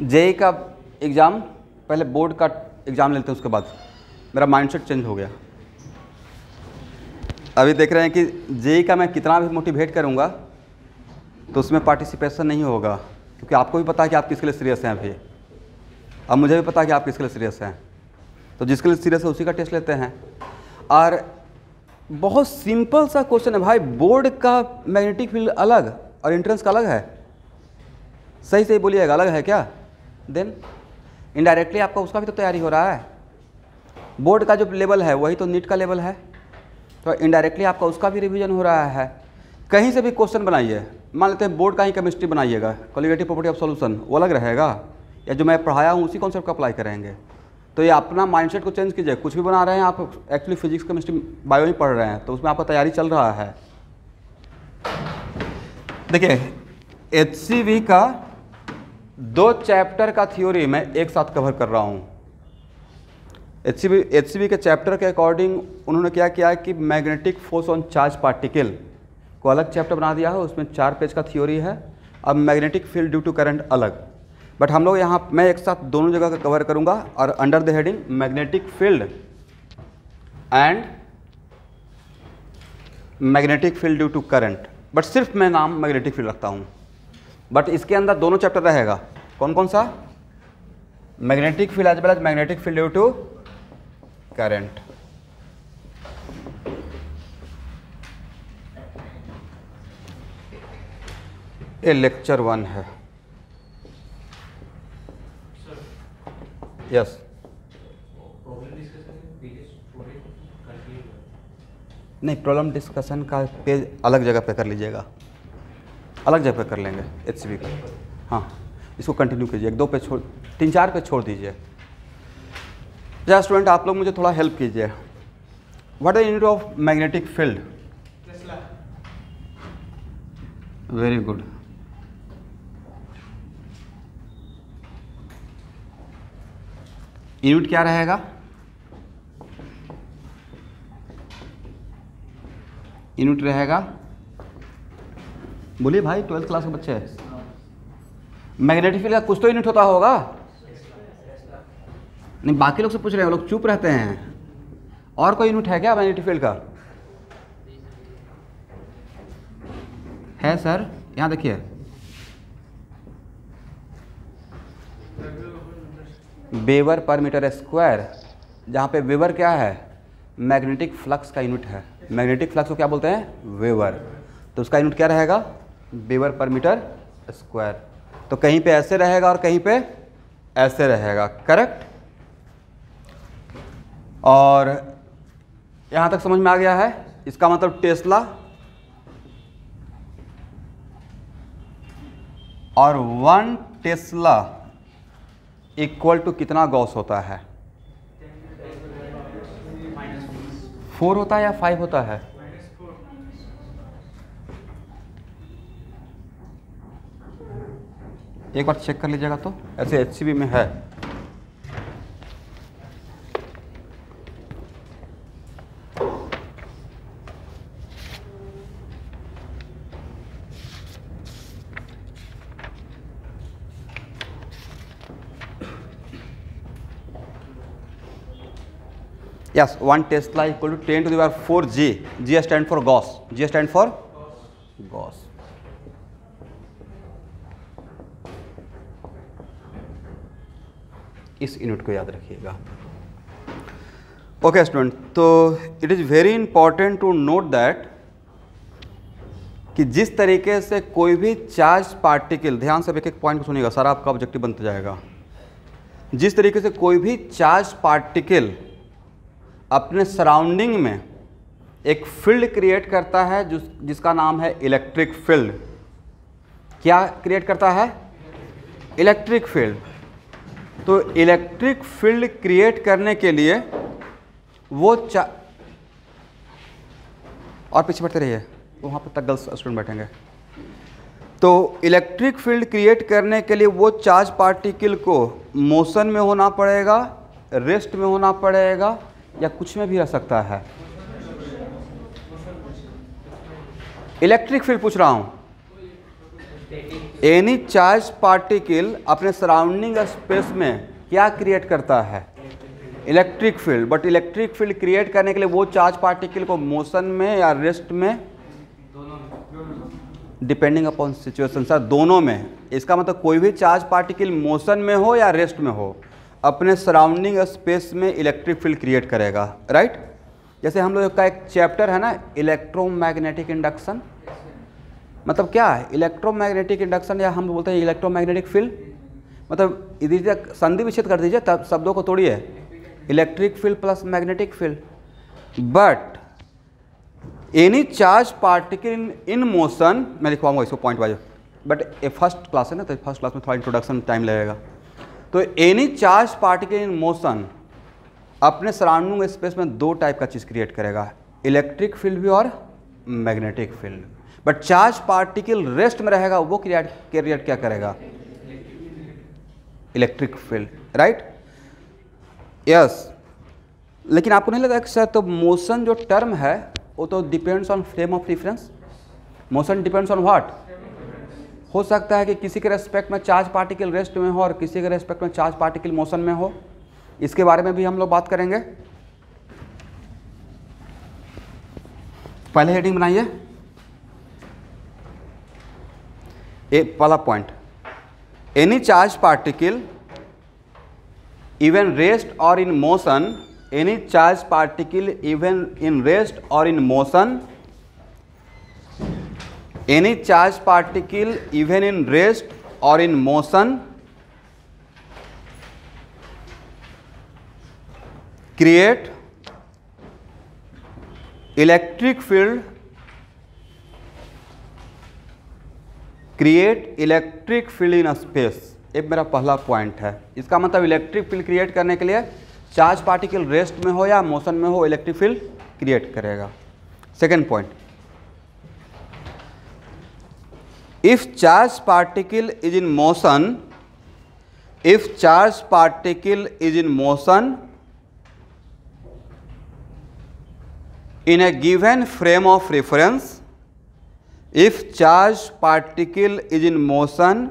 JEE का exam, पहले board का एग्ज़ाम लेते हैं, उसके बाद मेरा माइंडसेट चेंज हो गया। अभी देख रहे हैं कि जेई का मैं कितना भी मोटिवेट करूँगा तो उसमें पार्टिसिपेशन नहीं होगा, क्योंकि आपको भी पता है कि आप किसके लिए सीरियस हैं अभी। अब मुझे भी पता है कि आप किसके लिए सीरियस हैं, तो जिसके लिए सीरियस है उसी का टेस्ट लेते हैं। और बहुत सिंपल सा क्वेश्चन है भाई, बोर्ड का मैग्नेटिक फील्ड अलग और एंट्रेंस का अलग है। सही सही बोलिएगा, अलग है क्या? देन इनडायरेक्टली आपका उसका भी तो तैयारी हो रहा है। बोर्ड का जो लेवल है वही तो नीट का लेवल है, तो इनडायरेक्टली आपका उसका भी रिवीजन हो रहा है। कहीं से भी क्वेश्चन बनाइए, मान लेते हैं बोर्ड का ही केमिस्ट्री बनाइएगा, कोलिगेटिव प्रॉपर्टी ऑफ सॉल्यूशन, वो अलग रहेगा, या जो मैं पढ़ाया हूँ उसी कॉन्सेप्ट को अप्लाई करेंगे। तो ये अपना माइंडसेट को चेंज कीजिए। कुछ भी बना रहे हैं आप, एक्चुअली फिजिक्स केमिस्ट्री बायो ही पढ़ रहे हैं, तो उसमें आपका तैयारी चल रहा है। देखिए HCV का 2 चैप्टर का थ्योरी मैं एक साथ कवर कर रहा हूँ। HCV के चैप्टर के अकॉर्डिंग उन्होंने क्या किया है कि magnetic force on charge particle को अलग चैप्टर बना दिया है, उसमें 4 पेज का थ्योरी है। अब magnetic field due to current अलग, बट हम लोग यहाँ मैं एक साथ दोनों जगह का कवर करूँगा, और under the heading magnetic field and magnetic field due to current, but सिर्फ मैं नाम मैग्नेटिक फील्ड रखता हूँ। बट इसके अंदर दोनों चैप्टर रहेगा। कौन कौन सा? Magnetic field as well as magnetic field due to current. ये लेक्चर 1 है। यस, नहीं प्रॉब्लम डिस्कशन का पेज अलग जगह पे कर लीजिएगा, अलग जगह पे कर लेंगे HCV का। हाँ, इसको कंटिन्यू कीजिए, 1-2 पेज छोड़, 3-4 पेज छोड़ दीजिए। जरा स्टूडेंट आप लोग मुझे थोड़ा हेल्प कीजिए। What is unit of magnetic field? Very good. Unit क्या रहेगा? यूनिट रहेगा, बोलिए भाई, 12th क्लास के बच्चे। मैग्नेटिक फील्ड का कुछ तो यूनिट होता होगा। नहीं, बाकी लोग से पूछ रहे हैं, वो लोग चुप रहते हैं। और कोई यूनिट है क्या मैग्नेटिक फील्ड का? है सर, यहाँ देखिए, वेबर पर मीटर स्क्वायर, जहाँ पे वेबर क्या है? मैग्नेटिक फ्लक्स का यूनिट है। मैग्नेटिक फ्लक्स को क्या बोलते हैं? वेबर। तो उसका यूनिट क्या रहेगा? वेबर पर मीटर स्क्वायर। तो कहीं पे ऐसे रहेगा और कहीं पे ऐसे रहेगा, करेक्ट? और यहाँ तक समझ में आ गया है? इसका मतलब टेस्ला और 1 टेस्ला इक्वल टू कितना गॉस होता है? 4 होता है या 5 होता है? एक बार चेक कर लीजिएगा। तो ऐसे HCV में है। Yes, 1 Tesla equal to 10 to the power 4 G. G stand for Gauss. G stand for Gauss. इस यूनिट को याद रखिएगा। ओके स्टूडेंट, तो it is very important to note that कि जिस तरीके से कोई भी चार्ज पार्टिकल, ध्यान से एक एक पॉइंट को सुनिएगा, सारा आपका ऑब्जेक्टिव बनता जाएगा। जिस तरीके से कोई भी चार्ज पार्टिकल अपने सराउंडिंग में एक फील्ड क्रिएट करता है जिसका नाम है इलेक्ट्रिक फील्ड। क्या क्रिएट करता है? Electric field. तो इलेक्ट्रिक फील्ड क्रिएट करने के लिए वो और पीछे बढ़ते रहिए, वहाँ पर तक गर्ल्स स्टूडेंट बैठेंगे। तो इलेक्ट्रिक फील्ड क्रिएट करने के लिए वो चार्ज पार्टिकल को मोशन में होना पड़ेगा, रेस्ट में होना पड़ेगा, या कुछ में भी रह सकता है। इलेक्ट्रिक फील्ड पूछ रहा हूँ। एनी चार्ज पार्टिकल अपने सराउंडिंग स्पेस में क्या क्रिएट करता है? Electric field. But electric field create करने के लिए वो चार्ज पार्टिकल को मोशन में या रेस्ट में, डिपेंडिंग अपॉन सिचुएशन। सर दोनों में, इसका मतलब कोई भी चार्ज पार्टिकल मोशन में हो या रेस्ट में हो, अपने सराउंडिंग स्पेस में इलेक्ट्रिक फील्ड क्रिएट करेगा, राइट। जैसे हम लोग का एक चैप्टर है ना, इलेक्ट्रोमैग्नेटिक इंडक्शन। मतलब क्या है इलेक्ट्रोमैग्नेटिक इंडक्शन, या हम बोलते हैं इलेक्ट्रोमैग्नेटिक फील्ड। मतलब इधर संधि विच्छेद कर दीजिए, तब शब्दों को तोड़िए, electric field plus magnetic field. But any charge particle in motion, मैं लिखवाऊंगा इसको पॉइंट वाइज, बट ये फर्स्ट क्लास है ना, तो फर्स्ट क्लास में थोड़ा इंट्रोडक्शन टाइम लगेगा। तो any charge particle in motion अपने सराउंडिंग स्पेस में दो टाइप का चीज़ क्रिएट करेगा, इलेक्ट्रिक फील्ड भी और magnetic field. But charge particle rest में रहेगा, वो क्रिएट क्या करेगा? Electric field, right. यस, लेकिन आपको नहीं लगता कि सर तो मोशन जो टर्म है वो तो depends on frame of reference. Motion depends on what? हो सकता है कि किसी के रेस्पेक्ट में चार्ज पार्टिकल रेस्ट में हो और किसी के रेस्पेक्ट में चार्ज पार्टिकल मोशन में हो। इसके बारे में भी हम लोग बात करेंगे। पहले हेडिंग बनाइए, पहला point, any charge particle even rest और in motion, any charge particle even in rest और in motion, any charge particle even in rest or in motion create electric field, create electric field in space। ये मेरा पहला point है। इसका मतलब electric field create करने के लिए चार्ज पार्टिकल रेस्ट में हो या मोशन में हो, इलेक्ट्रिक फील्ड क्रिएट करेगा। Second point, if charge particle is in motion, if charge particle is in motion in a given frame of reference, if charge particle is in motion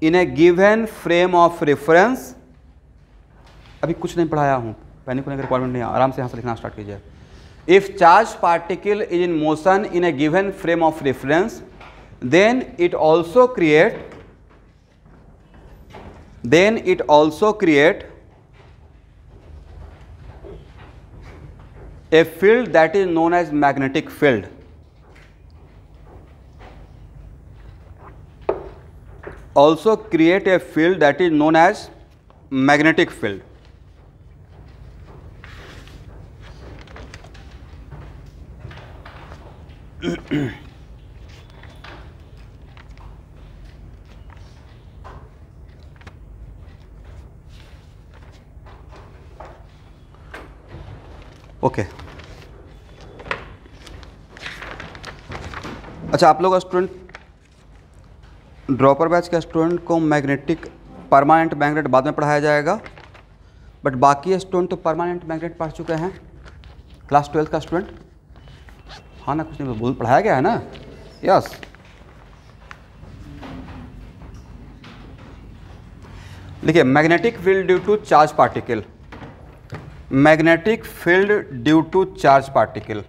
in a given frame of reference, अभी कुछ नहीं पढ़ाया हूँ, panic होने की requirement नहीं है, आराम से यहाँ से लिखना स्टार्ट कीजिए। if charge particle is in motion in a given frame of reference, then it also create a field that is known as magnetic field। Also create a field that is known as magnetic field। Okay अच्छा, आप लोग student dropper batch के student को magnetic permanent magnet बाद में पढ़ाया जाएगा, but बाकी स्टूडेंट तो परमानेंट मैग्नेट पढ़ चुके हैं, क्लास 12 का स्टूडेंट। हाँ ना, कुछ नहीं बोल, पढ़ाया गया है ना? यस। देखिए, magnetic field due to charge particle, magnetic field due to charge particle.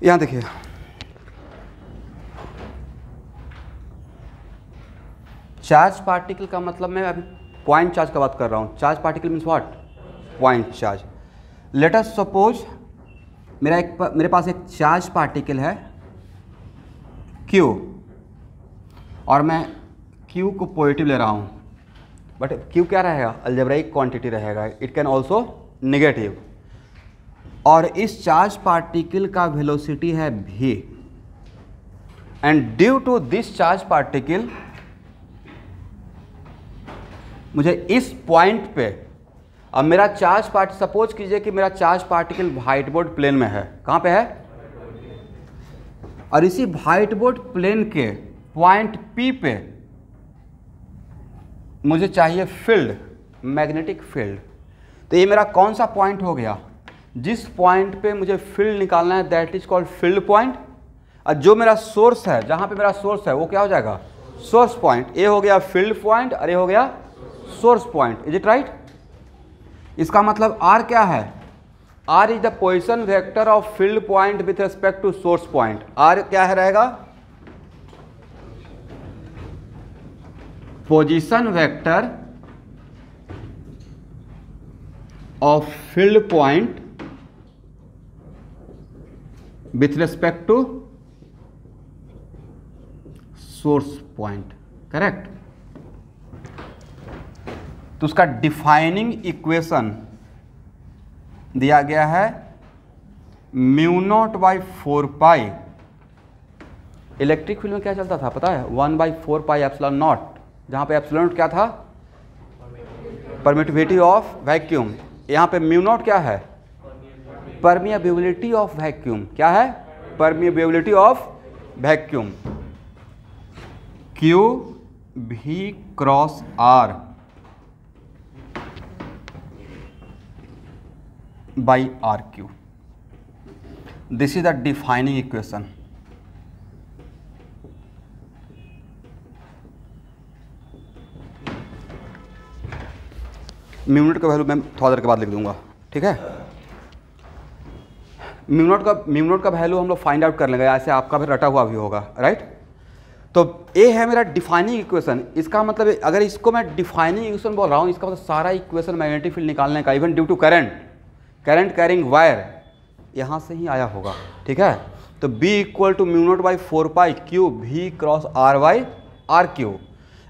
यहां देखिए, चार्ज पार्टिकल का मतलब मैं अभी पॉइंट चार्ज का बात कर रहा हूं। Charge particle means what? Point charge. Let us suppose मेरे पास एक चार्ज पार्टिकल है Q, और मैं Q को पॉजिटिव ले रहा हूं, बट Q क्या रहेगा? अलजेब्राइक क्वांटिटी रहेगा, इट कैन ऑल्सो नेगेटिव। और इस चार्ज पार्टिकल का वेलोसिटी है v, and due to this charge particle, मुझे इस पॉइंट पे, अब मेरा चार्ज पार्ट, सपोज कीजिए कि मेरा charge particle white board plane में है, कहाँ पे है, और इसी व्हाइट बोर्ड प्लेन के पॉइंट P पे मुझे चाहिए फील्ड, मैग्नेटिक फील्ड। तो ये मेरा कौन सा पॉइंट हो गया, जिस पॉइंट पे मुझे फील्ड निकालना है that is called field point. और जो मेरा सोर्स है, जहाँ पे मेरा सोर्स है वो क्या हो जाएगा, सोर्स पॉइंट। ये हो गया फील्ड पॉइंट और ये हो गया source point. Is it right? इसका मतलब R क्या है, R is the position vector of field point with respect to source point. R क्या है रहेगा, position vector of field point with respect to source point. Correct? तो उसका defining equation दिया गया है mu not by 4 pi. Electric field में क्या चलता था पता है, 1/4 पाई एप्सिलॉन नॉट, जहाँ पे एप्सिलॉन नॉट क्या था, परमिटिविटी ऑफ वैक्यूम। यहाँ पे म्यू नॉट क्या है, परमिएबिलिटी ऑफ वैक्यूम। क्या है, परमिएबिलिटी ऑफ वैक्यूम। क्यू भी cross are by are cube, this is the defining equation. Mu naught का वैल्यू मैं थोड़ा देर के बाद लिख दूंगा, ठीक है। म्यू नॉट का वैल्यू हम लोग फाइंड आउट कर लेंगे, ऐसे आपका भी रटा हुआ भी होगा, राइट। तो ये है मेरा डिफाइनिंग इक्वेशन। इसका मतलब अगर इसको मैं डिफाइनिंग इक्वेशन बोल रहा हूँ, इसका मतलब सारा इक्वेशन मैग्नेटिक फील्ड निकालने का, even due to current carrying wire, यहाँ से ही आया होगा, ठीक है। तो B equal to mu not by 4 pi q भी cross are by are cube.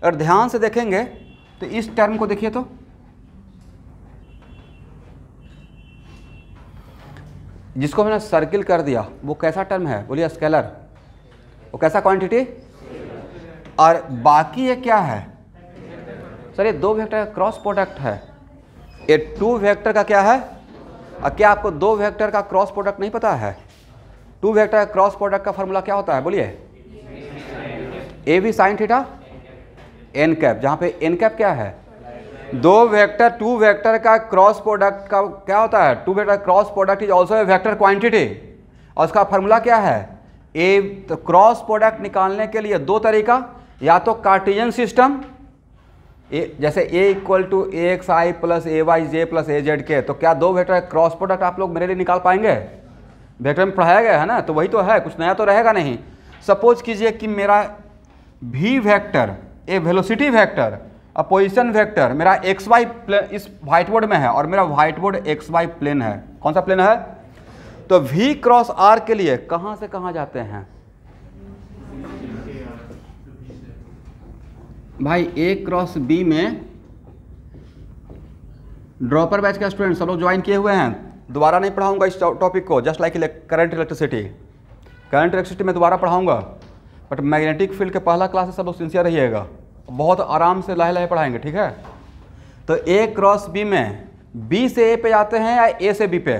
अगर ध्यान से देखेंगे तो इस टर्म को देखिए, तो जिसको मैंने सर्किल कर दिया वो कैसा टर्म है, बोलिए स्केलर, वो कैसा क्वांटिटी, और बाकी ये क्या है सर, ये दो वेक्टर का क्रॉस प्रोडक्ट है। ये 2 वेक्टर का क्या है, और क्या आपको 2 वेक्टर का क्रॉस प्रोडक्ट नहीं पता है? 2 वेक्टर का क्रॉस प्रोडक्ट का फॉर्मूला क्या होता है, बोलिए, A B sine theta n cap, जहाँ पे एन कैप क्या है, 2 वेक्टर का क्रॉस प्रोडक्ट का क्या होता है, 2 vector cross product is also a vector quantity. और उसका फॉर्मूला क्या है, ए। तो क्रॉस प्रोडक्ट निकालने के लिए 2 तरीका, या तो कार्टेशियन सिस्टम, जैसे A equal to AXI plus AYJ plus AZK, तो क्या 2 वेक्टर क्रॉस प्रोडक्ट आप लोग मेरे लिए निकाल पाएंगे? वेक्टर में पढ़ाया गया है ना, तो वही तो है, कुछ नया तो रहेगा नहीं। सपोज कीजिए कि मेरा V वेक्टर, ए वेलोसिटी वेक्टर, पोजीशन वेक्टर मेरा XY प्लेन इस व्हाइट बोर्ड में है, और मेरा व्हाइट बोर्ड XY प्लेन है। कौन सा प्लेन है? तो V क्रॉस R के लिए कहाँ से कहाँ जाते हैं भाई? A क्रॉस B में ड्रॉपर बैच का स्टूडेंट सब लोग ज्वाइन किए हुए हैं, दोबारा नहीं पढ़ाऊंगा इस टॉपिक को, जस्ट लाइक करंट इलेक्ट्रिसिटी में दोबारा पढ़ाऊंगा, बट मैग्नेटिक फील्ड के पहला क्लास से सब लोग सिंसियर रहिएगा, बहुत आराम से लाहे पढ़ाएंगे, ठीक है। तो A क्रॉस B में B से A पे जाते हैं या A से B पे,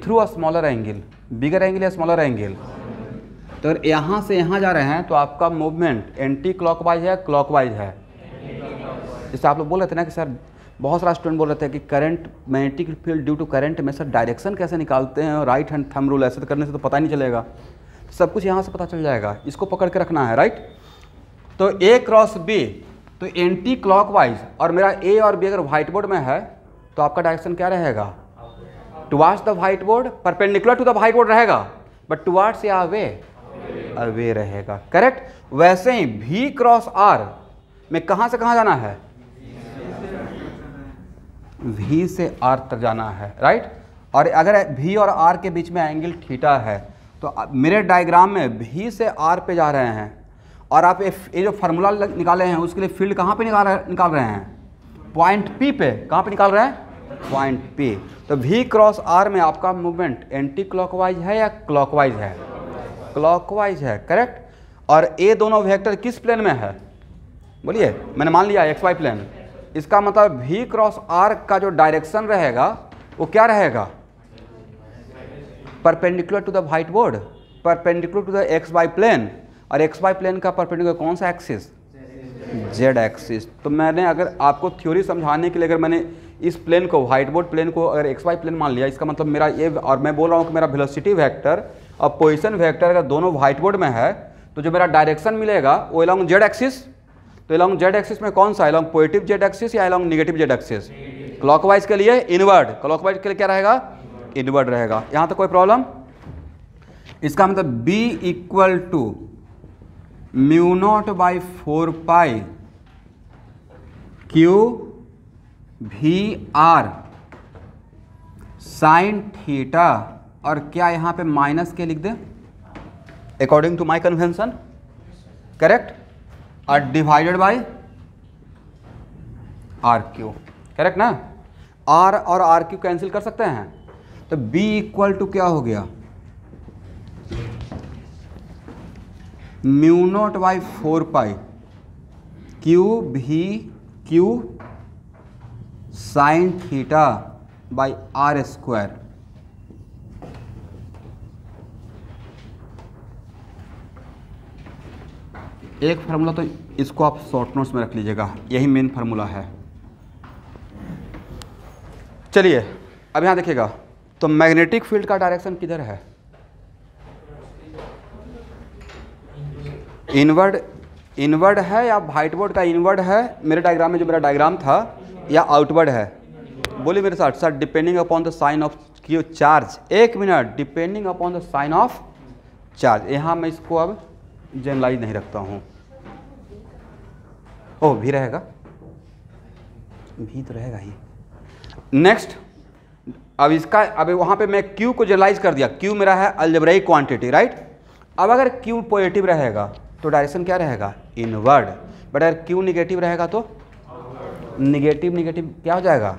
through a smaller angle, bigger angle या स्मॉलर एंगल। तो अगर यहाँ से यहाँ जा रहे हैं तो आपका मूवमेंट एंटी क्लॉकवाइज है, क्लॉकवाइज है। जैसे आप लोग बोल रहे थे ना कि सर, बहुत सारा स्टूडेंट बोल रहे थे कि current, magnetic field due to current में सर डायरेक्शन कैसे निकालते हैं, और राइट हैंड थंब रूल ऐसे तो करने से तो पता नहीं चलेगा। सब कुछ यहाँ से पता चल जाएगा, इसको पकड़ के रखना है, राइट। तो A क्रॉस B तो एंटी क्लॉकवाइज, और मेरा A और B अगर व्हाइट बोर्ड में है तो आपका डायरेक्शन क्या रहेगा, towards the white board, perpendicular to the white board रहेगा, बट टुवार्ड्स या अवे रहेगा। करेक्ट। वैसे ही V क्रॉस R में कहां से कहां जाना है, V से R तक जाना है, राइट। और अगर V और R के बीच में एंगल थीटा है तो मेरे डायग्राम में V से R पे जा रहे हैं, और आप ये जो फार्मूला निकाले हैं उसके लिए फील्ड कहाँ पे निकाल रहे हैं, पॉइंट P पे। कहाँ पे निकाल रहे हैं, पॉइंट P। तो V क्रॉस R में आपका मूवमेंट एंटी क्लॉकवाइज है या क्लॉकवाइज है, क्लॉकवाइज है, करेक्ट। और ये दोनों वेक्टर किस प्लेन में है, बोलिए। मैंने मान लिया एक्स वाई प्लेन, इसका मतलब v क्रॉस r का जो डायरेक्शन रहेगा वो क्या रहेगा, perpendicular to the white board, perpendicular to the x y plane. और एक्स वाई प्लेन का परपेंडिकुलर कौन सा एक्सिस, जेड एक्सिस। तो मैंने अगर आपको थ्योरी समझाने के लिए अगर मैंने इस प्लेन को, व्हाइट बोर्ड प्लेन को अगर एक्स वाई प्लेन मान लिया, इसका मतलब मेरा ये, और मैं बोल रहा हूँ कि मेरा वेलोसिटी वेक्टर और पोजीशन वेक्टर अगर दोनों व्हाइट बोर्ड में है तो जो मेरा डायरेक्शन मिलेगा वो अलोंग जेड एक्सिस। तो अलोंग जेड एक्सिस में कौन सा, अलोंग पॉजिटिव जेड एक्सिस या along negative Z axis. Clockwise के लिए इनवर्ड, क्लॉकवाइज के लिए क्या रहेगा, इनवर्ड रहेगा। यहाँ तक कोई प्रॉब्लम। इसका मतलब b equal to mu not by 4 pi q v r sine theta, और क्या यहाँ पे माइनस के लिख दे according to my convention, correct, और divided by are cube, correct ना। आर और आर क्यू कैंसिल कर सकते हैं, तो b इक्वल टू क्या हो गया, mu not by 4 pi q भी q sine theta by r square. एक फार्मूला तो इसको आप शॉर्ट नोट्स में रख लीजिएगा, यही मेन फार्मूला है। चलिए अब यहाँ देखिएगा, तो मैग्नेटिक फील्ड का डायरेक्शन किधर है, इनवर्ड, इनवर्ड है या व्हाइट बोर्ड का इनवर्ड है मेरे डायग्राम में, जो मेरा डायग्राम था, या आउटवर्ड है, बोलिए मेरे साथ। Sir depending upon the sign of q charge, एक minute, depending upon the sign of charge. यहाँ मैं इसको अब जनरलाइज नहीं रखता हूँ, ओ भी रहेगा, भी तो रहेगा ही। नेक्स्ट, अब इसका, अब वहाँ पे मैं Q को जनरलाइज कर दिया, Q मेरा है अलजेब्राइक क्वांटिटी, राइट। अब अगर Q पॉजिटिव रहेगा तो डायरेक्शन क्या रहेगा, इनवर्ड, बट अगर Q निगेटिव रहेगा तो निगेटिव, निगेटिव क्या हो जाएगा,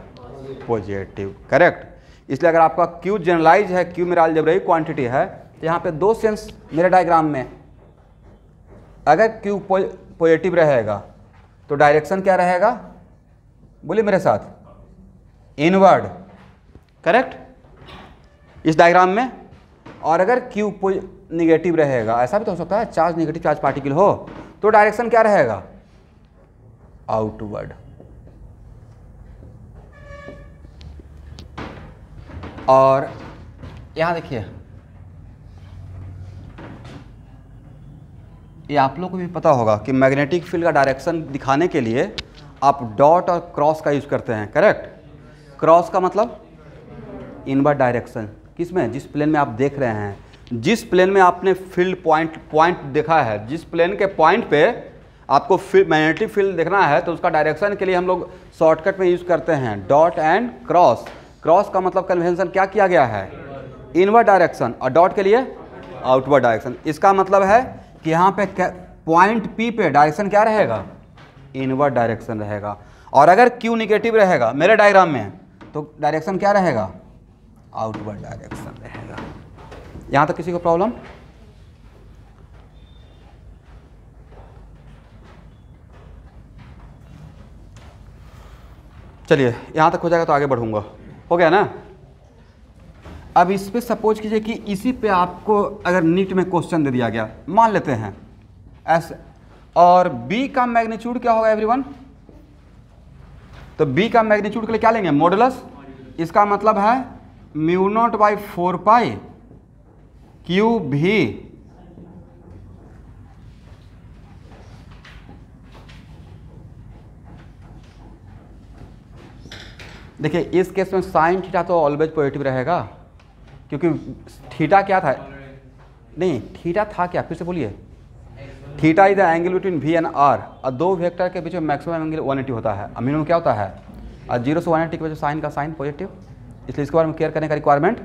पॉजिटिव, करेक्ट। इसलिए अगर आपका Q जनरलाइज है, Q मेरा अलजेब्राइक क्वांटिटी है, तो यहाँ पे दो सेंस मेरे डायग्राम में, अगर Q पॉजिटिव रहेगा तो डायरेक्शन क्या रहेगा, बोलिए मेरे साथ, इनवर्ड, करेक्ट, इस डायग्राम में। और अगर Q निगेटिव रहेगा, ऐसा भी तो हो सकता है चार्ज निगेटिव चार्ज पार्टिकल हो, तो डायरेक्शन क्या रहेगा, आउटवर्ड। और यहां देखिए, ये आप लोग को भी पता होगा कि मैग्नेटिक फील्ड का डायरेक्शन दिखाने के लिए आप डॉट और क्रॉस का यूज करते हैं, करेक्ट। क्रॉस का मतलब इनवर्ड डायरेक्शन, किसमें, जिस प्लेन में आप देख रहे हैं, जिस प्लेन में आपने फील्ड पॉइंट देखा है, जिस प्लेन के पॉइंट पे आपको मैग्नेटिक फील्ड देखना है, तो उसका डायरेक्शन के लिए हम लोग शॉर्टकट में यूज करते हैं डॉट एंड क्रॉस। क्रॉस का मतलब कन्वेंशन क्या किया गया है, इनवर्ड डायरेक्शन, और डॉट के लिए आउटवर्ड डायरेक्शन। इसका मतलब है कि यहाँ पे पॉइंट P पे डायरेक्शन क्या रहेगा, इनवर्ड डायरेक्शन रहेगा। और अगर Q निगेटिव रहेगा मेरे डायग्राम में, तो डायरेक्शन क्या रहेगा, आउटवर्ड डायरेक्शन रहेगा। यहाँ तक किसी को प्रॉब्लम, चलिए यहाँ तक हो जाएगा तो आगे बढ़ूंगा, हो गया ना। अब इस पे सपोज कीजिए कि इसी पे आपको अगर नीट में क्वेश्चन दे दिया गया, मान लेते हैं ऐसे, और B का मैग्नीट्यूड क्या होगा एवरीवन, तो B का मैग्नीट्यूड के लिए क्या लेंगे, मॉडुलस। इसका मतलब है mu not by 4 pi q भी देखिए, इस केस में साइन थीटा तो ऑलवेज पॉजिटिव रहेगा, क्योंकि थीटा क्या था, नहीं थीटा था क्या, फिर से बोलिए, theta is the angle between V and R, और दो वेक्टर के बीच में मैक्सिमम एंगल 180 होता है, और मिनिमम क्या होता है, और 0 से 180 के वजह साइन का साइन पॉजिटिव, इसलिए इसके बारे में केयर करने का रिक्वायरमेंट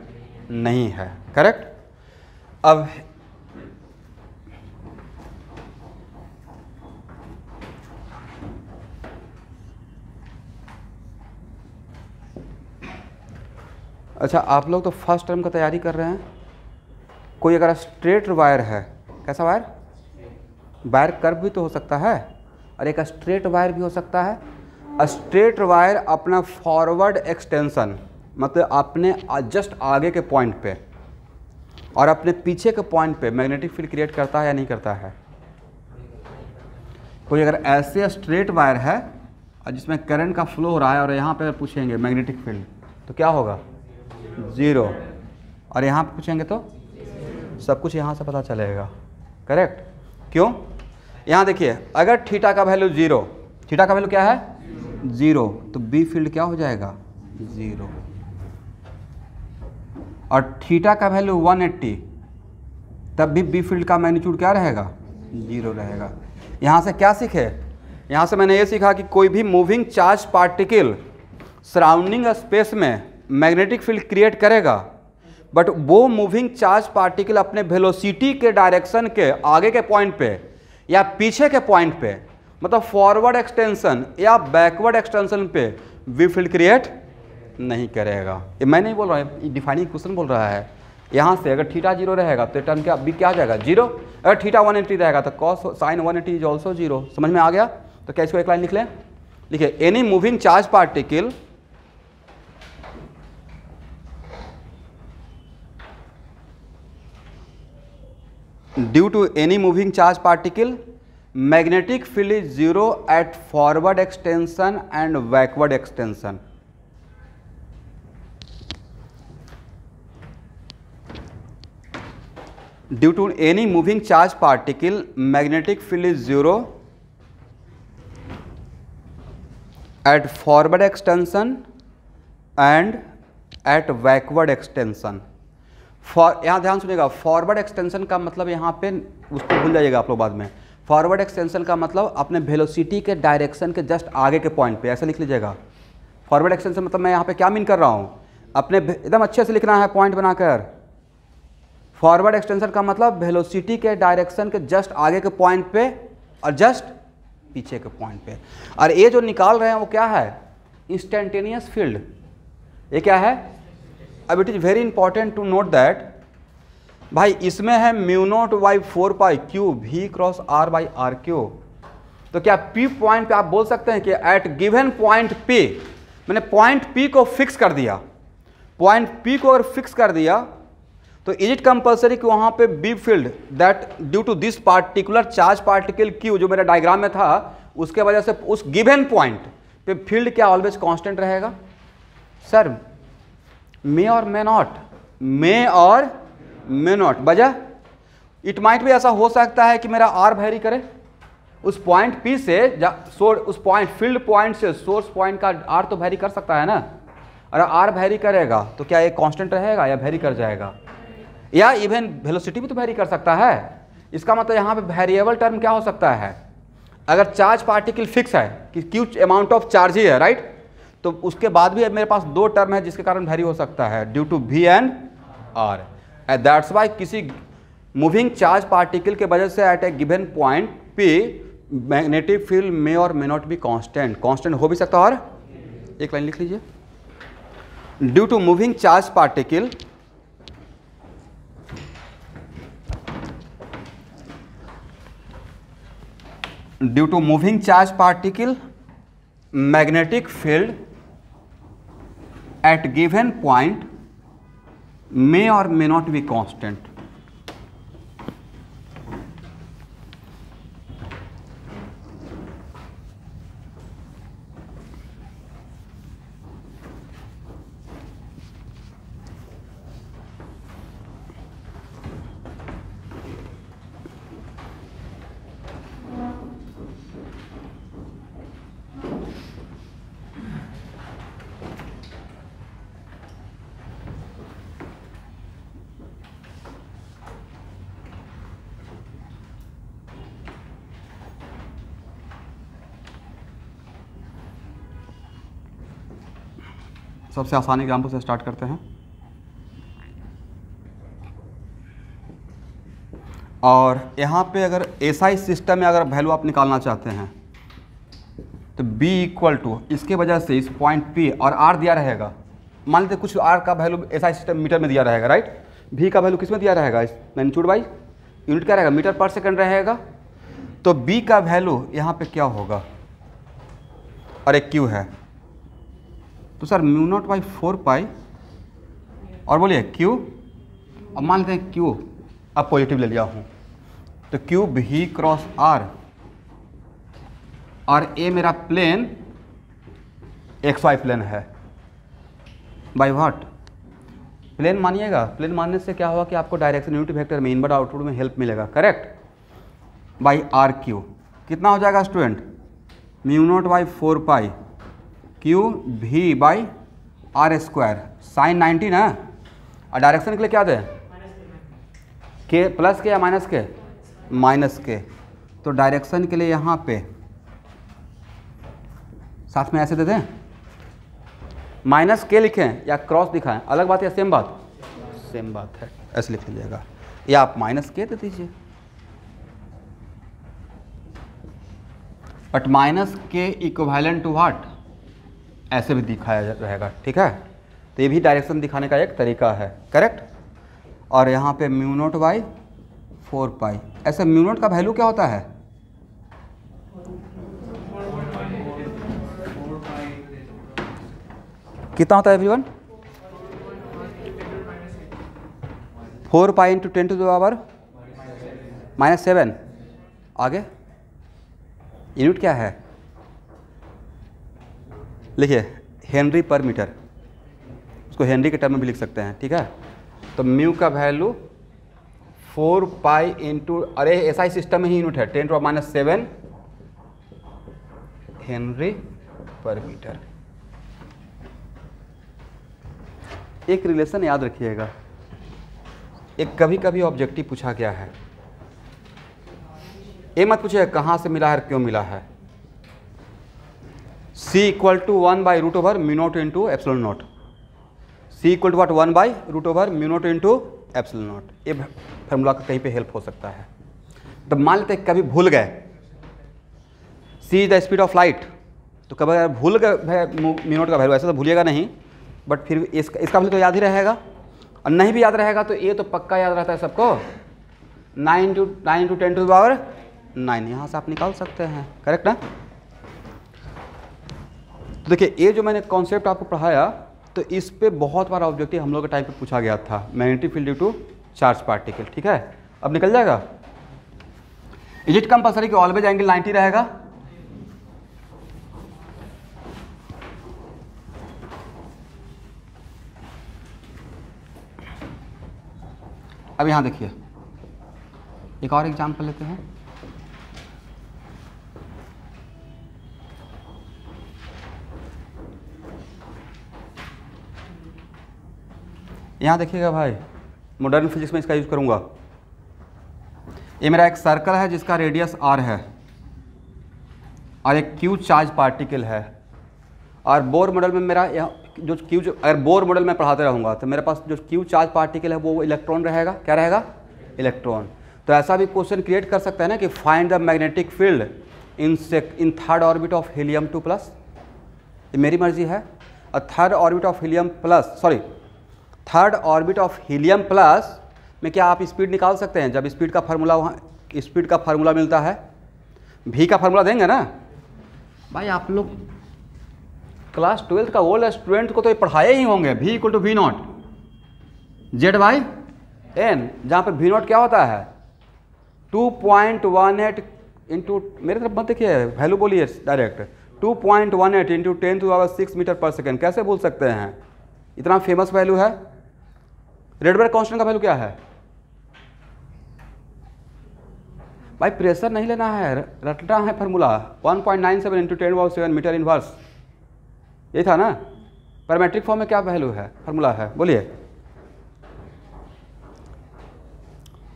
नहीं है, करेक्ट। अब अच्छा, आप लोग तो फर्स्ट टर्म का तैयारी कर रहे हैं, कोई अगर स्ट्रेट वायर है, कैसा वायर, वायर कर्व भी तो हो सकता है और एक स्ट्रेट वायर भी हो सकता है। स्ट्रेट वायर अपना फॉरवर्ड एक्सटेंशन मतलब अपने जस्ट आगे के पॉइंट पे और अपने पीछे के पॉइंट पे मैग्नेटिक फील्ड क्रिएट करता है या नहीं करता है। कोई अगर ऐसे स्ट्रेट वायर है और जिसमें करंट का फ्लो हो रहा है और यहाँ पे पूछेंगे मैग्नेटिक फील्ड तो क्या होगा, 0, और यहाँ पे पूछेंगे तो सब कुछ यहाँ से पता चलेगा। करेक्ट, क्यों? यहाँ देखिए अगर थीटा का वैल्यू 0, थीटा का वैल्यू क्या है 0, तो बी फील्ड क्या हो जाएगा 0, और थीटा का वैल्यू 180 तब भी बी फील्ड का मैग्नीट्यूड क्या रहेगा 0 रहेगा। यहाँ से क्या सीखे, यहाँ से मैंने ये सीखा कि कोई भी moving charge particle surrounding space में मैग्नेटिक फील्ड क्रिएट करेगा, बट वो मूविंग चार्ज पार्टिकल अपने वेलोसिटी के डायरेक्शन के आगे के पॉइंट पे या पीछे के पॉइंट पे मतलब फॉरवर्ड एक्सटेंशन या बैकवर्ड एक्सटेंशन पे वी फील्ड क्रिएट नहीं करेगा। ये मैं नहीं बोल रहा हूँ, डिफाइनिंग क्वेश्चन बोल रहा है। यहाँ से अगर थीटा 0 रहेगा तो टर्म क्या बी क्या आ जाएगा 0, अगर थीटा 180 रहेगा तो कॉस साइन 180 इज ऑल्सो 0। समझ में आ गया? तो क्या इसको एक लाइन लिख लें, लिखिए any moving charge particle due to any moving charge particle magnetic field is 0 at forward extension and backward extension. Due to any moving charge particle, magnetic field is 0 at forward extension and at backward extension. यहाँ ध्यान सुनिएगा, forward extension का मतलब यहाँ पे उसको भूल जाइएगा आप लोग बाद में। फॉरवर्ड एक्सटेंशन का मतलब अपने वेलोसिटी के डायरेक्शन के जस्ट आगे के पॉइंट पे, ऐसे लिख लीजिएगा। फॉरवर्ड एक्सटेंशन मतलब मैं यहाँ पे क्या मीन कर रहा हूँ, अपने एकदम अच्छे से लिखना है पॉइंट बनाकर। फॉरवर्ड एक्सटेंशन का मतलब वेलोसिटी के डायरेक्शन के जस्ट आगे के पॉइंट पे और जस्ट पीछे के पॉइंट पे। और ये जो निकाल रहे हैं वो क्या है, इंस्टेंटेनियस फील्ड। ये क्या है, अब it is very important to note that भाई इसमें है μ0/4π v क्रॉस r/r3। तो क्या p पॉइंट पे आप बोल सकते हैं कि एट गिवन पॉइंट p, मैंने पॉइंट p को फिक्स कर दिया, पॉइंट p को अगर फिक्स कर दिया तो इज इट कंपल्सरी कि वहाँ पे B field that due to this particular charge particle q जो मेरे डायग्राम में था उसके वजह से उस गिवन पॉइंट पे फील्ड क्या ऑलवेज कांस्टेंट रहेगा? Sir may or may not, may or may not वजह इट माइट भी ऐसा हो सकता है कि मेरा आर वेरी करे उस पॉइंट पी से उस पॉइंट फील्ड पॉइंट से सोर्स पॉइंट का आर तो वेरी कर सकता है ना। अगर आर वेरी करेगा तो क्या ये कांस्टेंट रहेगा या वेरी कर जाएगा, या इवन वेलोसिटी भी तो वेरी कर सकता है। इसका मतलब यहाँ पे वेरिएबल टर्म क्या हो सकता है, अगर चार्ज पार्टिकल फिक्स है कि क्यू अमाउंट ऑफ चार्ज ही है राइट, तो उसके बाद भी मेरे पास 2 टर्म है जिसके कारण वेरी हो सकता है due to v and r. That's why किसी मूविंग चार्ज पार्टिकल के वजह से एट ए गिवन पॉइंट पे magnetic field may or may not be constant, constant हो भी सकता है। और एक लाइन लिख लीजिए, due to moving charge particle due to moving charge particle magnetic field at given point may or may not be constant। सबसे आसान एग्जाम्पल से स्टार्ट करते हैं। और यहाँ पे अगर एसआई सिस्टम में अगर वैल्यू आप निकालना चाहते हैं तो B इक्वल टू इसके वजह से इस पॉइंट P और R दिया रहेगा। मान लेते कुछ R का वैल्यू एसआई सिस्टम मीटर में दिया रहेगा राइट, भी का वैल्यू किस में दिया रहेगा, इस मैग्नीट्यूड बाई यूनिट क्या रहेगा, मीटर पर सेकंड रहेगा। तो बी का वैल्यू यहाँ पे क्या होगा, और एक क्यू है तो sir mu naught by 4 pi, और बोलिए क्यू, अब मान लेते हैं क्यू अब पॉजिटिव ले लिया हूँ तो क्यू भी क्रॉस आर, और ए मेरा प्लेन एक्स वाई प्लेन है, बाई व्हाट, प्लेन मानिएगा। प्लेन मानने से क्या होगा कि आपको डायरेक्शन यूनिट वेक्टर में इनवर्ट आउटपुट में हेल्प मिलेगा, करेक्ट, बाई आर क्यू। कितना हो जाएगा student, mu naught by 4 pi q भी बाई आर स्क्वायर, साइन 90 ना, और डायरेक्शन के लिए क्या दें, के प्लस के या माइनस के, माइनस के। तो डायरेक्शन के लिए यहाँ पे साथ में ऐसे दे दें, माइनस के लिखें या क्रॉस दिखाएं, अलग बात या सेम बात, सेम बात है, ऐसे लिख लीजिएगा, या आप माइनस के दे दीजिए, बट माइनस के इक्विवेलेंट टू व्हाट, ऐसे भी दिखाया रहेगा, ठीक है। तो ये भी डायरेक्शन दिखाने का एक तरीका है, करेक्ट। और यहाँ पे म्यू नोट बाई 4 पाई, ऐसे म्यू नोट का वैल्यू क्या होता है, कितना होता है everyone, 4 pi into 10 to the power -7, आगे यूनिट क्या है, लिखिए हेनरी पर मीटर, उसको हेनरी के टर्म में भी लिख सकते हैं, ठीक है। तो म्यू का वैल्यू 4 पाई इंटू, अरे एसआई सिस्टम में ही यूनिट है 10 टू द -7 हेनरी पर मीटर। एक रिलेशन याद रखिएगा, एक कभी कभी ऑब्जेक्टिव पूछा गया है, ये मत पूछिए कहाँ से मिला है क्यों मिला है। C equal to 1 by root over mu naught into epsilon naught, C equal to what 1 by root over mu naught into epsilon naught, ये फार्मूला का कहीं पे हेल्प हो सकता है। तो मान लेते कभी भूल गए, C is the speed of light, तो कभी अगर भूल गए म्यू नोट का वैल्यू, ऐसे तो भूलिएगा नहीं, बट फिर इसका वैल्यू तो याद ही रहेगा, और नहीं भी याद रहेगा तो ये तो पक्का याद रहता है सबको, 9 इंटू 10 टू द पावर 9, यहाँ से आप निकाल सकते हैं, करेक्ट ना। तो देखिए ये जो मैंने कॉन्सेप्ट आपको पढ़ाया, तो इस पे बहुत बार ऑब्जेक्टिव हम लोग के टाइम पे पूछा गया था, magnetic field due to charge particle, ठीक है। अब निकल जाएगा, इज इट कंपल्सरी कि ऑलवेज एंगल 90 रहेगा, अब यहाँ देखिए एक और एग्जाम्पल लेते हैं। यहाँ देखिएगा भाई, मॉडर्न फिजिक्स में इसका यूज करूँगा। ये मेरा एक सर्कल है जिसका रेडियस r है, और एक क्यू चार्ज पार्टिकल है, और बोर मॉडल में मेरा जो क्यू, अगर बोर मॉडल में पढ़ाते रहूँगा तो मेरे पास जो क्यू चार्ज पार्टिकल है वो इलेक्ट्रॉन रहेगा, क्या रहेगा, इलेक्ट्रॉन। तो ऐसा भी क्वेश्चन क्रिएट कर सकता है ना कि find the magnetic field in third orbit of helium 2 plus, ये मेरी मर्जी है। और third orbit of helium plus, sorry third orbit of helium plus में क्या आप स्पीड निकाल सकते हैं, जब स्पीड का फार्मूला वहाँ स्पीड का फार्मूला मिलता है, भी का फार्मूला देंगे ना भाई। आप लोग क्लास 12 का ओल्ड स्टूडेंट को तो ये पढ़ाए ही होंगे, v equal to v naught z by n, जहाँ पे वी नॉट क्या होता है 2.18 इंटू, मेरे तरफ मत देखिए वैल्यू बोलिए direct, 2.18 into 10 to power 6 metre per second, कैसे बोल सकते हैं, इतना फेमस वैल्यू है। रेडबर्ग कांस्टेंट का वैल्यू क्या है भाई, प्रेशर नहीं लेना है, रटना है formula, 1.97 into 10 power 7 metre inverse, ये था ना। पैरामेट्रिक फॉर्म में क्या वैल्यू है, फार्मूला है, बोलिए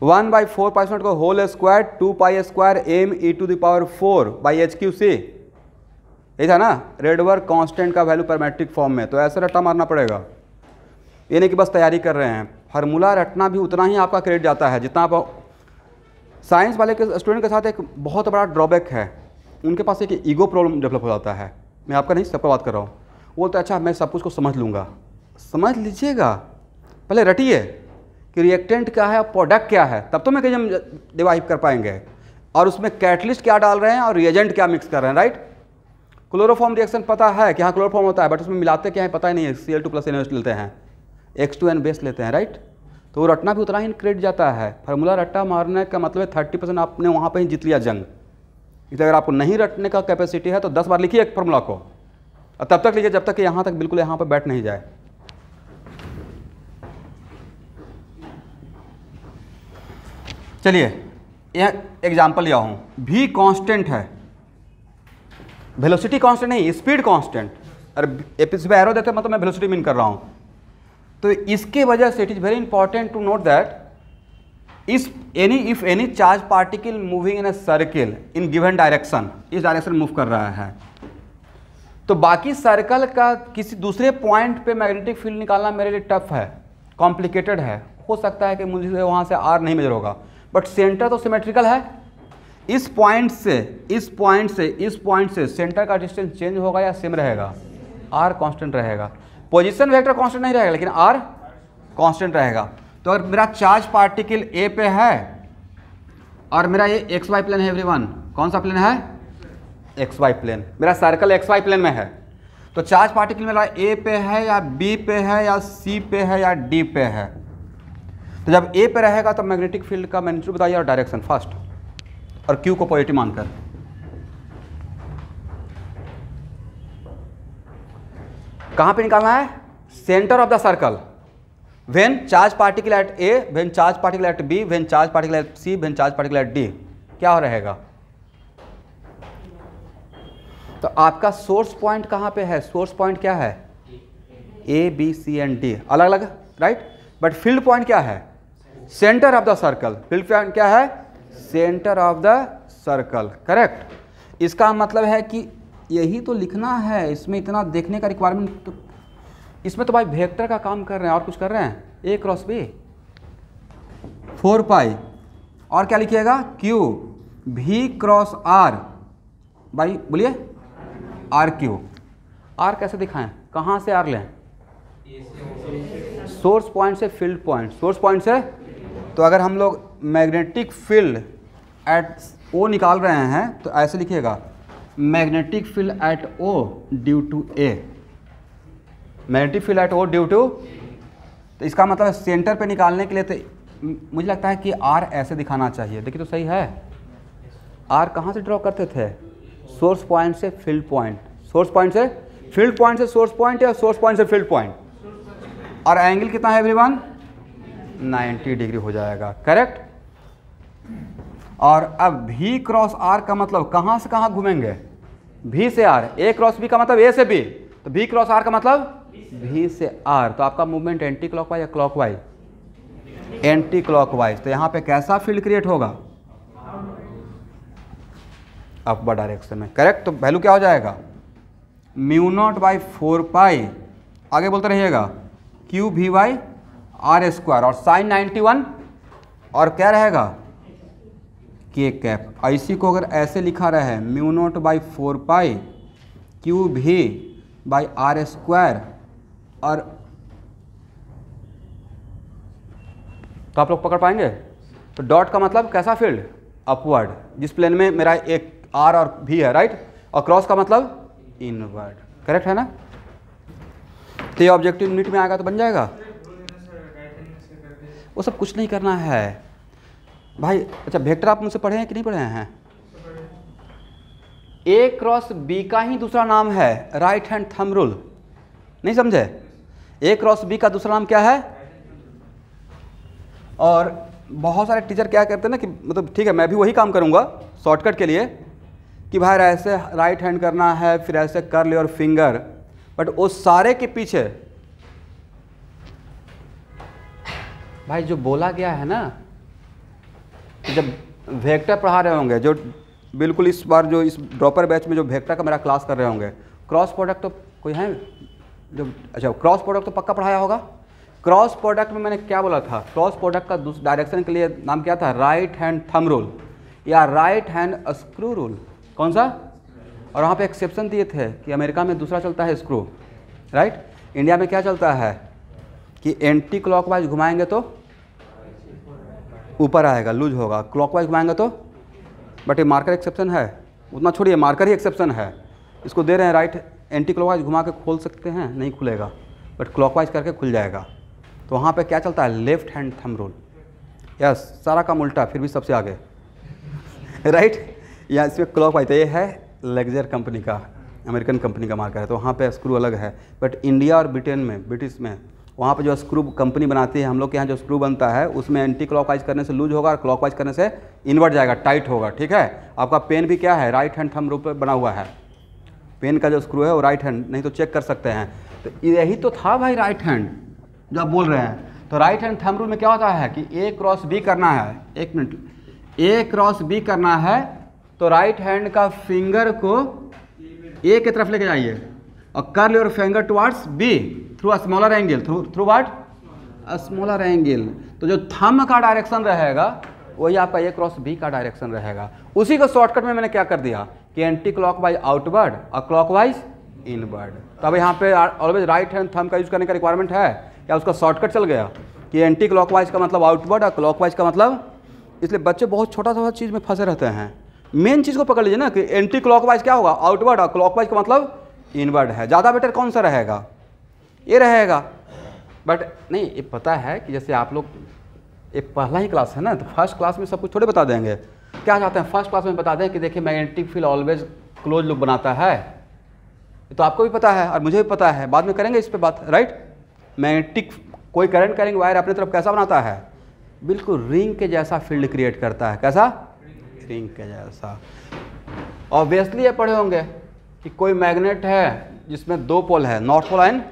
1/4 को whole square 2 pi square m e to the power 4 by h cube c, ये था ना रेडबर्ग कांस्टेंट का वैल्यू पैरामेट्रिक फॉर्म में। तो ऐसे रट्टा मारना पड़ेगा, ये नहीं कि बस तैयारी कर रहे हैं, फार्मूला रटना भी उतना ही आपका क्रेडिट जाता है जितना आप। साइंस वाले के स्टूडेंट के साथ एक बहुत बड़ा ड्रॉबैक है, उनके पास एक ईगो प्रॉब्लम डेवलप हो जाता है। मैं आपका नहीं, सबका बात कर रहा हूँ। वो तो अच्छा मैं सब कुछ को समझ लूँगा, समझ लीजिएगा, पहले रटिए, कि रिएक्टेंट क्या है और प्रोडक्ट क्या है, तब तो मैं कहीं हम डिवाइव कर पाएंगे। और उसमें कैटलिस्ट क्या डाल रहे हैं और रिएजेंट क्या मिक्स कर रहे हैं, राइट। क्लोरोफॉर्म रिएक्शन पता है कि हाँ क्लोरोफॉर्म होता है, बट उसमें मिलाते क्या है पता ही नहीं है। Cl2+ NaOH लेते हैं, X2N बेस लेते हैं, राइट। तो वो रटना भी उतना ही क्रेडिट जाता है। फार्मूला रट्टा मारने का मतलब है 30% आपने वहाँ पर ही जीत लिया जंग। इसलिए अगर आपको नहीं रटने का कैपेसिटी है तो 10 बार लिखिए एक फार्मूला को, और तब तक लिखिए जब तक कि यहाँ तक बिल्कुल यहाँ पर बैठ नहीं जाए। चलिए यह एग्जाम्पल लिया हूँ, v कांस्टेंट है, वेलोसिटी कांस्टेंट नहीं, स्पीड कांस्टेंट। अरे इस पे एरो देते मतलब मैं वेलोसिटी मीन कर रहा हूँ। तो इसके वजह से it is very important to note that if any charge particle moving in a circle in given direction, इस डायरेक्शन मूव कर रहा है, तो बाकी सर्कल का किसी दूसरे पॉइंट पे मैग्नेटिक फील्ड निकालना मेरे लिए टफ है, कॉम्प्लिकेटेड है। हो सकता है कि मुझे वहाँ से आर नहीं मेजर होगा, बट सेंटर तो सिमेट्रिकल है। इस पॉइंट से सेंटर का डिस्टेंस चेंज होगा या सेम रहेगा? आर कांस्टेंट रहेगा। पोजीशन वेक्टर कांस्टेंट नहीं रहेगा, लेकिन आर कांस्टेंट रहेगा। तो अगर मेरा चार्ज पार्टिकल ए पे है और मेरा ये एक्स वाई प्लेन है एवरीवन, कौन सा प्लेन है? X y plane. मेरा सर्कल एक्स वाई प्लेन में है, तो चार्ज पार्टिकल मेरा ए पे है या बी पे है या सी पे है या डी पे है। तो जब ए पे रहेगा तब मैग्नेटिक फील्ड का मैग्नीट्यूड बताइए और डायरेक्शन फर्स्ट, और क्यू को पॉजिटिव मानकर। कहां पे निकालना है? Centre of the circle. When charge particle at a, when charge particle at b, when charge particle at c, when charge particle at d, क्या हो रहेगा? तो आपका सोर्स पॉइंट कहां पे है? सोर्स पॉइंट क्या है? A b c and d, अलग अलग, राइट। बट फील्ड पॉइंट क्या है? Centre of the circle. Field point क्या है? Centre of the circle, correct. इसका मतलब है कि यही तो लिखना है, इसमें इतना देखने का रिक्वायरमेंट तो, इसमें तो भाई वेक्टर का काम कर रहे हैं और कुछ कर रहे हैं। ए क्रॉस बी 4 पाई, और क्या लिखिएगा? क्यू भी क्रॉस आर, भाई बोलिए आर क्यू। आर कैसे दिखाएं? कहाँ से आर लें? सोर्स पॉइंट से फील्ड पॉइंट, सोर्स पॉइंट से। तो अगर हम लोग मैग्नेटिक फील्ड एट ओ निकाल रहे हैं तो ऐसे लिखिएगा, magnetic field at o due to a, magnetic field at o due to. तो इसका मतलब सेंटर पे निकालने के लिए तो मुझे लगता है कि आर ऐसे दिखाना चाहिए। देखिए तो सही है। आर कहाँ से ड्रॉ करते थे? सोर्स पॉइंट से फील्ड पॉइंट, सोर्स पॉइंट से फील्ड पॉइंट से सोर्स पॉइंट या सोर्स पॉइंट से फील्ड पॉइंट। और एंगल कितना है एवरीवन? 90 डिग्री हो जाएगा, करेक्ट। और अब भी क्रॉस आर का मतलब कहाँ से कहाँ घूमेंगे? भी से आर। ए क्रॉस बी का मतलब ए से बी, तो भी क्रॉस आर का मतलब भी से आर। तो आपका मूवमेंट एंटी क्लॉकवाइज या क्लॉकवाइज? Anti clockwise. तो यहाँ पे कैसा फील्ड क्रिएट होगा? अपवर्ड डायरेक्शन में, करेक्ट। तो वैल्यू क्या हो जाएगा? μ0/4 पाई, आगे बोलते रहिएगा, क्यू भी बाई आर स्क्वायर, और साइन 91, और क्या रहेगा? के कैप। इसी को अगर ऐसे लिखा रहे μ0/4 पाई क्यू भी बाई आर स्क्वायर, और तो आप लोग पकड़ पाएंगे। तो डॉट का मतलब कैसा फील्ड? अपवर्ड, जिस प्लेन में मेरा एक आर और भी है, राइट। और क्रॉस का मतलब इनवर्ड, करेक्ट है ना। तो ये ऑब्जेक्टिव यूनिट में आएगा तो बन जाएगा। वो सब कुछ नहीं करना है भाई। अच्छा, वेक्टर आप मुझसे पढ़े हैं कि नहीं पढ़े हैं? ए क्रॉस बी का ही दूसरा नाम है राइट हैंड थंब रूल, नहीं समझे? ए क्रॉस बी का दूसरा नाम क्या है? और बहुत सारे टीचर क्या करते हैं ना कि मतलब ठीक है मैं भी वही काम करूंगा शॉर्टकट के लिए कि भाई ऐसे राइट हैंड करना है, फिर ऐसे कर ले और फिंगर, बट उस सारे के पीछे भाई जो बोला गया है ना, जब वेक्टर पढ़ा रहे होंगे, जो बिल्कुल इस बार जो इस ड्रॉपर बैच में जो वेक्टर का मेरा क्लास कर रहे होंगे, क्रॉस प्रोडक्ट तो कोई है जो, अच्छा क्रॉस प्रोडक्ट तो पक्का पढ़ाया होगा। क्रॉस प्रोडक्ट में मैंने क्या बोला था? क्रॉस प्रोडक्ट का डायरेक्शन के लिए नाम क्या था? राइट हैंड थंब रूल या राइट हैंड स्क्रू रूल। कौन सा? और वहाँ पे एक्सेप्शन दिए थे कि अमेरिका में दूसरा चलता है स्क्रू, राइट। इंडिया में क्या चलता है कि एंटी क्लॉकवाइज घुमाएंगे तो ऊपर आएगा, लूज होगा। क्लॉकवाइज घुमाएंगे तो, बट ये मार्कर एक्सेप्शन है, उतना छोड़िए, मार्कर ही एक्सेप्शन है। इसको दे रहे हैं राइट, एंटी क्लॉकवाइज घुमा के खोल सकते हैं, नहीं खुलेगा, बट क्लॉकवाइज करके खुल जाएगा। तो वहाँ पे क्या चलता है, left hand thumb rule. Yes, सारा काम उल्टा, फिर भी सबसे आगे राइट। या इसमें क्लॉकवाइज, ये है लेक्जर कंपनी का, अमेरिकन कंपनी का मार्कर है, तो वहाँ पे स्क्रू अलग है। बट इंडिया और ब्रिटेन में, ब्रिटिश में, वहाँ पे जो स्क्रू कंपनी बनाती है, हम लोग के यहाँ जो स्क्रू बनता है उसमें एंटी क्लॉकवाइज करने से लूज होगा और क्लॉकवाइज करने से इन्वर्ट जाएगा, टाइट होगा। ठीक है, आपका पेन भी क्या है, राइट हैंड थंब रूल पे बना हुआ है। पेन का जो स्क्रू है वो राइट हैंड, नहीं तो चेक कर सकते हैं। तो यही तो था भाई राइट हैंड जो आप बोल रहे हैं। तो राइट हैंड थंब रूल में क्या होता है कि ए क्रॉस बी करना है, एक मिनट, ए क्रॉस बी करना है तो राइट हैंड का फिंगर को ए की तरफ लेके जाइए और curl your finger towards B through a smaller angle, through what, a smaller angle. तो जो थंब का डायरेक्शन रहेगा वही आपका ए क्रॉस बी का डायरेक्शन रहेगा। उसी को शॉर्टकट में मैंने क्या कर दिया कि एंटी क्लॉकवाइज आउटवर्ड और क्लॉकवाइज इनवर्ड। तो अब यहाँ पे ऑलवेज राइट हैंड थंब का यूज करने का रिक्वायरमेंट है क्या, उसका शॉर्टकट चल गया कि एंटी क्लॉकवाइज का मतलब आउटवर्ड और क्लॉकवाइज का मतलब, इसलिए बच्चे बहुत छोटा सा चीज़ में फंसे रहते हैं। मेन चीज़ को पकड़ लीजिए ना कि एंटी क्लॉकवाइज क्या होगा, आउटवर्ड, और क्लॉकवाइज का मतलब इनवर्ड है। ज़्यादा बेटर कौन सा रहेगा, ये रहेगा। बट नहीं, ये पता है कि जैसे आप लोग, ये पहला ही क्लास है ना, तो फर्स्ट क्लास में सब कुछ थोड़े बता देंगे। क्या चाहते हैं फर्स्ट क्लास में बता दें कि देखिए magnetic field always close loop बनाता है, तो आपको भी पता है और मुझे भी पता है, बाद में करेंगे इस पर बात, राइट। मैग्नेटिक कोई करंट कैरिंग वायर अपने तरफ कैसा बनाता है, बिल्कुल रिंग के जैसा फील्ड क्रिएट करता है। कैसा, रिंग के जैसा। ऑब्वियसली ये पढ़े होंगे कि कोई मैग्नेट है जिसमें दो पोल है, north pole and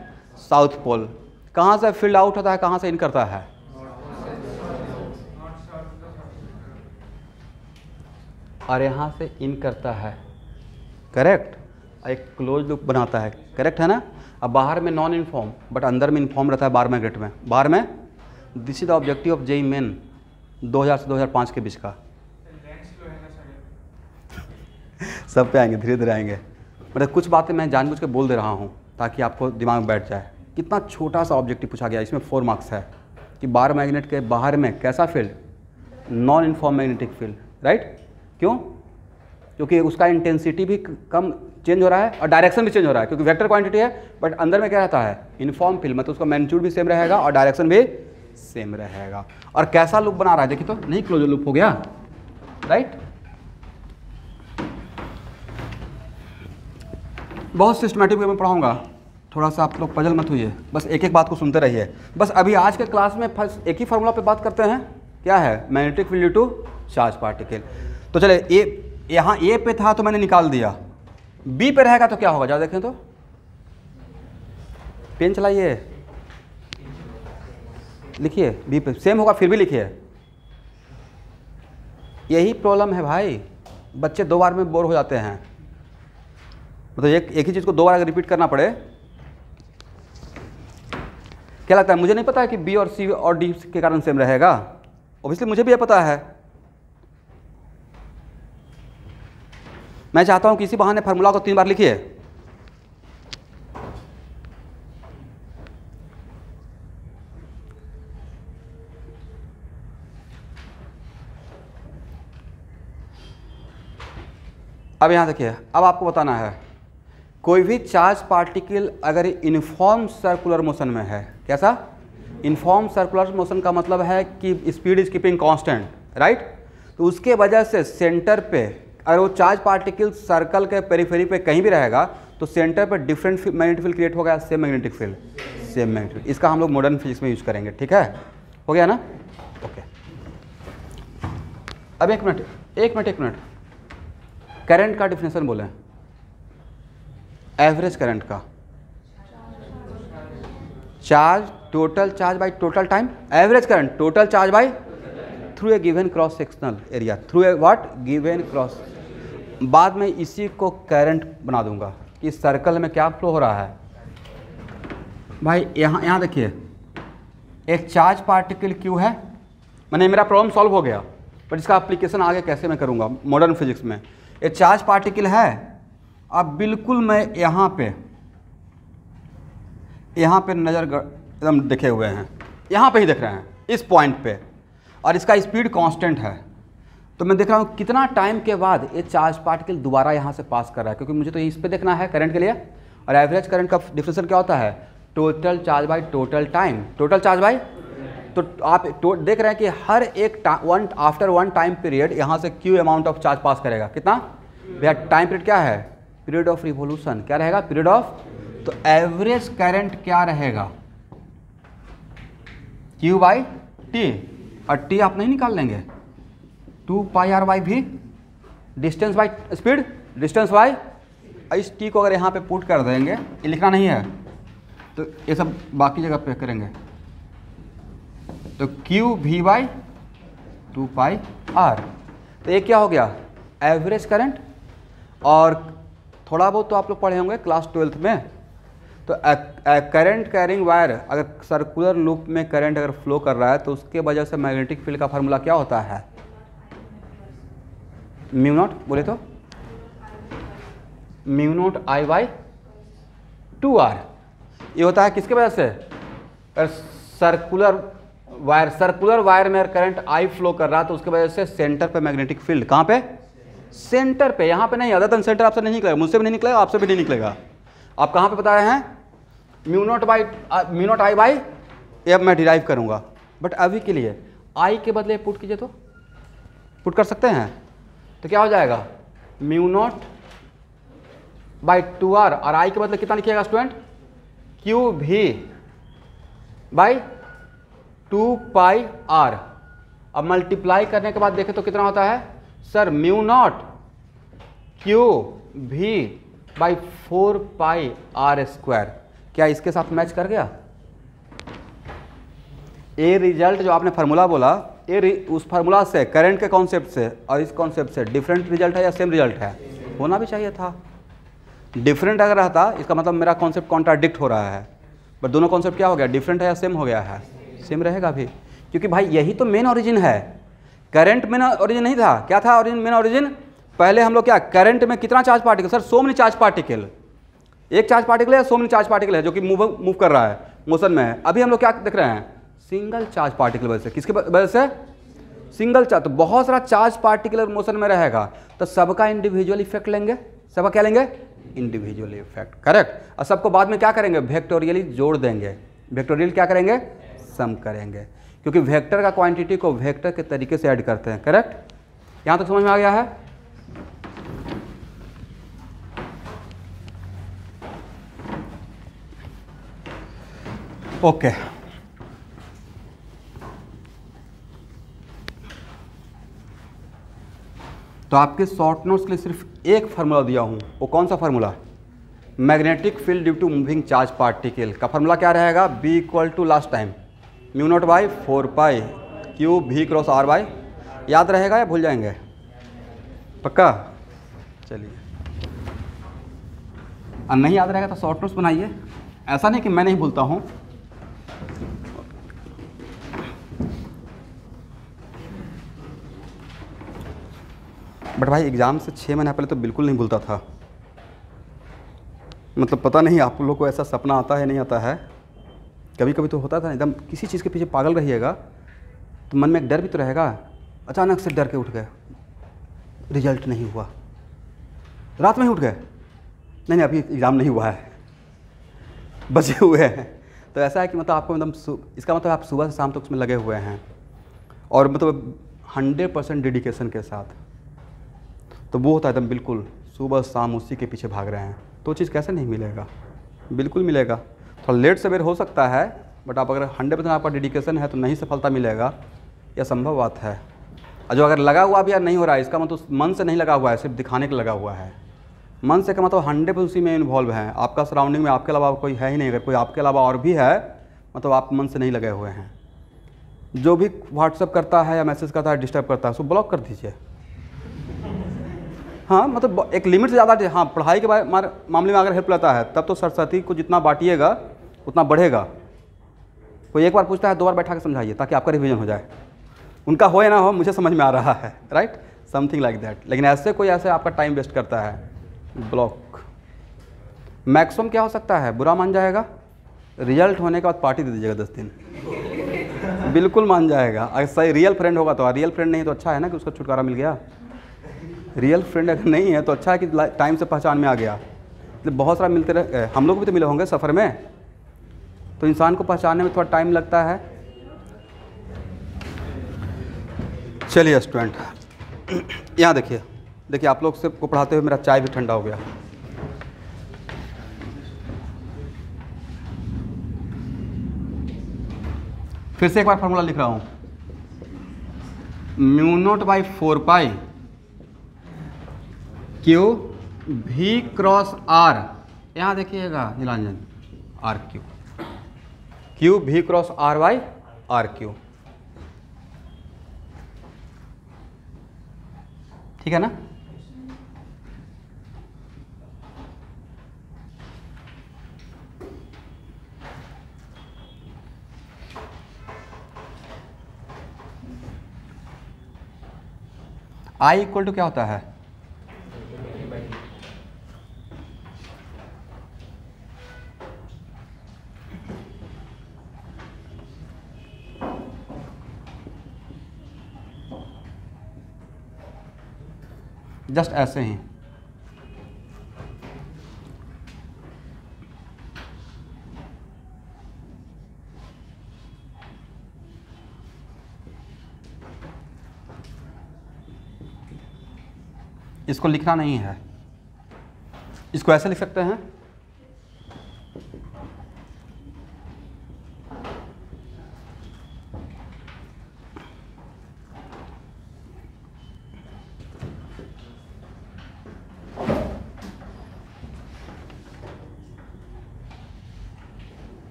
south pole. कहाँ से फील्ड आउट होता है, कहाँ से इन करता है, और यहाँ से इन करता है, करेक्ट। एक क्लोज लूप बनाता है, करेक्ट है ना। अब बाहर में नॉन इनफॉर्म बट अंदर में इनफॉर्म रहता है बार मैग्नेट में, बाहर में। This is the objective of JEE main 2000 से 2005 के बीच का। सब पे आएंगे, धीरे धीरे आएंगे। मतलब कुछ बातें मैं जानबूझ के बोल दे रहा हूँ ताकि आपको दिमाग में बैठ जाए। कितना छोटा सा ऑब्जेक्टिव पूछा गया, इसमें 4 मार्क्स है कि बार मैग्नेट के बाहर में कैसा field, non inform magnetic field, right. क्यों, क्योंकि उसका इंटेंसिटी भी कम चेंज हो रहा है और डायरेक्शन भी चेंज हो रहा है, क्योंकि वेक्टर क्वांटिटी है। बट अंदर में क्या रहता है, इनफॉर्म फील्ड, मतलब उसका मैग्नीट्यूड भी सेम रहेगा और डायरेक्शन भी सेम रहेगा। और कैसा लूप बना रहा है देखिए, तो नहीं क्लोज लूप हो गया, राइट। बहुत सिस्टमेटिक वे में पढ़ाऊंगा, थोड़ा सा आप लोग पजल मत होइए, बस एक एक बात को सुनते रहिए। बस अभी आज के क्लास में एक ही फार्मूला पे बात करते हैं, क्या है, magnetic field due to charge particle. तो चले, ए यहाँ ए पे था तो मैंने निकाल दिया, बी पे रहेगा तो क्या होगा, जरा देखें तो, पेन चलाइए, लिखिए, बी पे सेम होगा, फिर भी लिखिए। यही प्रॉब्लम है भाई, बच्चे 2 बार में बोर हो जाते हैं। मतलब एक ही चीज़ को 2 बार अगर रिपीट करना पड़े, क्या लगता है, मुझे नहीं पता है कि बी और सी और डी के कारण सेम रहेगा, ऑब्वियसली मुझे भी ये पता है। मैं चाहता हूं कि इसी बहाने फार्मूला को 3 बार लिखिए। अब यहां देखिए, अब आपको बताना है कोई भी चार्ज पार्टिकल अगर इनफॉर्म सर्कुलर मोशन में है, कैसा, इनफॉर्म सर्कुलर मोशन का मतलब है कि speed is keeping constant, right. तो उसके वजह से सेंटर पे अगर वो चार्ज पार्टिकल सर्कल के पेरिफेरी पे कहीं भी रहेगा तो सेंटर पर डिफरेंट मैग्नेटिक फील्ड क्रिएट होगा, same magnetic field, same magnetic. इसका हम लोग मॉडर्न फिजिक्स में यूज करेंगे, ठीक है, हो गया ना, ओके। अब एक मिनट, करंट का डिफिनेशन बोलें, एवरेज करंट का, charge, total charge by total time, average current total charge by through a given cross sectional area, through a what, given cross. बाद में इसी को करंट बना दूंगा कि सर्कल में क्या फ्लो हो रहा है। भाई यहाँ देखिए, एक चार्ज पार्टिकल क्यू है, मैंने मेरा प्रॉब्लम सॉल्व हो गया, पर इसका एप्लीकेशन आगे कैसे मैं करूँगा मॉडर्न फिजिक्स में। एक चार्ज पार्टिकल है, अब बिल्कुल मैं यहाँ पे नज़र एकदम देखे हुए हैं, यहाँ पे ही देख रहे हैं इस पॉइंट पे, और इसका स्पीड कांस्टेंट है। तो मैं देख रहा हूँ कितना टाइम के बाद ये चार्ज पार्टिकल दोबारा यहाँ से पास कर रहा है, क्योंकि मुझे तो इस पे देखना है करंट के लिए। और एवरेज करंट का डिफरेंशियल क्या होता है? Total charge by total time, total charge by. तो आप देख रहे हैं कि हर एक आफ्टर वन टाइम पीरियड यहाँ से क्यू अमाउंट ऑफ चार्ज पास करेगा। कितना भैया? टाइम पीरियड क्या है? Period of revolution. क्या रहेगा? Period of. तो एवरेज करंट क्या रहेगा? क्यू बाई टी, और टी आप नहीं निकाल लेंगे, 2 पाई आर बाई भी, distance by speed, distance by. इस टी को अगर यहाँ पे पुट कर देंगे, ये लिखना नहीं है तो ये सब बाकी जगह पे करेंगे, तो क्यू भी बाई 2 पाई आर। तो ये क्या हो गया? Average current. और थोड़ा बहुत तो आप लोग पढ़े होंगे क्लास 12th में, तो करंट कैरिंग वायर, अगर सर्कुलर लूप में करंट अगर फ्लो कर रहा है तो उसके वजह से मैग्नेटिक फील्ड का फार्मूला क्या होता है? म्यू नॉट, बोले तो mu not I by 2r। ये होता है किसके वजह से? सर्कुलर वायर में अगर करंट आई फ्लो कर रहा है तो उसके वजह से सेंटर पे मैग्नेटिक फील्ड, कहाँ पे? सेंटर पे, यहाँ पे नहीं। अदर देन सेंटर आपसे नहीं निकलेगा, मुझसे भी नहीं निकलेगा, आपसे भी नहीं निकलेगा। आप कहाँ पे बता रहे हैं? म्यू नॉट आई बाई, ये अब मैं डिराइव करूँगा, बट अभी के लिए आई के बदले पुट कीजिए, तो पुट कर सकते हैं। तो क्या हो जाएगा? म्यू नॉट बाई 2r, और आई के बदले कितना लिखिएगा स्टूडेंट? क्यू भी बाई 2 पाई आर। अब मल्टीप्लाई करने के बाद देखें तो कितना होता है सर? म्यू नॉट क्यू भी बाई 4 पाई आर स्क्वायर। क्या इसके साथ मैच कर गया? ये रिजल्ट जो आपने फार्मूला बोला, ये उस फार्मूला से, करंट के कॉन्सेप्ट से और इस कॉन्सेप्ट से डिफरेंट रिजल्ट है या सेम रिजल्ट है? होना भी चाहिए था। डिफरेंट अगर रहता इसका मतलब मेरा कॉन्सेप्ट कॉन्ट्राडिक्ट हो रहा है, बट दोनों कॉन्सेप्ट क्या हो गया? डिफरेंट है या सेम हो गया है? सेम रहेगा भी, क्योंकि भाई यही तो मेन ओरिजिन है। करंट मेन ओरिजिन नहीं था, क्या था ओरिजिन? Main origin. पहले हम लोग क्या, करंट में कितना charge particle? Sir so many charge particle. एक चार्ज पार्टिकल है, सो मेनी चार्ज पार्टिकल है जो कि मूव कर रहा है, मोशन में है। अभी हम लोग क्या देख रहे हैं? सिंगल चार्ज पार्टिकल वजह से। किसके वजह से? Single charge. तो बहुत सारा चार्ज पार्टिकल मोशन में रहेगा, तो सबका इंडिविजुअल इफेक्ट लेंगे। सबका क्या लेंगे? Individual effect, correct. और सबको बाद में क्या करेंगे? वेक्टोरियली जोड़ देंगे। वेक्टोरियल क्या करेंगे? सम करेंगे, क्योंकि वेक्टर का क्वांटिटी को वेक्टर के तरीके से ऐड करते हैं, करेक्ट। यहां तक समझ में आ गया है? ओके। तो आपके शॉर्ट नोट्स के लिए सिर्फ एक फार्मूला दिया हूं, वो कौन सा formula? Magnetic field due to moving charge particle का फार्मूला क्या रहेगा? B equal to last time mu not by 4 pi q भी क्रॉस आर बाई। याद रहेगा या भूल जाएंगे? पक्का? चलिए, और नहीं याद रहेगा तो शॉर्ट नोट्स बनाइए। ऐसा नहीं कि मैं नहीं भूलता हूँ। बट भाई एग्ज़ाम से 6 महीने पहले तो बिल्कुल नहीं भूलता था। मतलब पता नहीं आप लोग को ऐसा सपना आता है नहीं आता है, कभी कभी तो होता था। एकदम किसी चीज़ के पीछे पागल रहिएगा तो मन में एक डर भी तो रहेगा। अचानक से डर के उठ गए, रिजल्ट नहीं हुआ, रात में ही उठ गए, नहीं अभी एग्ज़ाम नहीं हुआ है, बचे हुए हैं। तो ऐसा है कि मतलब आपको एकदम इसका मतलब आप सुबह से शाम तक उसमें लगे हुए हैं, और मतलब 100% डेडिकेशन के साथ। तो वो होता है एकदम बिल्कुल सुबह शाम उसी के पीछे भाग रहे हैं। तो चीज़ कैसे नहीं मिलेगा? बिल्कुल मिलेगा। थोड़ा लेट सवेर हो सकता है, बट आप अगर 100% आपका डेडिकेशन है तो नहीं सफलता मिलेगा, यह संभव बात है। और जो अगर लगा हुआ भी यार नहीं हो रहा है, इसका मतलब मन से नहीं लगा हुआ है, सिर्फ दिखाने के लगा हुआ है। मन से का मतलब 100% उसी में इन्वॉल्व है। आपका सराउंडिंग में आपके अलावा कोई है ही नहीं। अगर कोई आपके अलावा और भी है मतलब आप मन से नहीं लगे हुए हैं। जो भी व्हाट्सअप करता है या मैसेज करता है, डिस्टर्ब करता है, उसको ब्लॉक कर दीजिए। हाँ मतलब एक लिमिट से ज़्यादा, हाँ पढ़ाई के मामले में अगर हेल्प लेता है तब तो सरस्वती को जितना बांटिएगा उतना बढ़ेगा। कोई एक बार पूछता है, 2 बार बैठा के समझाइए ताकि आपका रिवीजन हो जाए। उनका हो या ना हो मुझे समझ में आ रहा है, राइट, समथिंग लाइक दैट। लेकिन ऐसे कोई ऐसे आपका टाइम वेस्ट करता है, ब्लॉक। मैक्सिमम क्या हो सकता है, बुरा मान जाएगा, रिजल्ट होने के बाद पार्टी दे दीजिएगा 10 दिन। बिल्कुल मान जाएगा। अगर सही रियल फ्रेंड होगा तो, रियल फ्रेंड नहीं तो अच्छा है ना कि उसको छुटकारा मिल गया। रियल फ्रेंड अगर नहीं है तो अच्छा है कि टाइम से पहचान में आ गया। तो बहुत सारा मिलते रहे, हम लोग भी तो मिले होंगे सफ़र में, तो इंसान को पहचानने में थोड़ा टाइम लगता है। चलिए स्टूडेंट, यहाँ देखिए, आप लोग से को पढ़ाते हुए मेरा चाय भी ठंडा हो गया। फिर से एक बार फार्मूला लिख रहा हूँ, μ0/4π Q V क्रॉस R, यहाँ देखिएगा Nilanjan, RQ, Q V cross R/RQ, ठीक है ना। I इक्वल टू क्या होता है, जस्ट ऐसे ही। इसको लिखना नहीं है, इसको ऐसे लिख सकते हैं,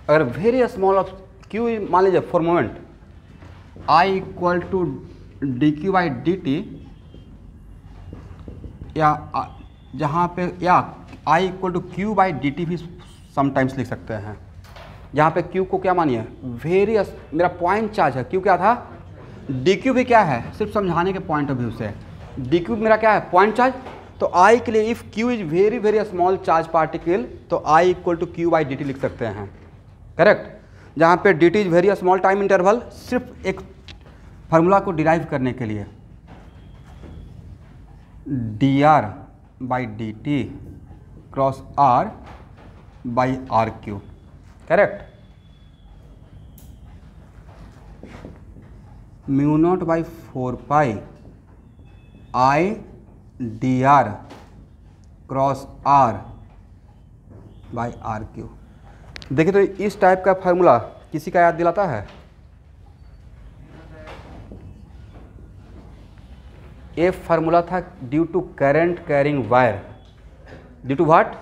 अगर वेरी स्मॉल ऑफ क्यू, मान लीजिए for moment I equal to d Q by D t, या जहाँ पे, या I equal to q by D t भी समटाइम्स लिख सकते हैं। यहाँ पे क्यू को क्या मानिए, वेरी, मेरा पॉइंट चार्ज है, क्यू क्या था, डी क्यू भी क्या है, सिर्फ समझाने के पॉइंट ऑफ व्यू से, डी क्यू मेरा क्या है, पॉइंट चार्ज। तो आई के लिए if q is very very small charge particle, तो I equal to q by D t लिख सकते हैं, करेक्ट। जहाँ पे d t is very small time interval, सिर्फ एक फार्मूला को डिराइव करने के लिए, d r by D t cross are by are cube, correct. μ0/4π I d r cross are by are cube. देखिए तो इस टाइप का फार्मूला किसी का याद दिलाता है, ये फार्मूला था due to current carrying wire, due to what,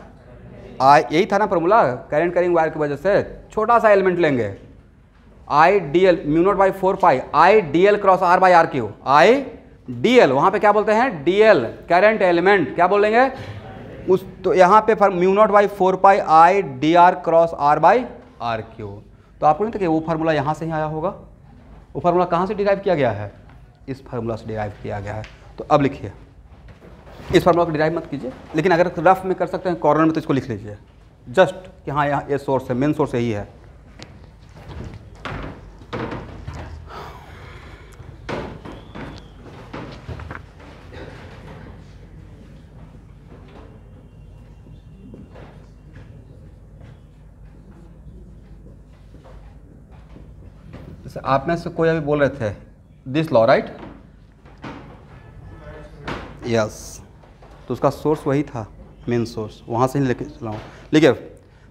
यही था ना फार्मूला, करंट कैरिंग वायर की वजह से। छोटा सा एलिमेंट लेंगे, I D l μ0/4π I D L cross are by are cube, I D l, वहाँ पे क्या बोलते हैं, डी एल करंट एलिमेंट, क्या बोलेंगे उस, तो यहाँ पे μ0/4π I d r cross are by are Q. तो आपको नहीं था कि वो फार्मूला यहाँ से ही आया होगा, वो फार्मूला कहाँ से डिराइव किया गया है, इस फार्मूला से डिराइव किया गया है। तो अब लिखिए, इस फार्मूला को डिराइव मत कीजिए, लेकिन अगर रफ में कर सकते हैं कॉर्नर में तो इसको लिख लीजिए, जस्ट कि हाँ यहाँ ये सोर्स है, मेन सोर्स यही है। जैसे आप में से कोई अभी बोल रहे थे दिस लॉ, राइट, यस, तो उसका सोर्स वही था, मेन सोर्स, वहाँ से ही लेके चला हूँ। लिखिए,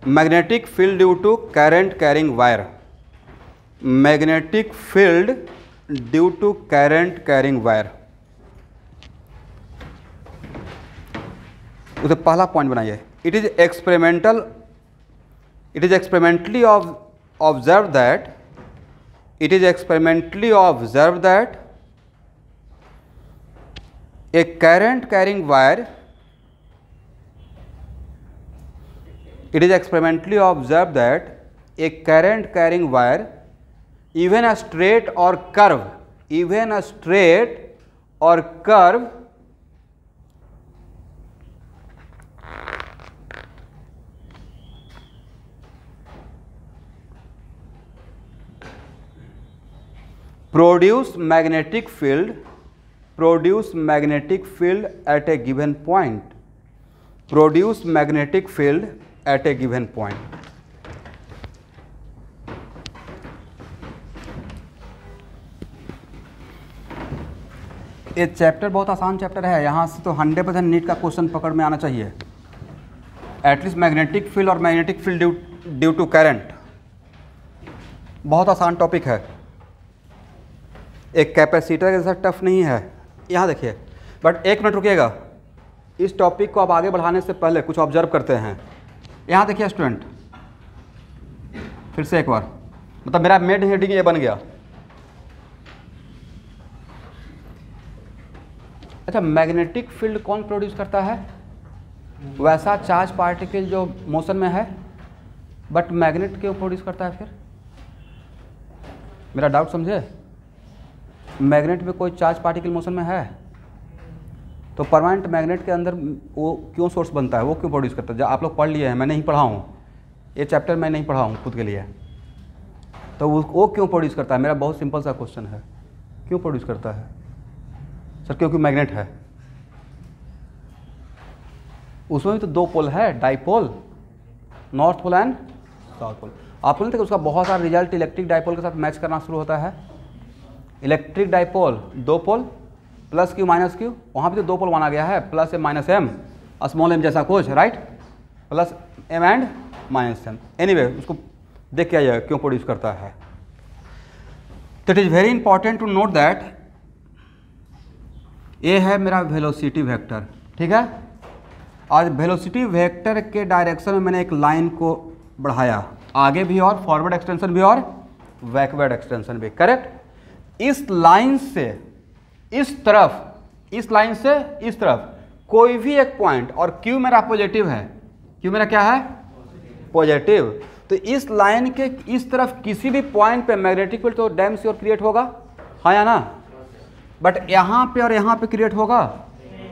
magnetic field due to current carrying wire, magnetic field due to current carrying wire, उसे पहला पॉइंट बनाइए, it is experimentally observe that, it is experimentally observed that a current carrying wire, it is experimentally observed that a current carrying wire, even a straight or curve, even a straight or curve produce magnetic field eight a given point, produce magnetic field eight a given point. ये chapter बहुत आसान chapter है, यहाँ से तो 100% NEET का question पकड़ में आना चाहिए। एटलीस्ट मैग्नेटिक फील्ड और magnetic field due to current, बहुत आसान टॉपिक है, एक कैपेसिटर के जैसा टफ नहीं है। यहाँ देखिए, बट एक मिनट रुकिएगा, इस टॉपिक को आप आगे बढ़ाने से पहले कुछ ऑब्जर्व करते हैं। यहाँ देखिए स्टूडेंट, फिर से एक बार, मतलब मेरा मेन हेडिंग ये बन गया। अच्छा, मैग्नेटिक फील्ड कौन प्रोड्यूस करता है? वैसा चार्ज पार्टिकल जो मोशन में है, बट मैग्नेट क्यों प्रोड्यूस करता है? फिर मेरा डाउट समझे, मैग्नेट में कोई चार्ज पार्टिकल मोशन में है तो परमानेंट मैग्नेट के अंदर वो क्यों सोर्स बनता है, वो क्यों प्रोड्यूस करता है? जब आप लोग पढ़ लिए हैं, मैं नहीं पढ़ा हूँ, ये चैप्टर मैं नहीं पढ़ा हूँ खुद के लिए, तो वो क्यों प्रोड्यूस करता है? मेरा बहुत सिंपल सा क्वेश्चन है, क्यों प्रोड्यूस करता है सर? क्योंकि मैग्नेट है, उसमें भी तो दो पोल है, dipole, north pole and south pole. आपको नहीं देखा उसका बहुत सारा रिजल्ट इलेक्ट्रिक डाइपोल के साथ मैच करना शुरू होता है। इलेक्ट्रिक डाइपोल दो pole, plus q minus q, वहाँ भी तो दो पोल माना गया है, plus m minus m, small m जैसा कुछ, right, plus m and minus m. Anyway, उसको देख के आइए क्यों प्रोड्यूस करता है। तो it is very important to note that ये है मेरा वेलोसिटी वेक्टर, ठीक है। आज वेलोसिटी वेक्टर के डायरेक्शन में मैंने एक लाइन को बढ़ाया, आगे भी और फॉरवर्ड एक्सटेंशन भी और बैकवर्ड एक्सटेंशन भी, करेक्ट। इस लाइन से इस तरफ, इस लाइन से इस तरफ कोई भी एक पॉइंट, और Q मेरा पॉजिटिव है, Q मेरा क्या है? पॉजिटिव। तो इस लाइन के इस तरफ किसी भी पॉइंट पे मैग्नेटिक फील्ड तो डैम श्योर क्रिएट होगा, हाँ या ना? बट यहाँ पे और यहाँ पे क्रिएट होगा?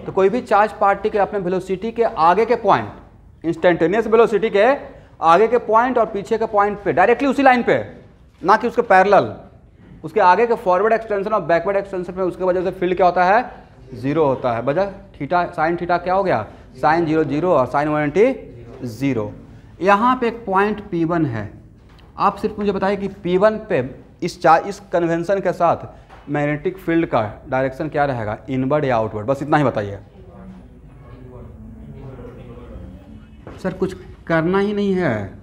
तो कोई भी चार्ज पार्टिकल अपने वेलोसिटी के आगे के पॉइंट, इंस्टेंटेनियस वेलोसिटी के आगे के पॉइंट और पीछे के पॉइंट पे डायरेक्टली उसी लाइन पे, ना कि उसके पैरेलल, उसके आगे के फॉरवर्ड एक्सटेंशन और बैकवर्ड एक्सटेंशन में उसके वजह से फील्ड क्या होता है? जीरो होता है। वजह थीटा, साइन थीटा क्या हो गया? साइन 0 0 और साइन 180 0। यहाँ पे एक पॉइंट P1 है, आप सिर्फ मुझे बताइए कि P1 पे इस कन्वेंशन के साथ मैग्नेटिक फील्ड का डायरेक्शन क्या रहेगा, इनवर्ड या आउटवर्ड? बस इतना ही बताइए सर, कुछ करना ही नहीं है।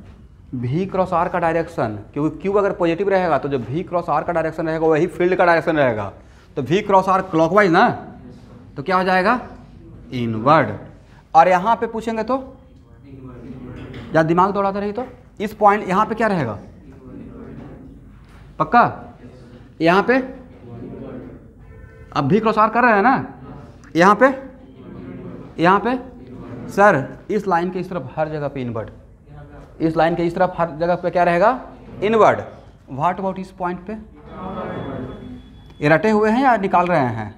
V क्रॉस R का डायरेक्शन, क्योंकि Q अगर पॉजिटिव रहेगा तो जो V क्रॉस R का डायरेक्शन रहेगा वही फील्ड का डायरेक्शन रहेगा। तो V क्रॉस R क्लॉकवाइज ना, तो क्या हो जाएगा? इनवर्ड। और यहाँ पे पूछेंगे तो, या दिमाग दौड़ाते रही तो, इस पॉइंट यहाँ पे क्या रहेगा? पक्का यहाँ पे अब V क्रॉस R कर रहे हैं ना, यहाँ पे सर इस लाइन के इस तरफ हर जगह पे इनवर्ड, इस लाइन के इस तरफ हर जगह पे क्या रहेगा? इनवर्ड। व्हाट अबाउट इस पॉइंट पे? ये रटे हुए हैं या निकाल रहे हैं?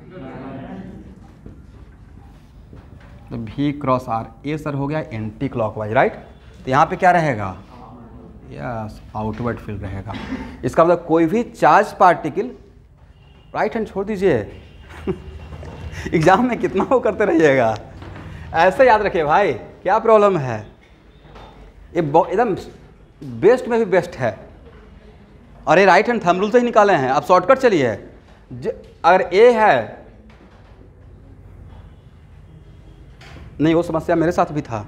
तो V क्रॉस R ये सर हो गया एंटी क्लॉकवाइज, राइट। तो यहाँ पे क्या रहेगा? यस, आउटवर्ड फील्ड रहेगा। इसका मतलब कोई भी चार्ज पार्टिकल, राइट हैंड छोड़ दीजिए एग्जाम में कितना वो करते रहिएगा, ऐसे याद रखिए भाई, क्या प्रॉब्लम है? ये एकदम बेस्ट में भी बेस्ट है, और ये राइट हैंड थंब रूल से ही निकाले हैं। आप शॉर्टकट चलिए, अगर ए है, नहीं वो समस्या मेरे साथ भी था,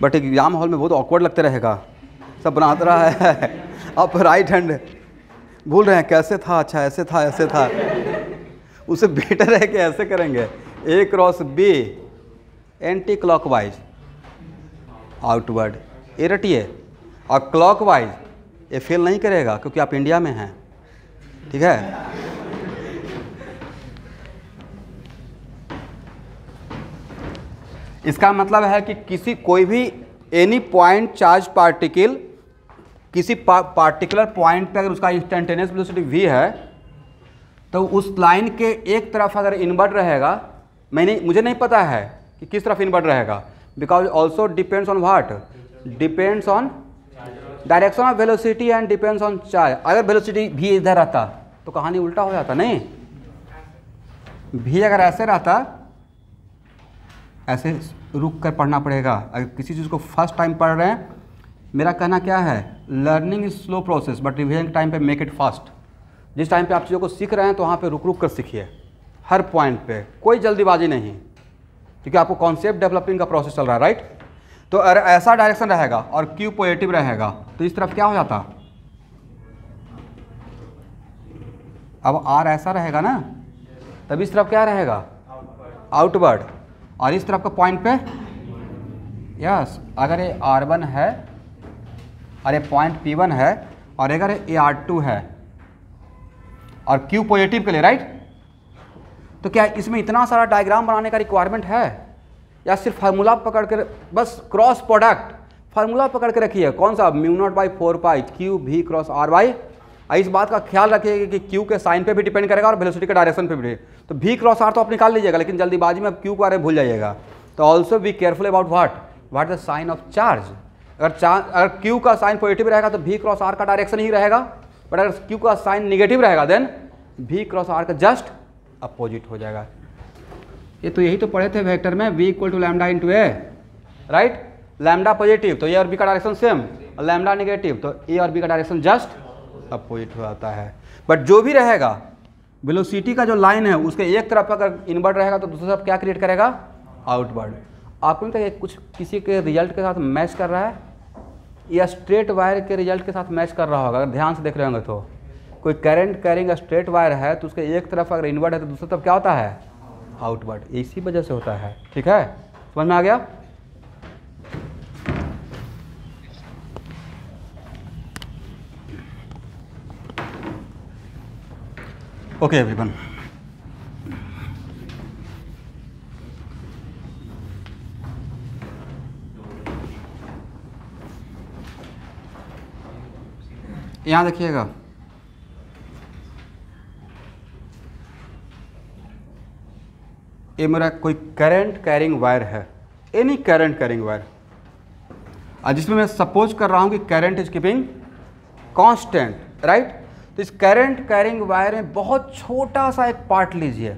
बट एग्जाम हॉल में बहुत ऑकवर्ड लगते रहेगा, सब बनाता रहा है, आप राइट हैंड भूल रहे हैं कैसे था, अच्छा ऐसे था, ऐसे था, उसे बेटर है कि ऐसे करेंगे, A cross B anti clockwise outward, ये रटिए। और क्लॉकवाइज ये फेल नहीं करेगा क्योंकि आप इंडिया में हैं, ठीक है। इसका मतलब है कि किसी कोई भी एनी पॉइंट चार्ज पार्टिकल किसी पार्टिकुलर पॉइंट पे अगर उसका इंस्टेंटेनियस वेलोसिटी v है, तो उस लाइन के एक तरफ अगर इनवर्ट रहेगा, मुझे नहीं पता है कि किस तरफ इनवर्ट रहेगा, because also depends on what, depends on direction of velocity and depends on charge. अगर वेलोसिटी भी इधर रहता तो कहानी उल्टा हो जाता। नहीं, भी अगर ऐसे रहता, ऐसे रुक कर पढ़ना पड़ेगा। अगर किसी चीज़ को फर्स्ट टाइम पढ़ रहे हैं, मेरा कहना क्या है, learning is slow process but revision time पे मेक इट फास्ट। जिस टाइम पे आप चीज़ों को सीख रहे हैं तो वहाँ पे रुक रुक कर सीखिए, हर पॉइंट पे, कोई जल्दीबाजी नहीं, क्योंकि आपको कॉन्सेप्ट डेवलपिंग का प्रोसेस चल रहा है, राइट। तो अगर ऐसा डायरेक्शन रहेगा और क्यू पॉजिटिव रहेगा तो इस तरफ क्या हो जाता, अब आर ऐसा रहेगा ना, तब इस तरफ क्या रहेगा, आउटवर्ड। और इस तरफ का पॉइंट पे यस, अगर ये R1 है और ये पॉइंट P1 है और अगर ये R2 है और Q पॉजिटिव के लिए, राइट। तो क्या इसमें इतना सारा डायग्राम बनाने का रिक्वायरमेंट है, या सिर्फ फार्मूला पकड़ कर बस क्रॉस प्रोडक्ट फार्मूला पकड़ के रखिए, कौन सा, μ0/4π Q V cross R by. इस बात का ख्याल रखिएगा कि Q के साइन पे भी डिपेंड करेगा और वेलोसिटी के डायरेक्शन पे भी। तो V क्रॉस R तो आप निकाल लीजिएगा, लेकिन जल्दीबाजी में आप Q को बारे में भूल जाइएगा। तो also be careful about what the sign of charge. अगर Q का साइन पॉजिटिव रहेगा तो V क्रॉस R का डायरेक्शन ही रहेगा, बट अगर Q का साइन निगेटिव रहेगा देन V क्रॉस R का जस्ट अपोजिट हो जाएगा। ये तो यही तो पढ़े थे वेक्टर में, V equal to lambda into a, right. Lambda positive तो ए और बी का डायरेक्शन सेम, और लैम्डा निगेटिव तो ए और बी का डायरेक्शन जस्ट अपोजिट हो जाता है। बट जो भी रहेगा, वेलोसिटी का जो लाइन है उसके एक तरफ अगर इनवर्ड रहेगा तो दूसरी तरफ क्या क्रिएट करेगा, आउटवर्ड। आपको नहीं लगता कुछ किसी के रिजल्ट के साथ मैच कर रहा है, या स्ट्रेट वायर के रिजल्ट के साथ मैच कर रहा होगा, अगर ध्यान से देख रहे होंगे तो। कोई करंट कैरिंग स्ट्रेट वायर है तो उसके एक तरफ अगर इनवर्ड है तो दूसरी तरफ क्या होता है, आउटवर्ड। इसी वजह से होता है, ठीक है, समझ में आ गया। ओके एवरीवन, यहाँ देखिएगा, ये मेरा कोई करंट कैरिंग वायर है, एनी करंट कैरिंग वायर, जिसमें मैं सपोज कर रहा हूँ कि current is keeping constant, right. तो इस करंट कैरिंग वायर में बहुत छोटा सा एक पार्ट लीजिए,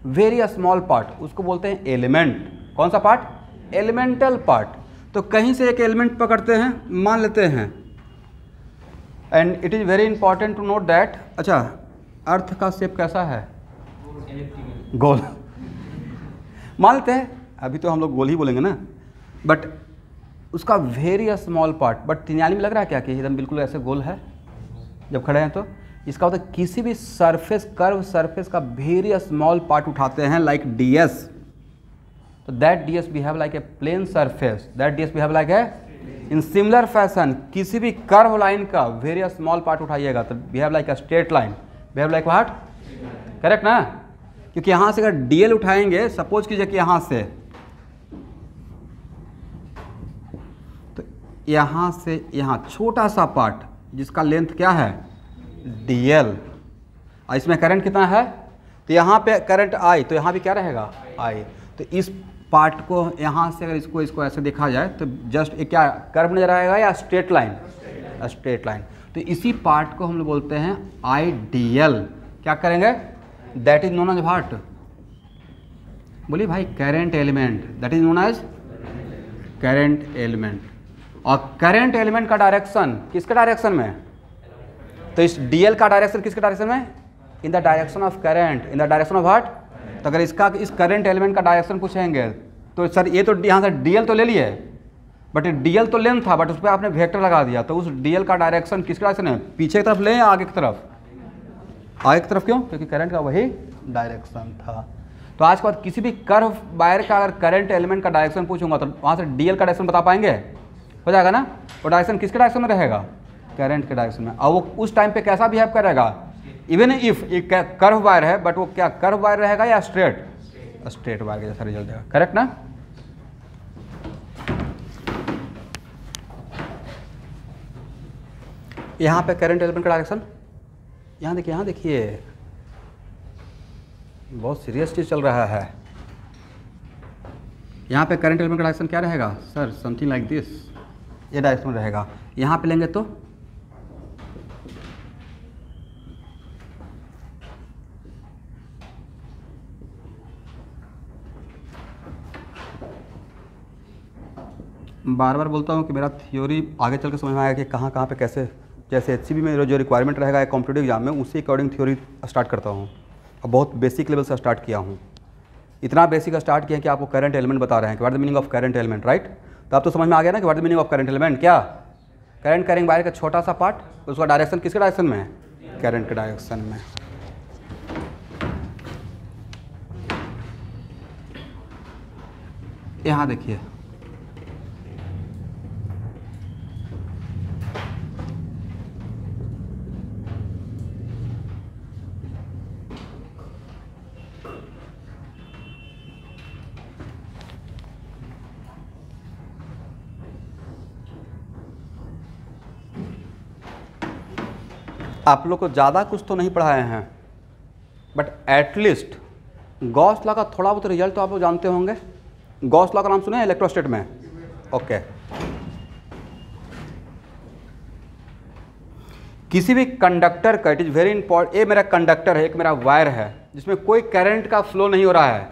वेरी स्मॉल पार्ट, उसको बोलते हैं एलिमेंट। कौन सा पार्ट, एलिमेंटल पार्ट। तो कहीं से एक एलिमेंट पकड़ते हैं, मान लेते हैं, and it is very important to note that, अच्छा अर्थ का शेप कैसा है, गोल। मान लेते हैं, अभी तो हम लोग गोल ही बोलेंगे ना, बट उसका वेरी स्मॉल पार्ट, बट तिनियाली में लग रहा है क्या कि एकदम बिल्कुल ऐसे गोल है जब खड़े हैं। तो इसका होता है किसी भी सरफेस, कर्व सरफेस का वेरी स्मॉल पार्ट उठाते हैं लाइक ds, तो that ds behave like a plane surface, that ds behave like a, in similar fashion किसी भी कर्व लाइन का वेरी स्मॉल पार्ट उठाइएगा तो behave like a straight line, behave like what, correct ना। क्योंकि यहाँ से अगर dl उठाएंगे, सपोज कीजिए कि यहाँ से, तो यहाँ से यहाँ छोटा सा पार्ट जिसका लेंथ क्या है, dl, और इसमें करंट कितना है, तो यहाँ पे करंट I, तो यहाँ भी क्या रहेगा, I। तो इस पार्ट को यहाँ से अगर इसको ऐसे देखा जाए तो जस्ट एक क्या कर्व नजर आएगा या स्ट्रेट लाइन, स्ट्रेट लाइन। तो इसी पार्ट को हम लोग बोलते हैं IDL। क्या करेंगे, that is known as what, बोलिए भाई, current element, that is known as current element. और करंट एलिमेंट का डायरेक्शन किसके डायरेक्शन में, तो इस dl का डायरेक्शन किसके डायरेक्शन में, in the direction of current, in the direction of what. तो अगर इसका इस करंट एलिमेंट का डायरेक्शन पूछेंगे तो सर ये तो यहाँ से dl तो ले लिए, बट dl तो लेंथ था, बट उस पर आपने वेक्टर लगा दिया, तो उस dl का डायरेक्शन किसके डायरेक्शन है, पीछे की तरफ लें या आगे की तरफ, आगे की तरफ। क्यों, क्योंकि करंट का वही डायरेक्शन था। तो आज के बाद किसी भी कर्व वायर का अगर करंट एलिमेंट का डायरेक्शन पूछूंगा तो वहाँ से dl का डायरेक्शन बता पाएंगे, हो जाएगा ना। वो डायरेक्शन किसके डायरेक्शन में रहेगा, करंट के डायरेक्शन में। और वो उस टाइम पे कैसा बिहेव करेगा, इवन इफ एक कर्व वायर है बट वो क्या कर्व वायर रहेगा या स्ट्रेट, स्ट्रेट वायर के जैसा रिजल्ट देगा, करेक्ट ना। यहाँ पे करंट एलिमेंट का डायरेक्शन, यहाँ देखिए, यहाँ देखिए, बहुत सीरियस चीज चल रहा है। यहाँ पे करंट एलिमेंट का डायरेक्शन क्या रहेगा सर, समथिंग लाइक दिस, ये डायरेक्शन में रहेगा। यहाँ पे लेंगे तो बार बार बोलता हूँ कि मेरा थ्योरी आगे चल के समझ में आएगा कि कहाँ कहाँ पे कैसे, जैसे HCB में जो रिक्वायरमेंट रहेगा कॉम्पिटिटिव एग्जाम में, उसी अकॉर्डिंग थ्योरी स्टार्ट करता हूँ। और बहुत बेसिक लेवल से स्टार्ट किया हूँ, इतना बेसिक स्टार्ट किया कि आपको करंट एलिमेंट बता रहे हैं कि what the meaning of current element, right. तो आप तो समझ में आ गया ना कि what the meaning of current element, क्या करंट कैरिंग वायर का छोटा सा पार्ट, उसका डायरेक्शन किसके डायरेक्शन में है, करंट के डायरेक्शन में। यहाँ देखिए आप लोग को ज़्यादा कुछ तो नहीं पढ़ाए हैं, बट एटलीस्ट गॉस लॉ का थोड़ा बहुत रिजल्ट तो आप लोग जानते होंगे। गॉस लॉ का नाम सुने हैं इलेक्ट्रोस्टेट में? ओके। किसी भी कंडक्टर का, इट इज़ वेरी इंपॉर्टेंट, ये मेरा कंडक्टर है, एक मेरा वायर है जिसमें कोई करंट का फ्लो नहीं हो रहा है,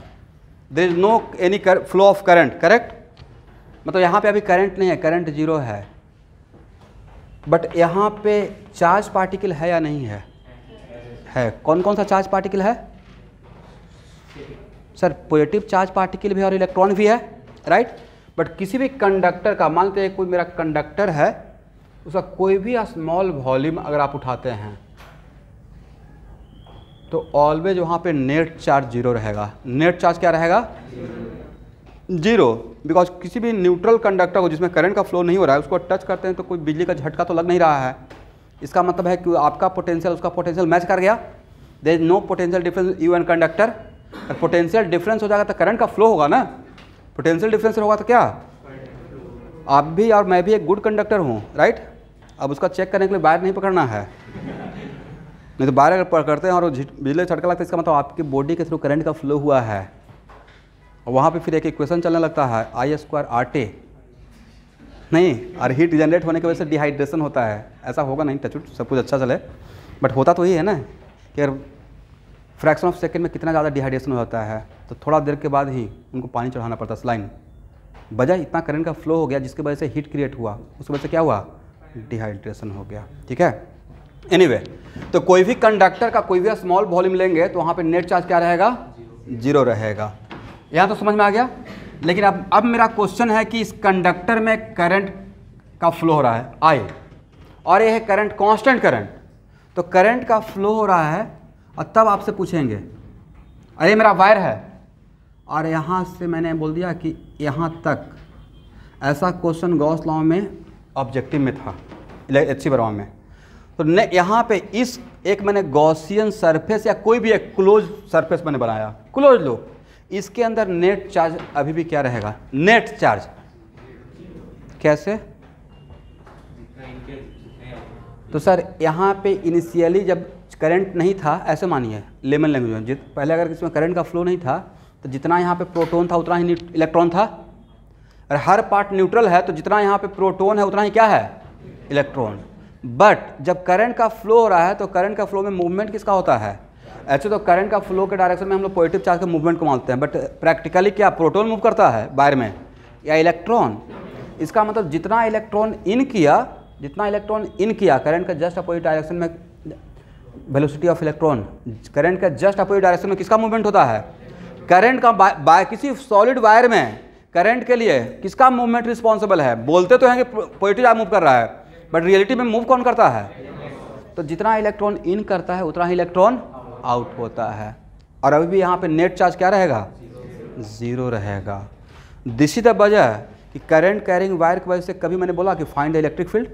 there is no any flow of current, correct. मतलब यहाँ पे अभी करंट नहीं है, करंट जीरो है, बट यहाँ पे चार्ज पार्टिकल है या नहीं है? है। कौन कौन सा चार्ज पार्टिकल है सर? पॉजिटिव चार्ज पार्टिकल भी और इलेक्ट्रॉन भी है, राइट। बट किसी भी कंडक्टर का, मान लेते हैं कोई मेरा कंडक्टर है, उसका कोई भी स्मॉल वॉल्यूम अगर आप उठाते हैं तो ऑलवेज वहाँ पे नेट चार्ज जीरो रहेगा। नेट चार्ज क्या रहेगा? जीरो। बिकॉज किसी भी न्यूट्रल कंडक्टर को जिसमें करंट का फ्लो नहीं हो रहा है, उसको टच करते हैं तो कोई बिजली का झटका तो लग नहीं रहा है। इसका मतलब है कि आपका पोटेंशियल उसका पोटेंशियल मैच कर गया, there is no potential difference you and conductor. Potential difference हो जाएगा तो करंट का फ्लो होगा ना, पोटेंशियल डिफरेंस होगा तो क्या? आप भी और मैं भी एक गुड कंडक्टर हूँ, राइट। अब उसका चेक करने के लिए वायर नहीं पकड़ना है, नहीं तो वायर अगर पकड़ते हैं और बिजली झटका लगता है, इसका मतलब आपकी बॉडी के थ्रू करंट का फ्लो हुआ है। और वहाँ पे फिर एक इक्वेशन चलने लगता है I² RT, नहीं, और हीट जनरेट होने की वजह से डिहाइड्रेशन होता है। ऐसा होगा नहीं, टच सब कुछ अच्छा चले, बट होता तो यही है ना कि फ्रैक्शन ऑफ सेकंड में कितना ज़्यादा डिहाइड्रेशन होता है, तो थोड़ा देर के बाद ही उनको पानी चढ़ाना पड़ता है सलाइन। वजह इतना करंट का फ्लो हो गया जिसकी वजह से हीट क्रिएट हुआ, उस वजह से क्या हुआ? डिहाइड्रेशन हो गया, ठीक है। एनीवे, तो कोई भी कंडक्टर का कोई भी स्मॉल वॉल्यूम लेंगे तो वहाँ पे नेट चार्ज क्या रहेगा? जीरो रहेगा। यहाँ तो समझ में आ गया। लेकिन अब मेरा क्वेश्चन है कि इस कंडक्टर में करंट का फ्लो हो रहा है I, और ये है करंट, कांस्टेंट करंट। तो करंट का फ्लो हो रहा है और तब आपसे पूछेंगे, अरे मेरा वायर है और यहाँ से मैंने बोल दिया कि यहाँ तक। ऐसा क्वेश्चन गॉस लॉ में ऑब्जेक्टिव में था, HC वर्मा में। तो यहाँ पे इस एक मैंने गॉसियन सरफेस या कोई भी एक क्लोज सरफेस मैंने बनाया, क्लोज लो, इसके अंदर नेट चार्ज अभी भी क्या रहेगा? Net charge. कैसे? तो सर यहाँ पे इनिशियली जब करंट नहीं था, ऐसे मानिए लेमन लैंग्वेज में, पहले अगर इसमें करंट का फ्लो नहीं था तो जितना यहाँ पे प्रोटॉन था उतना ही इलेक्ट्रॉन था, और हर पार्ट न्यूट्रल है तो जितना यहाँ पे प्रोटॉन है उतना ही क्या है? इलेक्ट्रॉन। बट जब करंट का फ्लो हो रहा है तो करंट का फ्लो में मूवमेंट किसका होता है? ऐसे तो करंट का फ्लो के डायरेक्शन में हम लोग पॉजिटिव चार्ज के मूवमेंट को मानते हैं, बट प्रैक्टिकली क्या प्रोटॉन मूव करता है वायर में या इलेक्ट्रॉन? इसका मतलब जितना इलेक्ट्रॉन इन किया करंट का जस्ट अपोजिट डायरेक्शन में, वेलोसिटी ऑफ इलेक्ट्रॉन, करंट का जस्ट अपोजिट डायरेक्शन में किसका मूवमेंट होता है? करंट का। किसी सॉलिड वायर में करंट के लिए किसका मूवमेंट रिस्पॉन्सिबल है? बोलते तो हैं कि पॉजिटिव चार्ज मूव कर रहा है, बट रियलिटी में मूव कौन करता है? तो जितना इलेक्ट्रॉन इन करता है उतना ही इलेक्ट्रॉन आउट होता है। और अभी भी यहाँ पे नेट चार्ज क्या रहेगा? जीरो रहेगा। दिस इज द वजह कि करंट कैरिंग वायर की वजह से कभी मैंने बोला कि find the electric field.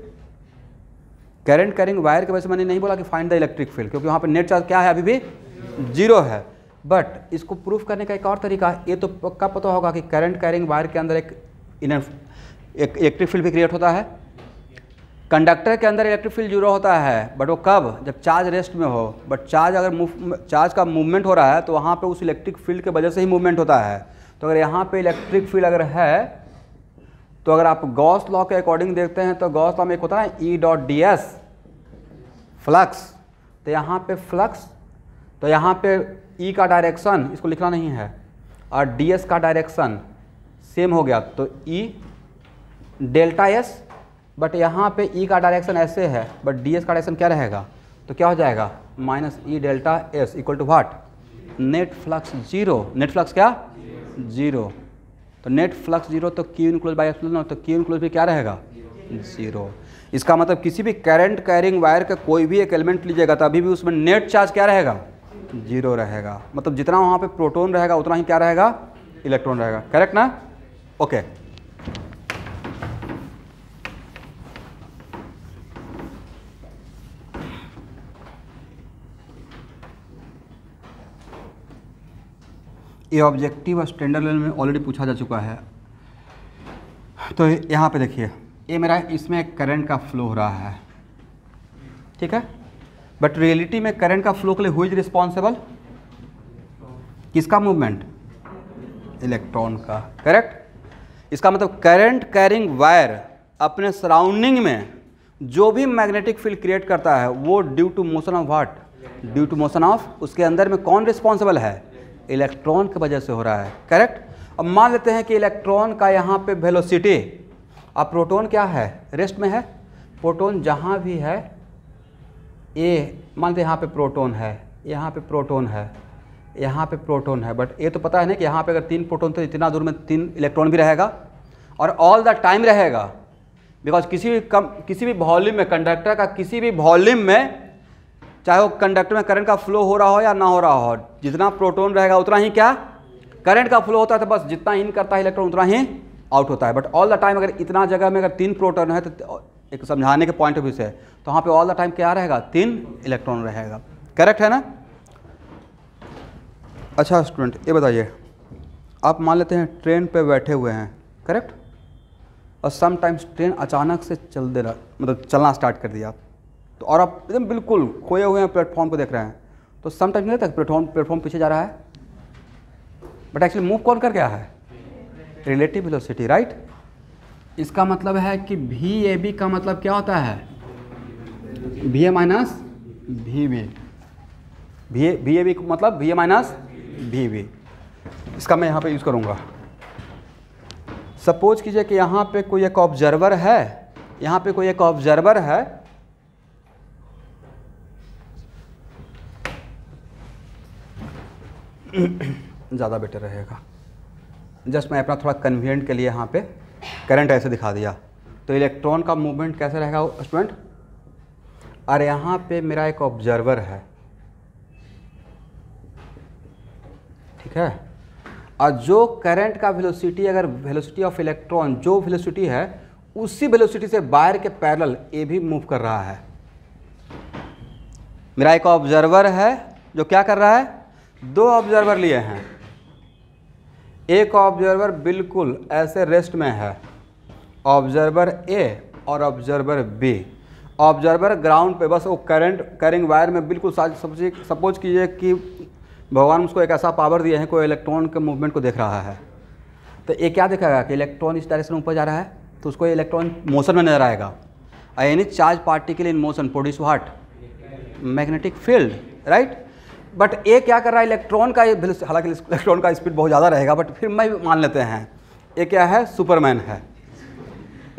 Current carrying wire की वजह से मैंने नहीं बोला कि फाइंड द इलेक्ट्रिक फील्ड, क्योंकि वहाँ पे नेट चार्ज क्या है? अभी भी जीरो है। बट इसको प्रूफ करने का एक और तरीका है, ये तो पक्का पता होगा कि करंट कैरिंग वायर के अंदर एक इलेक्ट्रिक फील्ड भी क्रिएट होता है। कंडक्टर के अंदर इलेक्ट्रिक फील्ड जीरो होता है, बट वो कब? जब चार्ज रेस्ट में हो। बट चार्ज अगर चार्ज का मूवमेंट हो रहा है तो वहाँ पे उस इलेक्ट्रिक फील्ड के वजह से ही मूवमेंट होता है। तो अगर यहाँ पे इलेक्ट्रिक फील्ड अगर है तो अगर आप गॉस लॉ के अकॉर्डिंग देखते हैं तो गॉस लॉ में एक होता है E.ds फ्लक्स। तो यहाँ पे फ्लक्स, तो यहाँ पे E का डायरेक्शन इसको लिखना नहीं है और ds का डायरेक्शन सेम हो गया, तो E डेल्टा एस, बट यहाँ पे ई का डायरेक्शन ऐसे है, बट डी एस का डायरेक्शन क्या रहेगा, तो क्या हो जाएगा minus E delta S equal to what, net flux zero. Net flux क्या, जीरो। तो नेट फ्लक्स जीरो, तो क्यू इनक्लोज बाई एप्सिलॉन, तो क्यू इनक्लोज भी क्या रहेगा, जीरो। इसका मतलब किसी भी करंट कैरिंग वायर का कोई भी एक एलिमेंट लीजिएगा तो अभी भी उसमें नेट चार्ज क्या रहेगा, जीरो रहेगा। मतलब जितना वहाँ पे प्रोटॉन रहेगा उतना ही क्या रहेगा, इलेक्ट्रॉन रहेगा। करेक्ट ना? ओके। ये ऑब्जेक्टिव स्टैंडर्ड लेवल में ऑलरेडी पूछा जा चुका है। तो यहाँ पे देखिए, ये मेरा इसमें एक करंट का फ्लो हो रहा है, ठीक है, बट रियलिटी में करंट का फ्लो के लिए हु इज रिस्पॉन्सिबल, किसका मूवमेंट, इलेक्ट्रॉन का। करेक्ट। इसका मतलब करंट कैरिंग वायर अपने सराउंडिंग में जो भी मैग्नेटिक फील्ड क्रिएट करता है वो due to motion of what, due to motion of, उसके अंदर में कौन रिस्पॉन्सिबल है, इलेक्ट्रॉन की वजह से हो रहा है। करेक्ट। अब मान लेते हैं कि इलेक्ट्रॉन का यहाँ पे वेलोसिटी, अब प्रोटॉन क्या है, रेस्ट में है। प्रोटॉन जहाँ भी है, ए मान लेते हैं यहाँ पे प्रोटॉन है, यहाँ पे प्रोटॉन है, यहाँ पे प्रोटॉन है, बट ये तो पता है ना कि यहाँ पे अगर 3 प्रोटॉन तो इतना दूर में 3 इलेक्ट्रॉन भी रहेगा और ऑल द टाइम रहेगा। बिकॉज किसी भी वॉल्यूम में, कंडक्टर का किसी भी वॉल्यूम में, चाहे वो कंडक्टर में करंट का फ्लो हो रहा हो या ना हो रहा हो, जितना प्रोटॉन रहेगा उतना ही क्या करंट का फ्लो होता है। तो बस जितना इन करता है इलेक्ट्रॉन उतना ही आउट होता है। बट ऑल द टाइम अगर इतना जगह में अगर 3 प्रोटॉन है तो एक समझाने के पॉइंट ऑफ व्यू से, तो वहाँ पे ऑल द टाइम क्या रहेगा, 3 इलेक्ट्रॉन रहेगा। करेक्ट है ना? अच्छा स्टूडेंट, ये बताइए, आप मान लेते हैं ट्रेन पे बैठे हुए हैं, करेक्ट, और समटाइम्स ट्रेन अचानक से चलना स्टार्ट कर दिया, तो और आप एकदम बिल्कुल खोए हुए हैं, प्लेटफॉर्म को देख रहे हैं, तो समटाइम्स नहीं लगता प्लेटफॉर्म पीछे जा रहा है, बट एक्चुअली मूव कौन कर गया है, रिलेटिव वेलोसिटी, राइट। इसका मतलब है कि वी ए बी का मतलब क्या होता है, v a minus v b, v a b मतलब v a minus v b. इसका मैं यहाँ पे यूज़ करूँगा। सपोज कीजिए कि यहाँ पे कोई एक ऑब्जर्वर है, यहाँ पे कोई एक ऑब्जर्वर है, ज़्यादा बेटर रहेगा। जस्ट मैं अपना थोड़ा कन्वीनियंट के लिए यहाँ पे करंट ऐसे दिखा दिया। तो इलेक्ट्रॉन का मूवमेंट कैसे रहेगा स्टूडेंट, और यहाँ पे मेरा एक ऑब्जर्वर है, ठीक है, और जो करंट का वेलोसिटी, अगर वेलोसिटी ऑफ इलेक्ट्रॉन जो वेलोसिटी है उसी वेलोसिटी से वायर के पैरेलल ये भी मूव कर रहा है। मेरा एक ऑब्जर्वर है जो क्या कर रहा है, 2 ऑब्जर्वर लिए हैं, एक ऑब्जर्वर बिल्कुल ऐसे रेस्ट में है, ऑब्जर्वर ए और ऑब्जर्वर बी। ऑब्जर्वर ग्राउंड पे बस वो करंट कैरिंग वायर में बिल्कुल सपोज कीजिए कि भगवान उसको एक ऐसा पावर दिए हैं, कोई इलेक्ट्रॉन के मूवमेंट को देख रहा है, तो ये क्या देखेगा कि इलेक्ट्रॉन इस डायरेक्शन में ऊपर जा रहा है, तो उसको इलेक्ट्रॉन मोशन में नजर आएगा। Any charge particle in motion produce what, magnetic field, right. But ये क्या कर रहा है, इलेक्ट्रॉन का, हालांकि इलेक्ट्रॉन का स्पीड बहुत ज़्यादा रहेगा, बट फिर मैं मान लेते हैं ये क्या है, सुपरमैन है,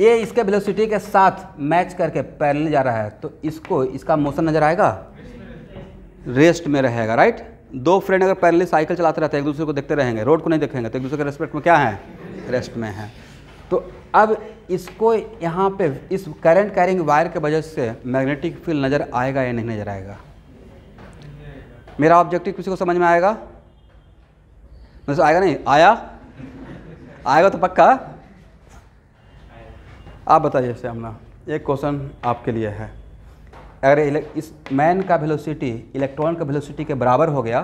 ये इसके वेलोसिटी के साथ मैच करके पैरेलल जा रहा है, तो इसको इसका मोशन नजर आएगा, रेस्ट में रहेगा, राइट। 2 फ्रेंड अगर पैरेलल साइकिल चलाते रहते हैं, एक दूसरे को देखते रहेंगे, रोड को नहीं देखेंगे, तो एक दूसरे के रेस्पेक्ट में क्या है, रेस्ट में है। तो अब इसको यहाँ पे इस करंट कैरिंग वायर के वजह से मैग्नेटिक फील्ड नज़र आएगा या नहीं नज़र आएगा। मेरा ऑब्जेक्टिव किसी को समझ में आएगा, नजर आएगा, नहीं आएगा तो पक्का। आप बताइए श्यामला, एक क्वेश्चन आपके लिए है, अगर इस मैन का वेलोसिटी इलेक्ट्रॉन का वेलोसिटी के बराबर हो गया,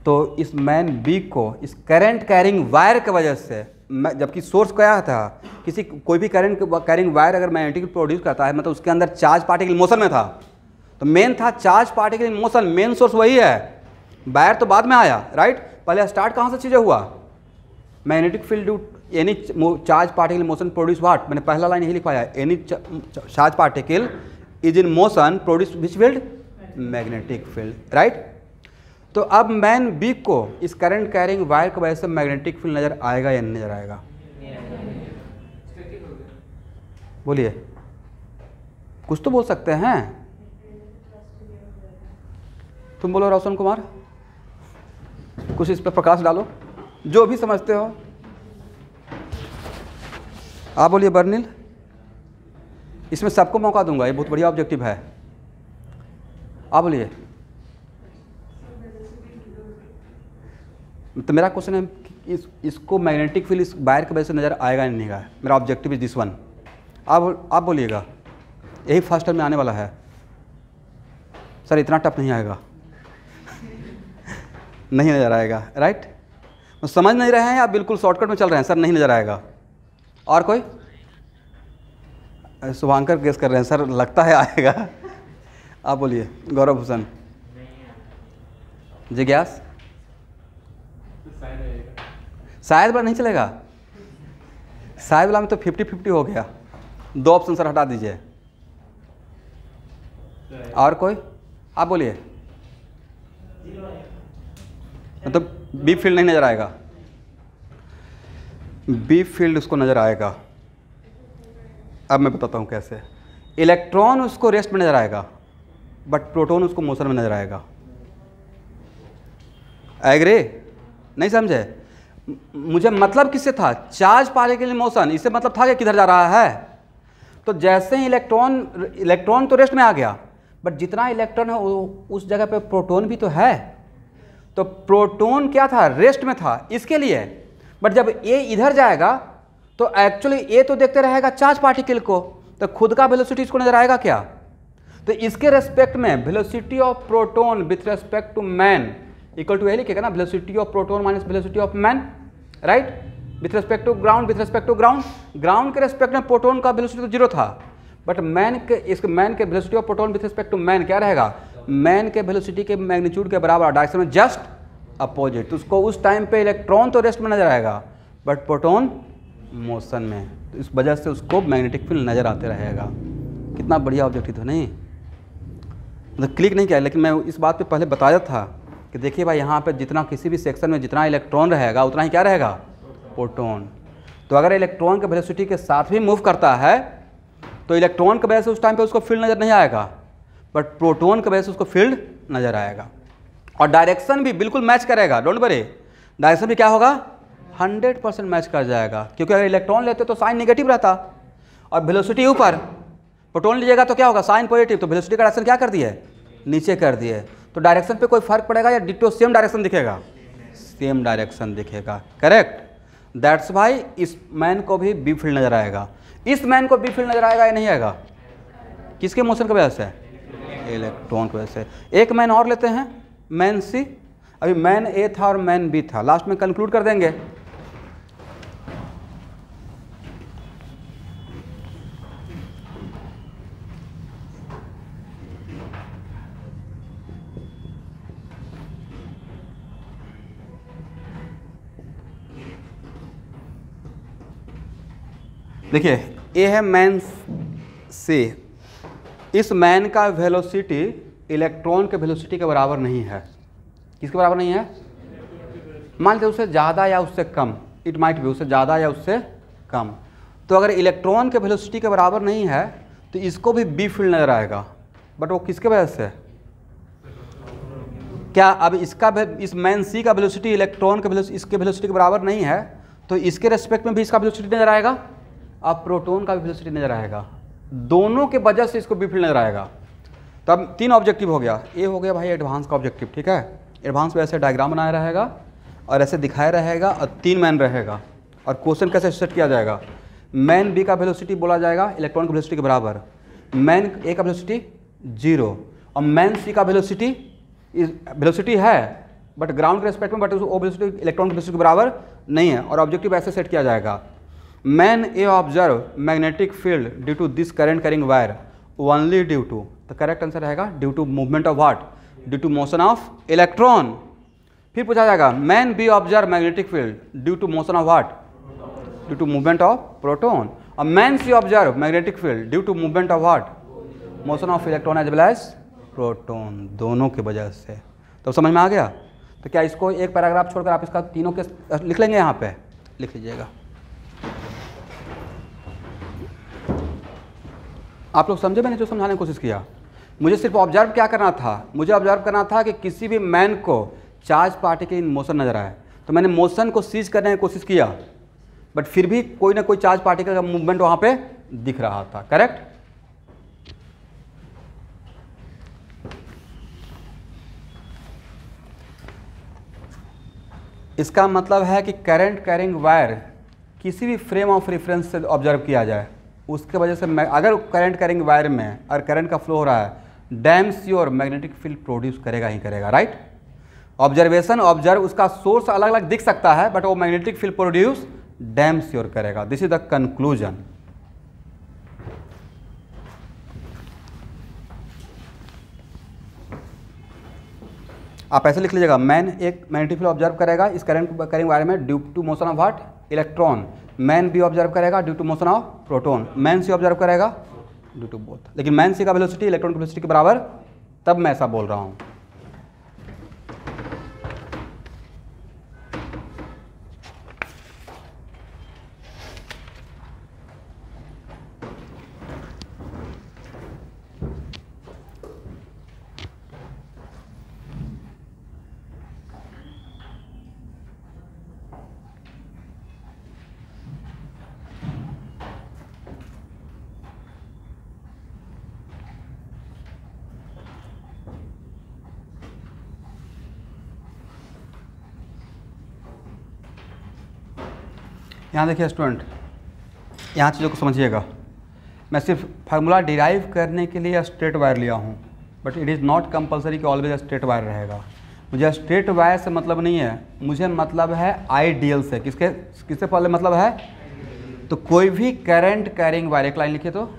तो इस मैन बी को इस करंट कैरिंग वायर की वजह से, जबकि सोर्स क्या था, कोई भी करंट कैरिंग वायर अगर मैग्नेटिक प्रोड्यूस करता है, मतलब उसके अंदर चार्ज पार्टिकल मोशन में था, तो मेन था charge particle in motion, main source वही है, वायर तो बाद में आया, राइट। पहले स्टार्ट कहाँ से चीज़ें हुआ, magnetic field due any charge particle motion produce what, मैंने पहला लाइन यही लिखवाया, any charge particle is in motion produce which field, magnetic field, right. तो अब मैन बी को इस करंट कैरिंग वायर की वजह से मैग्नेटिक फील्ड नजर आएगा या नहीं नजर आएगा, बोलिए, कुछ तो बोल सकते हैं। तुम बोलो रोशन कुमार, कुछ इस पर प्रकाश डालो, जो भी समझते हो। आप बोलिए बर्निल, इसमें सबको मौका दूंगा, ये बहुत बढ़िया ऑब्जेक्टिव है। आप बोलिए। तो मेरा क्वेश्चन है कि इसको मैग्नेटिक फील्ड इस वायर की वजह से नज़र आएगा नहीं आएगा। मेरा ऑब्जेक्टिव इज दिस वन। आप बोलिएगा, यही फर्स्ट टाइम में आने वाला है। सर इतना टफ नहीं आएगा नहीं नज़र आएगा, राइट? समझ नहीं रहे हैं आप, बिल्कुल शॉर्टकट में चल रहे हैं। सर नहीं नज़र आएगा। और कोई? शुभांकर गेस कर रहे हैं, सर लगता है आएगा। आप बोलिए गौरव भूषण। जिज्ञास, शायद वाला नहीं चलेगा। शायद वाला में तो 50-50 हो गया। 2 ऑप्शन सर हटा दीजिए। और कोई? आप बोलिए। मतलब बी फील्ड नहीं नजर आएगा। बी फील्ड उसको नजर आएगा। अब मैं बताता हूँ कैसे। इलेक्ट्रॉन उसको रेस्ट में नजर आएगा, बट प्रोटॉन उसको मोशन में नजर आएगा। एग्री? नहीं समझे? मुझे मतलब किससे था? Charge particle motion. इससे मतलब था कि किधर जा रहा है। तो जैसे ही इलेक्ट्रॉन तो रेस्ट में आ गया, बट जितना इलेक्ट्रॉन है उस जगह पे प्रोटॉन भी तो है। तो प्रोटॉन क्या था? रेस्ट में था इसके लिए। बट जब ए इधर जाएगा तो एक्चुअली ए तो देखते रहेगा चार्ज पार्टिकल को, तो खुद का वेलोसिटी इसको नजर आएगा क्या? तो इसके रेस्पेक्ट में velocity of proton with respect to man equal to, यही लिखेगा ना, velocity of proton minus velocity of man, right? With respect to ground, with respect to ground. Ground के रेस्पेक्ट में प्रोटॉन का वेलोसिटी तो 0 था, बट मैन के velocity of proton with respect to man क्या रहेगा? मैन के वेलोसिटी के मैग्नीट्यूड के बराबर, डायरेक्शन में जस्ट अपोजिट। तो उसको उस टाइम पे इलेक्ट्रॉन तो रेस्ट में नजर आएगा, बट प्रोटॉन मोशन में। तो इस वजह से उसको मैग्नेटिक फील्ड नजर आते रहेगा। कितना बढ़िया ऑब्जेक्टिव था, नहीं? मतलब क्लिक नहीं किया, लेकिन मैं इस बात पे पहले बताया था कि देखिए भाई, यहाँ पे जितना किसी भी सेक्शन में जितना इलेक्ट्रॉन रहेगा उतना ही क्या रहेगा? प्रोटॉन। तो अगर इलेक्ट्रॉन के वेलोसिटी के साथ भी मूव करता है तो इलेक्ट्रॉन की वजह से उस टाइम पे उसको फील्ड नज़र नहीं आएगा, बट प्रोटॉन की वजह से उसको फील्ड नज़र आएगा। और डायरेक्शन भी बिल्कुल मैच करेगा। डोंट वरी, डायरेक्शन भी क्या होगा? 100% मैच कर जाएगा। क्योंकि अगर इलेक्ट्रॉन लेते तो साइन नेगेटिव रहता और वेलोसिटी ऊपर, प्रोटॉन लीजिएगा तो क्या होगा? Sign positive. तो वेलोसिटी का डायरेक्शन क्या कर दिए? नीचे कर दिए। तो डायरेक्शन पे कोई फर्क पड़ेगा या डिटो सेम डायरेक्शन दिखेगा? सेम डायरेक्शन दिखेगा। करेक्ट? दैट्स वाई इस मैन को भी बी फील्ड नजर आएगा। इस मैन को बी फील्ड नजर आएगा या नहीं आएगा? किसके मोशन की वजह से? इलेक्ट्रॉन की वजह से। एक मैन और लेते हैं, मैन सी। अभी मैन ए था और मैन बी था, लास्ट में कंक्लूड कर देंगे। देखिए, ए है मैन सी। इस मैन का वेलोसिटी इलेक्ट्रॉन के वेलोसिटी के बराबर नहीं है। किसके बराबर नहीं है? मान लीजिए उससे ज़्यादा या उससे कम, इट माइट बी उससे ज़्यादा या उससे कम। तो अगर इलेक्ट्रॉन के वेलोसिटी के बराबर नहीं है तो इसको भी बी फील्ड नजर आएगा, बट वो किसके वजह से? क्या अब इस मैन सी का वेलोसिटी इलेक्ट्रॉन के इसके वेलोसिटी के बराबर नहीं है, तो इसके रेस्पेक्ट में भी इसका वेलोसिटी नजर आएगा, अब प्रोटॉन का भी वेलोसिटी नजर आएगा। दोनों के वजह से इसको बी फील्ड नजर आएगा। तब 3 ऑब्जेक्टिव हो गया। ये हो गया भाई एडवांस का ऑब्जेक्टिव, ठीक है? एडवांस में ऐसे डायग्राम बनाया रहेगा और ऐसे दिखाया रहेगा और 3 मैन रहेगा। और क्वेश्चन कैसे सेट किया जाएगा? मैन बी का वेलोसिटी बोला जाएगा इलेक्ट्रॉन की वेलोसिटी के बराबर, मैन ए का वेलोसिटी 0 और मैन सी का वेलोसिटी है बट ग्राउंड के रेस्पेक्ट में, बट वो वेलोसिटी इलेक्ट्रॉन की वेलोसिटी के बराबर नहीं है। और ऑब्जेक्टिव ऐसे सेट किया जाएगा, man A observe magnetic field due to this current carrying wire only due to, तो करेक्ट आंसर रहेगा due to movement of what? Due to motion of electron. फिर पूछा जाएगा man B observe magnetic field due to motion of what? Due to movement of proton. और man C observe magnetic field due to movement of what? Motion of electron as well as proton, दोनों की वजह से। तो समझ में आ गया? तो क्या इसको एक पैराग्राफ छोड़कर आप इसका तीनों के लिख लेंगे? यहाँ पे लिख लीजिएगा। आप लोग समझे मैंने जो समझाने की कोशिश किया? मुझे सिर्फ ऑब्जर्व क्या करना था, मुझे ऑब्जर्व करना था कि किसी भी मैन को चार्ज पार्टिकल इन मोशन नजर आए, तो मैंने मोशन को सीज करने की कोशिश किया, बट फिर भी कोई ना कोई चार्ज पार्टिकल का मूवमेंट वहां पे दिख रहा था। करेक्ट? इसका मतलब है कि करंट कैरिंग वायर किसी भी फ्रेम ऑफ रेफरेंस से ऑब्जर्व किया जाए, उसके वजह से अगर करंट कैरिंग वायर में और करंट का फ्लो हो रहा है, damn sure magnetic field produce करेगा ही करेगा। राइट? ऑब्जर्वेशन ऑब्जर्व, उसका सोर्स अलग अलग दिख सकता है, बट वो magnetic field produce damn sure करेगा। This is the conclusion. आप ऐसे लिख लीजिएगा, मैन एक मैग्नेटिक फील्ड ऑब्जर्व करेगा इस करंट कैरिंग वायर में due to motion of what? Electron. Man B observe करेगा due to motion of proton. Man C observe करेगा ड्यू टू बोथ। लेकिन मैन सी का वेलोसिटी इलेक्ट्रॉन की velocity के बराबर, तब मैं ऐसा बोल रहा हूं। यहाँ देखिए स्टूडेंट, यहाँ चीज़ों को समझिएगा। मैं सिर्फ फार्मूला डिराइव करने के लिए स्ट्रेट वायर लिया हूँ, but it is not compulsory कि ऑलवेज स्ट्रेट वायर रहेगा। मुझे स्ट्रेट वायर से मतलब नहीं है, मुझे मतलब है आइडियल से। किससे पहले मतलब है? तो कोई भी करंट कैरिंग वायर, एक लाइन लिखिए तो,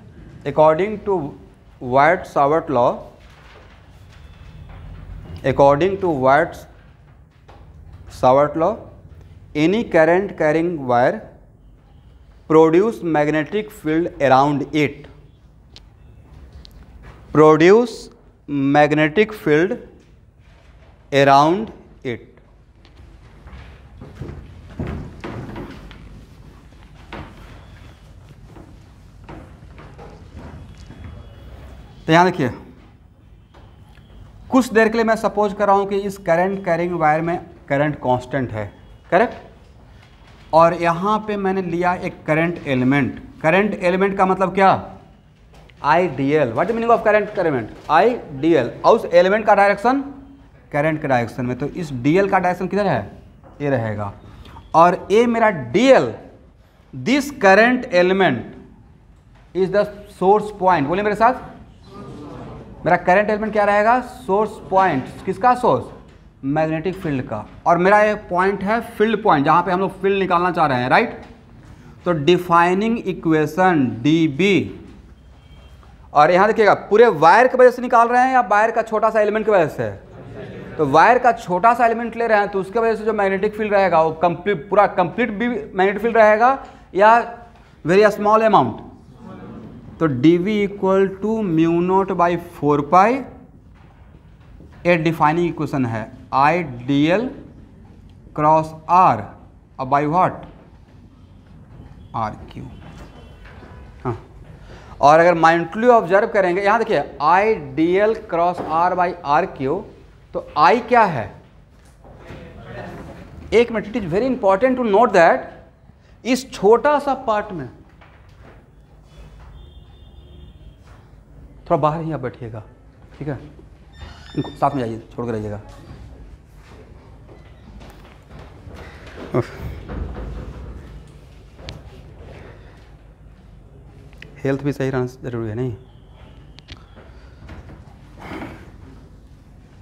according to Biot Savart law, according to Biot Savart law, any current carrying wire produce magnetic field around it, produce magnetic field around it। तो यहां देखिए, कुछ देर के लिए मैं सपोज कर रहा हूं कि इस करंट कैरिंग वायर में करंट कांस्टेंट है। करेक्ट? और यहाँ पे मैंने लिया एक करंट एलिमेंट। करंट एलिमेंट का मतलब क्या? Ideal. What is meaning of current element? Ideal. और उस एलिमेंट का डायरेक्शन करंट के डायरेक्शन में, तो इस डीएल का डायरेक्शन किधर है? ये रहेगा। और ये मेरा DL, this current element is the source point. बोलिए मेरे साथ, मेरा करंट एलिमेंट क्या रहेगा? Source point. किसका सोर्स? मैग्नेटिक फील्ड का। और मेरा ये पॉइंट है फील्ड पॉइंट, जहां पे हम लोग फील्ड निकालना चाह रहे हैं। राइट? तो डिफाइनिंग इक्वेशन डी बी, और यहां देखिएगा पूरे वायर की वजह से निकाल रहे हैं या वायर का छोटा सा एलिमेंट की वजह से? तो वायर का छोटा सा एलिमेंट ले रहे हैं, तो उसके वजह से जो मैग्नेटिक फील्ड रहेगा वो कंप्लीट, पूरा कंप्लीट भी मैग्नेटिक फील्ड रहेगा या वेरी स्मॉल अमाउंट? तो D we equal to mu not by 4 pi. ये डिफाइनिंग इक्वेशन है, I D L cross are by what? Are Q. हाँ, और अगर माइंडली ऑब्जर्व करेंगे, यहां देखिए I D L cross are by are Q, तो आई क्या है? एक minute, it is very important to note that इस छोटा सा पार्ट में, थोड़ा बाहर ही आप बैठिएगा, ठीक है? इनको साथ में जाइए, छोड़ कर रहिएगा। हेल्थ भी सही रहना जरूरी है, नहीं?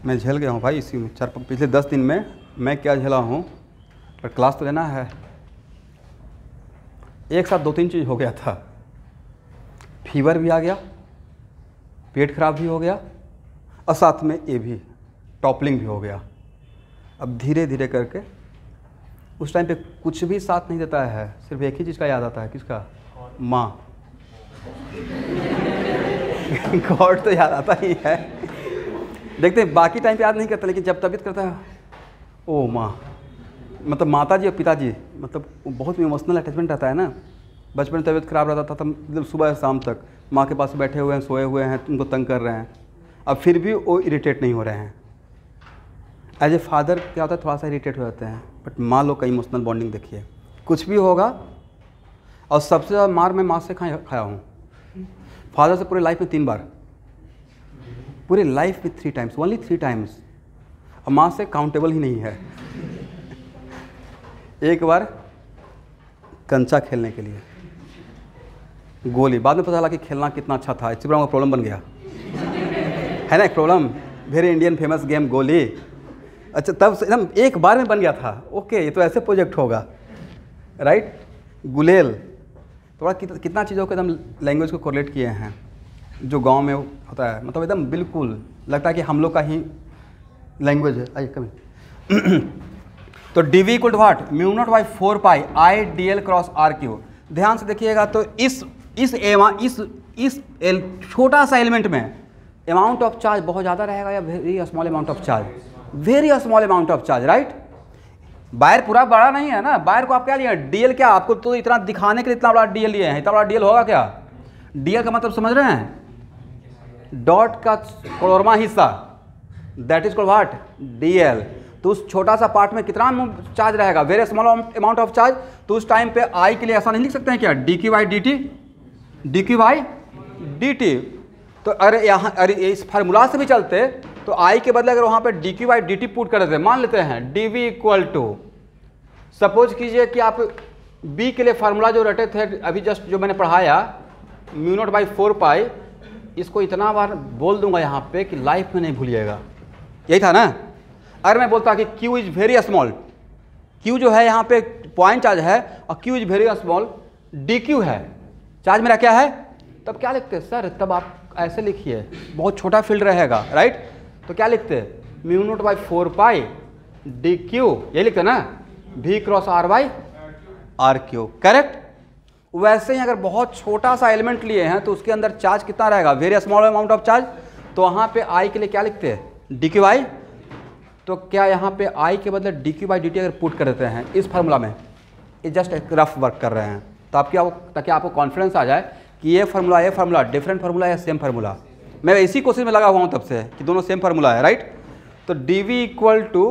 मैं झेल गया हूँ भाई इसी में, पिछले 10 दिन में मैं क्या झेला हूँ, पर क्लास तो लेना है। एक साथ 2-3 चीज़ हो गया था, फीवर भी आ गया, पेट खराब भी हो गया, और साथ में ये भी टॉपलिंग भी हो गया। अब धीरे धीरे करके, उस टाइम पे कुछ भी साथ नहीं देता है, सिर्फ एक ही चीज़ का याद आता है। किसका? माँ। गॉड तो याद आता ही है, देखते हैं बाकी टाइम पे याद नहीं करता, लेकिन जब तबीयत करता है, ओ माँ, मतलब माता जी और पिताजी, मतलब बहुत इमोशनल अटैचमेंट रहता है ना। बचपन में तबीयत खराब रहता था, मतलब सुबह से शाम तक माँ के पास बैठे हुए हैं, सोए हुए हैं, उनको तंग कर रहे हैं, अब फिर भी वो इरिटेट नहीं हो रहे हैं। एज ए फादर क्या होता है, थोड़ा सा इरिटेट हो जाते हैं, बट माँ लोग का इमोशनल बॉन्डिंग देखिए, कुछ भी होगा। और सबसे ज़्यादा मार मैं माँ से खाया हूँ, फादर से पूरी लाइफ में 3 बार, पूरी लाइफ में 3 टाइम्स, ओनली 3 टाइम्स। और माँ से काउंटेबल ही नहीं है। एक बार कंचा खेलने के लिए, गोली, बाद में पता चला कि खेलना कितना अच्छा था, इससे बड़ा प्रॉब्लम बन गया है ना, एक problem, very Indian famous game गोली। अच्छा, तब से एकदम एक बार में बन गया था, ओके ये तो ऐसे प्रोजेक्ट होगा, राइट। गुलेल, थोड़ा कितना चीज़ों को एकदम लैंग्वेज को कोरिलेट किए हैं जो गांव में होता है, मतलब एकदम बिल्कुल लगता है कि हम लोग का ही लैंग्वेज है। आइए कभी तो D we equal to what, mu not by 4 pi I D L cross R Q. ध्यान से देखिएगा तो इस छोटा सा एलिमेंट में अमाउंट ऑफ चार्ज बहुत ज़्यादा रहेगा या very small amount of charge, very small amount of charge, right. Wire पूरा बड़ा नहीं है ना, वायर को आप क्या लिए, डीएल, क्या आपको तो इतना दिखाने के लिए इतना बड़ा डीएल लिए हैं, इतना बड़ा डीएल होगा क्या? डीएल का मतलब समझ रहे हैं, डॉट का क्लोरमा हिस्सा, that is called what, DL. तो उस छोटा सा पार्ट में कितना चार्ज रहेगा, very small amount of charge. तो उस टाइम पे आई के लिए ऐसा नहीं लिख सकते हैं क्या, D Q by D T, D Q by D T. तो अरे यहाँ, अरे इस फार्मूला से भी चलते तो आई के बदले अगर वहाँ पे D Q by D T put कर देते, मान लेते हैं D we equal to, suppose कीजिए कि आप बी के लिए फार्मूला जो रटे थे अभी जस्ट जो मैंने पढ़ाया, म्यू नॉट बाई 4 पाई, इसको इतना बार बोल दूंगा यहाँ पे कि लाइफ में नहीं भूलिएगा, यही था ना। अगर मैं बोलता कि Q is very small, Q जो है यहाँ पे पॉइंट चार्ज है और Q is very small, DQ है, चार्ज मेरा क्या है, तब क्या लिखते सर, तब आप ऐसे लिखिए, बहुत छोटा फील्ड रहेगा, राइट। तो क्या लिखते, mu naught by 4 pi DQ, ये लिखते ना, V cross R by RQ, correct. वैसे ही अगर बहुत छोटा सा एलिमेंट लिए हैं तो उसके अंदर चार्ज कितना रहेगा, very small amount of charge. तो वहाँ पे I के लिए क्या लिखते हैं, DQ बाई, तो क्या यहाँ पे I के बदले DQ बाई DT अगर पुट कर देते हैं इस फार्मूला में, ये जस्ट एक रफ वर्क कर रहे हैं, तो आप क्या, ताकि आपको कॉन्फिडेंस आ जाए कि ये फार्मूला डिफरेंट फार्मूला या सेम फार्मूला। मैं इसी कोशिश में लगा हुआ हूँ तब से कि दोनों सेम फार्मूला है, राइट। तो D we equal to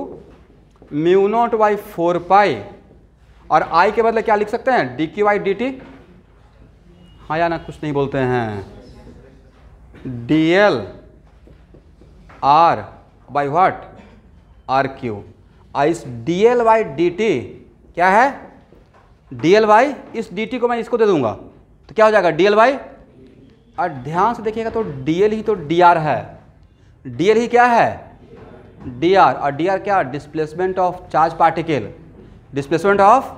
mu not by 4 pi, और I के बदले क्या लिख सकते हैं, d Q by D t, हाँ या ना, कुछ नहीं बोलते हैं, d l r by what, are cube. इस d l by D t क्या है, डी एल बाई, इस डी टी को मैं इसको दे दूंगा तो क्या हो जाएगा, डी एल बाई, और ध्यान से देखिएगा तो डी एल ही तो डी आर है, डी एल ही क्या है, डी आर, और डी आर क्या, displacement of charge particle, displacement of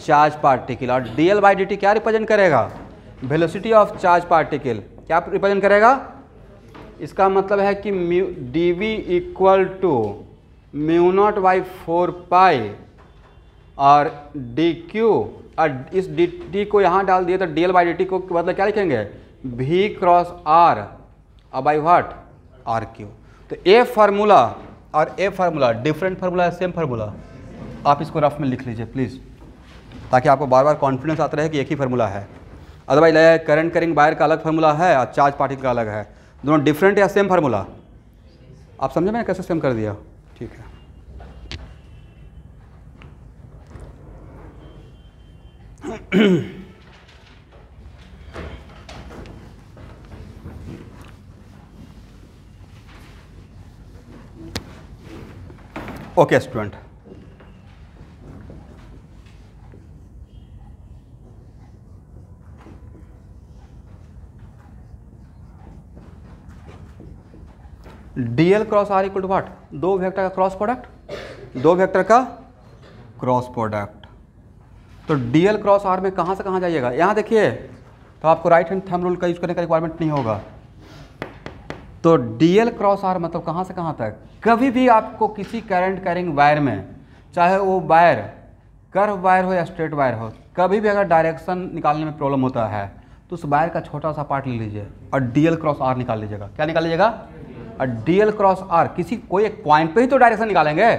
charge particle. और d l by D t क्या रिप्रेजेंट करेगा, वेलोसिटी ऑफ चार्ज पार्टिकल, क्या रिप्रेजेंट करेगा। इसका मतलब है कि d we equal to mu not by 4 pi और डी क्यू, और इस डी टी को यहाँ डाल दिए तो D l by D t को मतलब क्या लिखेंगे, वी क्रॉस आर और बाई व्हाट, आर क्यू। तो ए फार्मूला और ए फार्मूला डिफरेंट फार्मूला है, सेम फार्मूला, आप इसको रफ में लिख लीजिए प्लीज़, ताकि आपको बार बार कॉन्फिडेंस आता रहे कि एक ही फार्मूला है। अदरवाइज करंट कैरिंग वायर का अलग फार्मूला है और चार्ज पार्टिकल का अलग है, दोनों डिफरेंट या सेम फार्मूला। आप समझे मैंने कैसे सेम कर दिया, ठीक है। Okay student, D L cross R equal to what, दो वेक्टर का क्रॉस प्रोडक्ट, दो वेक्टर का क्रॉस प्रोडक्ट। तो डी एल क्रॉस आर में कहाँ से कहाँ जाइएगा, यहाँ देखिए, तो आपको राइट हैंड थंब रूल का यूज करने का रिक्वायरमेंट नहीं होगा। तो डी एल क्रॉस आर मतलब कहाँ से कहाँ तक, कभी भी आपको किसी करंट कैरिंग वायर में, चाहे वो वायर कर्व वायर हो या स्ट्रेट वायर हो, कभी भी अगर डायरेक्शन निकालने में प्रॉब्लम होता है तो उस वायर का छोटा सा पार्ट ले लीजिए और डी एल क्रॉस आर निकाल लीजिएगा। क्या निकाल लीजिएगा, और डी एल क्रॉस आर, किसी कोई एक पॉइंट पे ही तो डायरेक्शन निकालेंगे,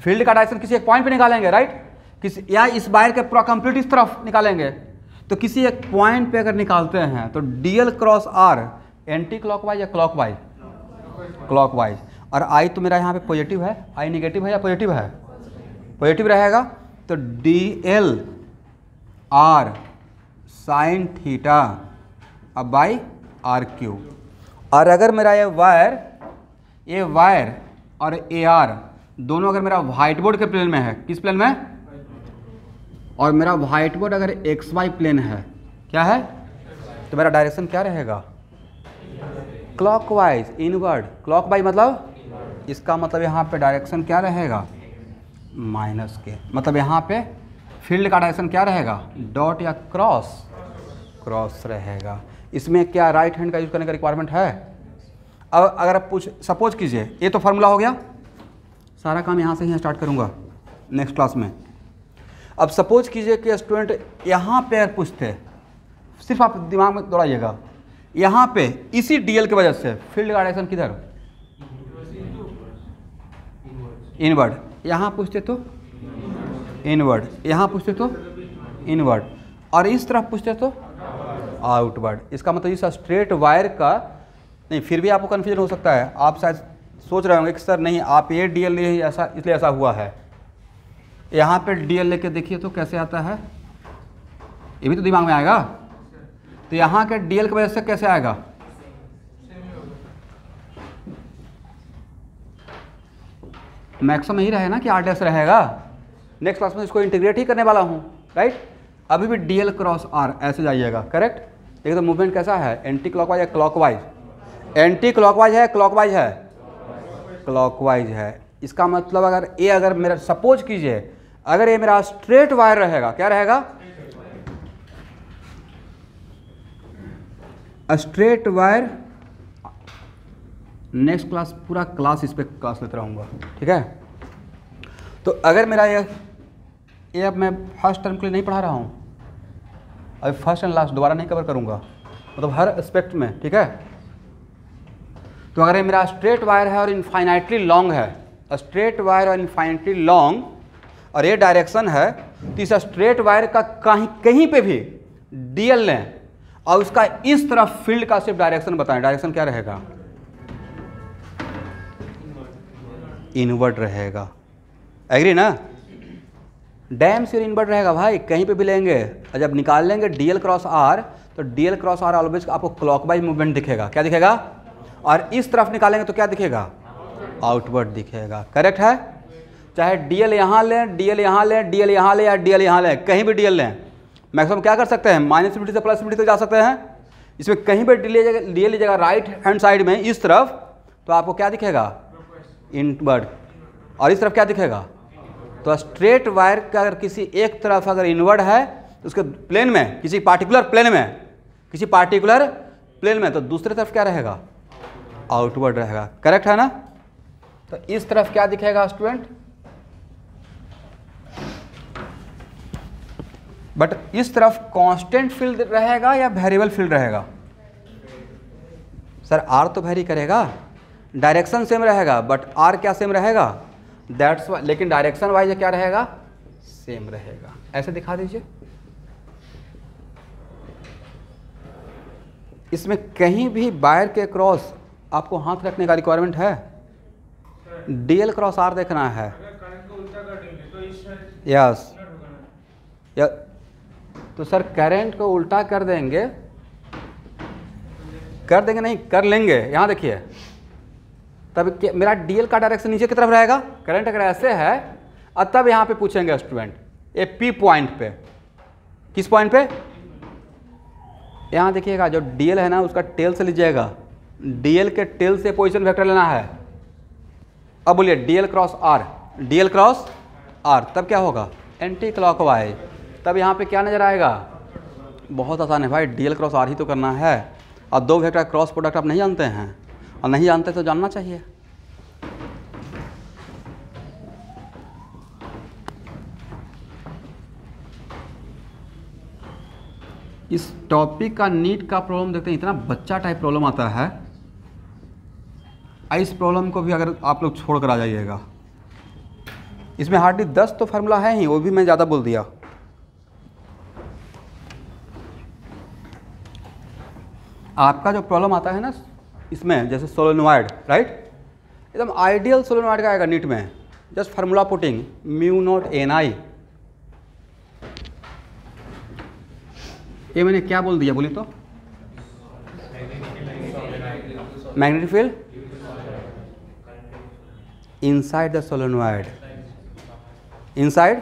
फील्ड का डायरेक्शन किसी एक पॉइंट पे निकालेंगे, राइट। किसी या इस वायर के पूरा कंप्लीट इस तरफ निकालेंगे, तो किसी एक पॉइंट पे अगर निकालते हैं तो DL cross R anti clockwise या क्लॉकवाइज, क्लॉकवाइज, और आई तो मेरा यहाँ पे पॉजिटिव है, आई निगेटिव है या पॉजिटिव है, पॉजिटिव रहेगा। तो D l are sine theta अब बाई आर क्यू। और अगर मेरा ये वायर और ए आर दोनों अगर मेरा व्हाइट बोर्ड के प्लेन में है, किस प्लेन में, और मेरा व्हाइट बोर्ड अगर एक्स वाई प्लेन है, क्या है, तो मेरा डायरेक्शन क्या रहेगा, क्लॉकवाइज, इनवर्ड। क्लॉकवाइज मतलब इसका मतलब यहाँ पे डायरेक्शन क्या रहेगा, माइनस के, मतलब यहाँ पे फील्ड का डायरेक्शन क्या रहेगा, डॉट या क्रॉस, क्रॉस रहेगा। इसमें क्या राइट हैंड का यूज करने का रिक्वायरमेंट है। अब अगर आप सपोज कीजिए, ये तो फार्मूला हो गया, सारा काम यहाँ से ही स्टार्ट करूँगा नेक्स्ट क्लास में। अब सपोज कीजिए कि स्टूडेंट यहाँ पे अगर पूछते, सिर्फ आप दिमाग में दौड़ाइएगा, यहाँ पे इसी डीएल की वजह से फील्ड का डायरेक्शन किधर, इनवर्ड, यहाँ पूछते तो इनवर्ड, यहाँ पूछते तो इनवर्ड, और इस तरफ पूछते तो आउटवर्ड। इसका मतलब इस स्ट्रेट वायर का नहीं, फिर भी आपको कन्फ्यूजन हो सकता है। आप शायद सोच रहे होंगे कि सर नहीं, आप ये डीएल लिए ऐसा, इसलिए ऐसा हुआ है। यहाँ पे डीएल लेके देखिए तो कैसे आता है, ये भी तो दिमाग में आएगा। तो यहाँ के डीएल की वजह से कैसे आएगा, मैक्सिमम यही रहे ना कि आर डैश रहेगा। नेक्स्ट क्लास में इसको इंटीग्रेट ही करने वाला हूँ, राइट। अभी भी डीएल क्रॉस आर ऐसे जाइएगा, करेक्ट। देखिए तो मूवमेंट कैसा है, एंटी क्लॉकवाइज या क्लॉकवाइज, एंटी क्लॉकवाइज है, क्लॉकवाइज है, क्लॉकवाइज है। इसका मतलब अगर मेरा सपोज कीजिए, अगर ये मेरा स्ट्रेट वायर रहेगा, क्या रहेगा, स्ट्रेट वायर। नेक्स्ट क्लास पूरा क्लास इस पे क्लास लेते रहूँगा, ठीक है। तो अगर मेरा ये अब मैं फर्स्ट टर्म के लिए नहीं पढ़ा रहा हूँ, अभी फर्स्ट एंड लास्ट दोबारा नहीं कवर करूँगा, मतलब हर एस्पेक्ट में, ठीक है। तो अगर ये मेरा स्ट्रेट वायर है और इनफाइनाइटली लॉन्ग है, स्ट्रेट वायर और इनफाइनाइटली लॉन्ग, और ये डायरेक्शन है, तो इस स्ट्रेट वायर का कहीं पे भी डीएल लें और उसका इस तरफ फील्ड का सिर्फ डायरेक्शन बताएं, डायरेक्शन क्या रहेगा, इनवर्ड रहेगा। एग्री ना, डैम से इनवर्ड रहेगा भाई, कहीं पे भी लेंगे। और जब निकाल लेंगे डीएल क्रॉस आर, तो डीएल क्रॉस आर ऑलवेज आपको क्लॉकवाइज मूवमेंट दिखेगा, क्या दिखेगा, और इस तरफ निकालेंगे तो क्या दिखेगा, आउटवर्ड दिखेगा। करेक्ट है। चाहे डीएल यहाँ लें, डीएल यहाँ लें, डीएल यहाँ लें या डीएल यहाँ लें, कहीं भी डीएल लें, मैक्सिमम क्या कर सकते हैं, माइनस इन्फिनिटी से प्लस इन्फिनिटी तक जा सकते हैं। इसमें कहीं पर डीएल लीजिएगा राइट हैंड साइड में इस तरफ, तो आपको क्या दिखेगा, इनवर्ड, और इस तरफ क्या दिखेगा। तो स्ट्रेट वायर का अगर किसी एक तरफ अगर इनवर्ड है तो उसके प्लेन में, किसी पार्टिकुलर प्लेन में, तो दूसरी तरफ क्या रहेगा, आउटवर्ड रहेगा। करेक्ट है ना। तो इस तरफ क्या दिखेगा स्टूडेंट, बट इस तरफ कांस्टेंट फील्ड रहेगा या वेरिएबल फील्ड रहेगा। सर आर तो वेरी करेगा, डायरेक्शन सेम रहेगा, बट आर क्या सेम रहेगा, दैट्स वाई, लेकिन डायरेक्शन वाइज क्या रहेगा, सेम रहेगा। ऐसे दिखा दीजिए। इसमें कहीं भी वायर के क्रॉस आपको हाथ रखने का रिक्वायरमेंट है, डीएल क्रॉस आर देखना है। यस, तो सर करंट को उल्टा कर देंगे नहीं, कर लेंगे। यहाँ देखिए, तब मेरा डीएल का डायरेक्शन नीचे की तरफ रहेगा। करंट अगर ऐसे है, और तब यहाँ पे पूछेंगे स्टूडेंट, ये पी पॉइंट पे, किस पॉइंट पे, यहाँ देखिएगा जो डीएल है ना, उसका टेल से लीजिएगा, डीएल के टेल से पोजीशन वेक्टर लेना है। अब बोलिए DL cross R, DL cross R, तब क्या होगा, एंटी क्लॉकवाइज। तब यहाँ पे क्या नजर आएगा, बहुत आसान है भाई, डीएल क्रॉस आर ही तो करना है। और दो वेक्टर क्रॉस प्रोडक्ट आप नहीं जानते हैं, और नहीं जानते तो जानना चाहिए। इस टॉपिक का नीट का प्रॉब्लम देखते हैं, इतना बच्चा टाइप प्रॉब्लम आता है। इस प्रॉब्लम को भी अगर आप लोग छोड़ कर आ जाइएगा, इसमें हार्डली 10 तो फार्मूला है ही, वो भी मैं ज़्यादा बोल दिया। आपका जो प्रॉब्लम आता है ना इसमें, जैसे सोलेनॉइड, राइट, एकदम आइडियल सोलेनॉइड का आएगा नीट में, just formula putting mu not NI। ये मैंने क्या बोल दिया, बोलिए तो? Magnetic field inside the solenoid, inside,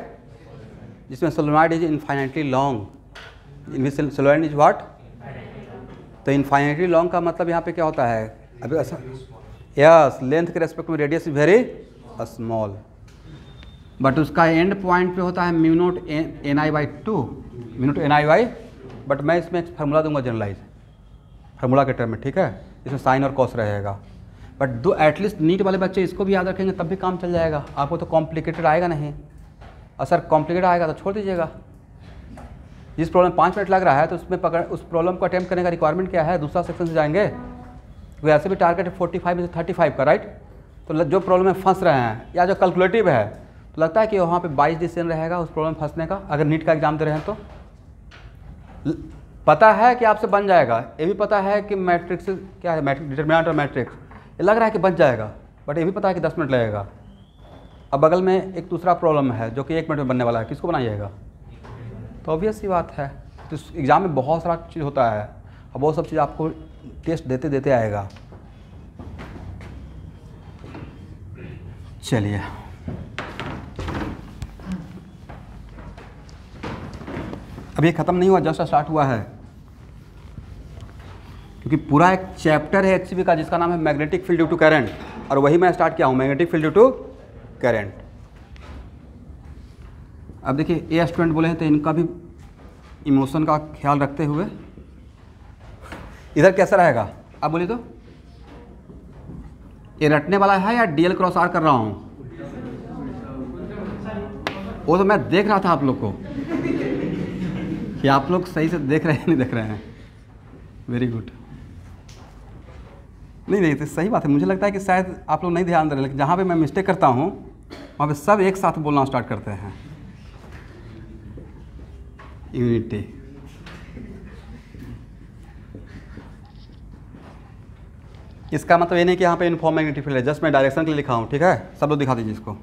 जिसमें solenoid is infinitely long, solenoid is what? तो इनफाइनाइटली लॉन्ग का मतलब यहाँ पे क्या होता है? अभी ऐसा, यस, लेंथ के रेस्पेक्ट में radius is very small, but उसका एंड पॉइंट पे होता है mu not NI/2, mu not NI/, but मैं इसमें एक फार्मूला दूंगा जनरलाइज, फार्मूला के टर्म में, ठीक है? इसमें साइन और कॉस रहेगा, बट दो एटलीस्ट नीट वाले बच्चे इसको भी याद रखेंगे तब भी काम चल जाएगा। आपको तो कॉम्प्लिकेटेड आएगा नहीं, और सर कॉम्प्लिकेटेड आएगा तो छोड़ दीजिएगा। जिस प्रॉब्लम 5 मिनट लग रहा है तो उसमें पकड़, उस प्रॉब्लम को अटेम्प्ट करने का रिक्वायरमेंट क्या है? दूसरा सेक्शन से जाएंगे, क्योंकि ऐसे भी टारगेट है 45 में से 35 का, राइट? तो जो प्रॉब्लम में फंस रहे हैं या जो कैलकुलेटिव है, तो लगता है कि वहाँ पे 22 डिसीजन रहेगा उस प्रॉब्लम फंसने का, अगर नीट का एग्जाम दे रहे हैं तो। पता है कि आपसे बन जाएगा, ये भी पता है कि मैट्रिक्स क्या है, डिटरमिनेंट और मैट्रिक्स, ये लग रहा है कि बच जाएगा, बट ये भी पता है कि 10 मिनट लगेगा। अब बगल में एक दूसरा प्रॉब्लम है जो कि 1 मिनट में बनने वाला है, किसको बनाइएगा? तो ऑब्वियस सी बात है। तो एग्ज़ाम में बहुत सारा चीज़ होता है, और वो सब चीज़ आपको टेस्ट देते देते आएगा। चलिए, अब ये ख़त्म नहीं हुआ, जस्ट स्टार्ट हुआ है, क्योंकि पूरा एक चैप्टर है HCB का जिसका नाम है magnetic field due to current, और वही मैं स्टार्ट किया हूँ, magnetic field due to current. अब देखिए, ये स्टूडेंट बोले हैं तो इनका भी इमोशन का ख्याल रखते हुए इधर कैसा रहेगा आप बोलिए तो? ये रटने वाला है या DL क्रॉस R कर रहा हूँ? वो तो मैं देख रहा था आप लोग को कि आप लोग सही से देख रहे हैं नहीं देख रहे हैं। Very good. नहीं तो सही बात है, मुझे लगता है कि शायद आप लोग नहीं ध्यान दे रहे, लेकिन जहाँ पे मैं मिस्टेक करता हूँ वहाँ पे सब एक साथ बोलना स्टार्ट करते हैं। यूनिटी, इसका मतलब ये नहीं कि यहाँ पे यूनिफॉर्म मैग्नेटिक फील्ड है, जस्ट मैं डायरेक्शन के लिए लिखा हूँ, ठीक है? सब लोग दिखा दीजिए इसको।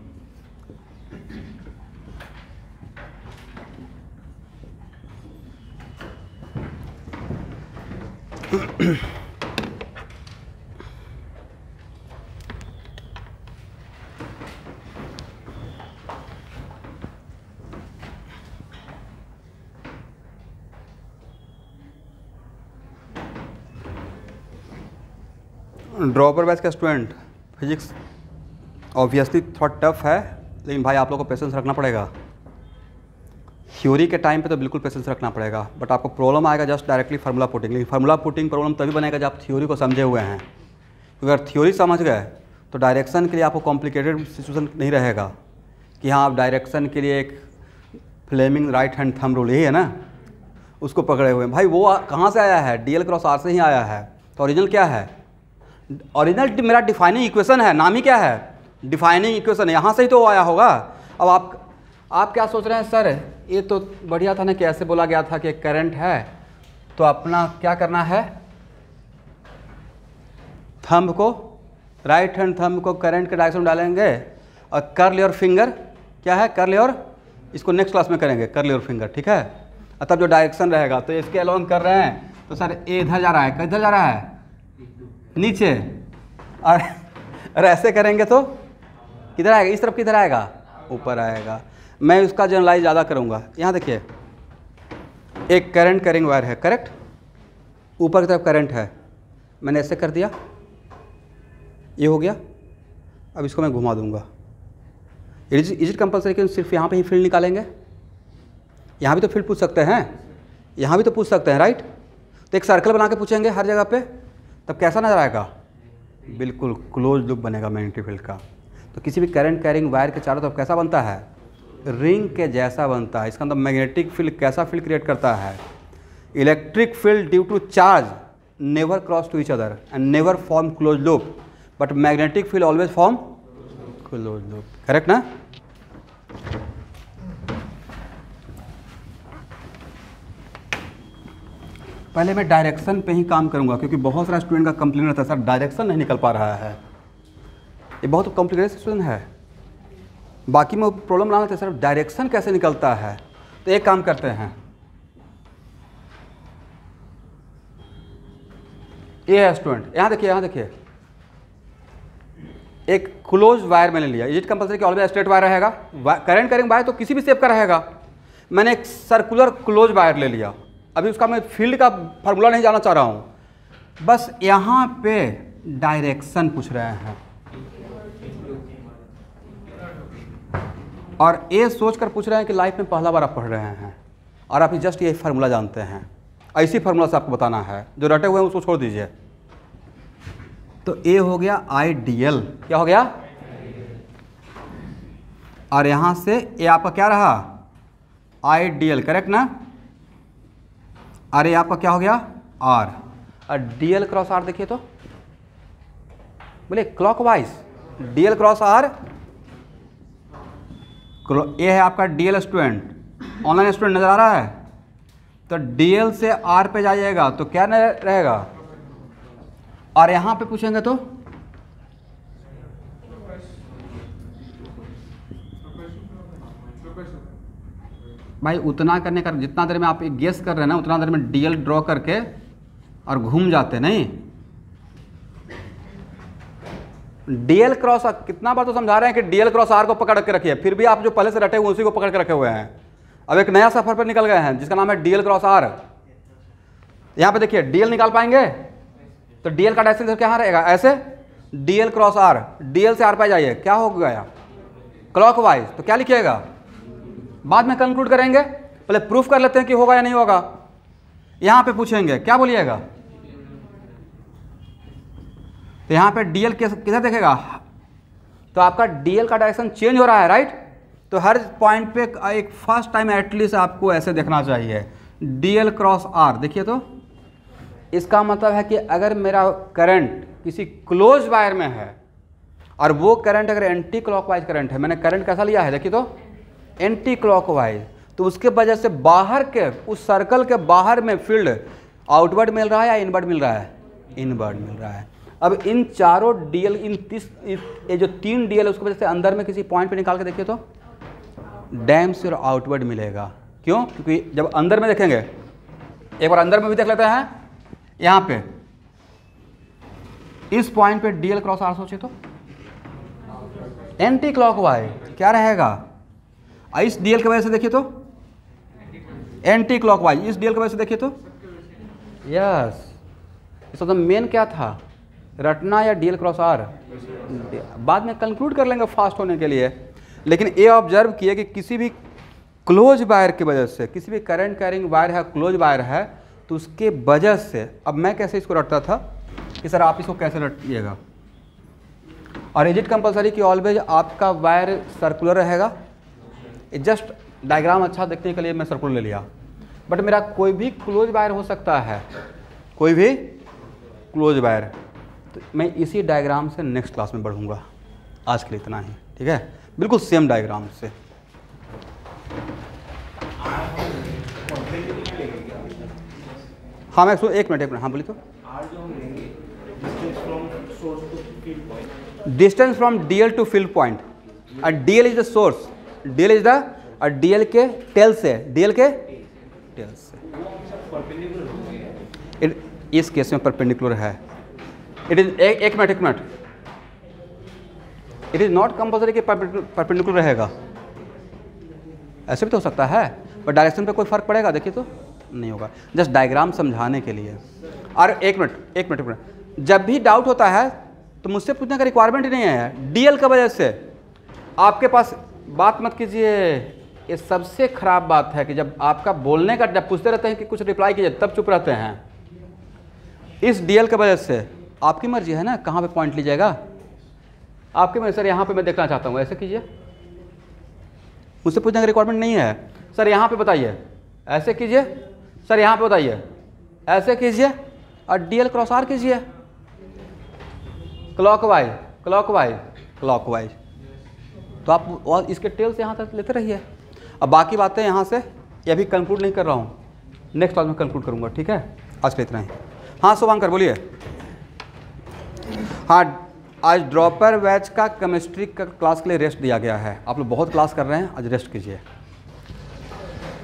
ड्रॉपर बैच का स्टूडेंट, फिजिक्स ऑब्वियसली थोड़ा टफ है, लेकिन भाई आप लोगों को पेशेंस रखना पड़ेगा। थ्योरी के टाइम पे तो बिल्कुल पेशेंस रखना पड़ेगा, बट आपको प्रॉब्लम आएगा जस्ट डायरेक्टली फार्मूला पुटिंग, लेकिन फार्मूला पुटिंग प्रॉब्लम तभी बनेगा जब आप थ्योरी को समझे हुए हैं। क्योंकि अगर थ्योरी समझ गए तो डायरेक्शन के लिए आपको कॉम्प्लिकेटेड सिचुएशन नहीं रहेगा कि हाँ आप डायरेक्शन के लिए एक Fleming right hand thumb rule, यही है ना, उसको पकड़े हुए हैं। भाई वो कहाँ से आया है? DL क्रॉस R से ही आया है। तो ओरिजिनल क्या है? ओरिजिनल मेरा डिफाइनिंग इक्वेशन है, नाम ही क्या है? डिफाइनिंग इक्वेशन, यहाँ से ही तो आया होगा। अब आप क्या सोच रहे हैं, सर ये तो बढ़िया था ना कि ऐसे बोला गया था कि करंट है, तो अपना क्या करना है, थंब को, राइट हैंड थंब को करंट के डायरेक्शन में डालेंगे और कर्ल योर फिंगर, क्या है कर्ल योर, इसको नेक्स्ट क्लास में करेंगे कर्ल योर फिंगर, ठीक है? और तब जो डायरेक्शन रहेगा तो इसके अलोंग कर रहे हैं, तो सर ए इधर जा रहा है, किधर जा रहा है? नीचे। और ऐसे करेंगे तो किधर आएगा? इस तरफ किधर आएगा? ऊपर आएगा। मैं उसका जनरलाइज ज़्यादा करूँगा। यहाँ देखिए, एक करंट कैरिंग वायर है, करेक्ट, ऊपर की तरफ करंट है, मैंने ऐसे कर दिया, ये हो गया। अब इसको मैं घुमा दूंगा। इज इट कंपल्सरी कि सिर्फ यहाँ पे ही फील्ड निकालेंगे? यहाँ भी तो फील्ड पूछ सकते हैं, यहाँ भी तो पूछ सकते हैं, राइट? तो एक सर्कल बना के पूछेंगे हर जगह पे, तब कैसा नजर आएगा? बिल्कुल क्लोज लूप बनेगा मैग्नेटिक फील्ड का। तो किसी भी करंट कैरिंग वायर के चारों तरफ कैसा बनता है? रिंग के जैसा बनता है। इसका मतलब मैग्नेटिक फील्ड कैसा फील्ड क्रिएट करता है? Electric field due to charge never cross to each other and never form close loop, but magnetic field always form close loop, correct ना? पहले मैं डायरेक्शन पे ही काम करूंगा, क्योंकि बहुत सारा स्टूडेंट का कंप्लेन रहता है सर डायरेक्शन नहीं निकल पा रहा है। ये बहुत कॉम्प्लिकेटेड सिचुएशन है, बाकी में प्रॉब्लम ना होता है सर डायरेक्शन कैसे निकलता है। तो एक काम करते हैं, ये है स्टूडेंट, यहाँ देखिए, यहाँ देखिए, एक क्लोज वायर मैंने लिया। इज इट कंपल्सरी कि ऑलवेज स्ट्रेट वायर रहेगा? करंट कैरिंग वायर तो किसी भी शेप का रहेगा। मैंने एक सर्कुलर क्लोज वायर ले लिया। अभी उसका मैं फील्ड का फार्मूला नहीं जानना चाह रहा हूँ, बस यहाँ पे डायरेक्शन पूछ रहे हैं और ये सोचकर पूछ रहे हैं कि लाइफ में पहला बार आप पढ़ रहे हैं और आप जस्ट ये फार्मूला जानते हैं। ऐसी फार्मूला से आपको बताना है, जो रटे हुए हैं उसको छोड़ दीजिए। तो ए हो गया आइडियल, क्या हो गया? और यहां से ए आपका क्या रहा? आइडियल, करेक्ट ना? और ये आपका क्या हो गया? आर। और डीएल क्रॉस आर देखिए तो, बोले क्लॉकवाइज डीएल क्रॉस आर। ये है आपका डीएल स्टूडेंट, ऑनलाइन स्टूडेंट नजर आ रहा है? तो डीएल से आर पे जाइएगा तो क्या रहेगा? और यहां पे पूछेंगे तो भाई उतना करने का, जितना देर में आप गेस कर रहे हैं ना उतना देर में डीएल ड्रॉ करके और घूम जाते नहीं। डीएल क्रॉस, कितना बार तो समझा रहे हैं कि डीएल क्रॉस आर को पकड़ के रखिए, फिर भी आप जो पहले से रटे हुए उसी को पकड़ के रखे हुए हैं। अब एक नया सफर पर निकल गए हैं जिसका नाम है डीएल क्रॉस आर। यहां पे देखिए डीएल निकाल पाएंगे तो डीएल का डायरेक्शन क्या रहेगा? ऐसे डीएल क्रॉस आर, डीएल से आर पे जाइए, क्या हो गया? क्लॉकवाइज। तो क्या लिखिएगा? बाद में कंक्लूड करेंगे, पहले प्रूफ कर लेते हैं कि होगा या नहीं होगा। यहां पे पूछेंगे क्या बोलिएगा? तो यहां पे डीएल किधर देखेगा? तो आपका डीएल का डायरेक्शन चेंज हो रहा है, राइट? तो हर पॉइंट पे एक फर्स्ट टाइम एटलीस्ट आपको ऐसे देखना चाहिए, डीएल क्रॉस आर। देखिए तो इसका मतलब है कि अगर मेरा करंट किसी क्लोज वायर में है और वो करंट अगर एंटी क्लॉकवाइज करंट है, मैंने करंट कैसा लिया है देखिए तो एंटी क्लॉकवाइज, तो उसके वजह से बाहर के उस सर्कल के बाहर में फील्ड आउटवर्ड मिल रहा है या इनवर्ड मिल रहा है? इनवर्ड मिल रहा है। अब इन चारों डीएल, ये जो 3 डीएल है उसकी वजह से अंदर में किसी पॉइंट पे निकाल के देखिए तो डैम से आउटवर्ड मिलेगा। क्यों? क्योंकि जब अंदर में देखेंगे, एक बार अंदर में भी देख लेते हैं, यहां पे इस पॉइंट पे डीएल क्रॉस आर सोचे तो एंटी क्लॉकवाइज क्या रहेगा? इस डीएल की वजह से देखिए तो एंटी क्लॉकवाइज, इस डीएल की वजह से देखिए तो यस। इसका मेन क्या था? रटना या डीएल क्रॉस आर? बाद में कंक्लूड कर लेंगे फास्ट होने के लिए। लेकिन ये ऑब्जर्व किए कि किसी भी क्लोज वायर की वजह से, किसी भी करंट कैरिंग वायर है, क्लोज वायर है, तो उसके वजह से अब मैं कैसे इसको रटता था कि सर आप इसको कैसे रटिएगा। और इज इट कंपल्सरी कि ऑलवेज आपका वायर सर्कुलर रहेगा? जस्ट डायग्राम अच्छा देखने के लिए मैं सर्कुलर ले लिया, बट मेरा कोई भी क्लोज वायर हो सकता है, कोई भी क्लोज वायर। तो मैं इसी डायग्राम से नेक्स्ट क्लास में बढ़ूंगा। आज के लिए इतना ही, ठीक है? बिल्कुल सेम डायग्राम से। हाँ मैं एक मिनट हाँ बोली तो distance from DL to field point. DL is the source, DL is the, और डीएल के टेल से, डीएल के टेल से इस केस में परपेंडिकुलर है। इट इज एक minute, it is not compulsory कि परपेंडिकुलर रहेगा, ऐसे भी तो हो सकता है, पर डायरेक्शन पे कोई फर्क पड़ेगा देखिए तो नहीं होगा। जस्ट डायग्राम समझाने के लिए। और एक मिनट, जब भी डाउट होता है तो मुझसे पूछने का रिक्वायरमेंट ही नहीं है। डीएल की वजह से आपके पास बात मत कीजिए। ये सबसे खराब बात है कि जब आपका बोलने का, जब पूछते रहते हैं कि कुछ रिप्लाई कीजिए तब चुप रहते हैं। इस डीएल की वजह से आपकी मर्जी है ना कहाँ पे पॉइंट लीजिएगा, आपकी मर्जी। सर यहाँ पे मैं देखना चाहता हूँ, ऐसे कीजिए, मुझसे पूछने का रिक्वायरमेंट नहीं है। सर यहाँ पे बताइए, ऐसे कीजिए। सर यहाँ पे बताइए, ऐसे कीजिए। और डीएल क्रॉस आर कीजिए, क्लॉकवाइज क्लॉकवाइज क्लॉकवाइज। तो आप और इसके टेल से यहाँ तक लेते रहिए। अब बाकी बातें यहाँ से ये अभी कंक्लूड नहीं कर रहा हूँ, नेक्स्ट क्लास में कंक्लूड करूँगा, ठीक है? आज के इतना ही। हाँ शुभांकर बोलिए। हाँ आज ड्रॉपर बैच का केमिस्ट्री का क्लास के लिए रेस्ट दिया गया है। आप लोग बहुत क्लास कर रहे हैं, आज रेस्ट कीजिए।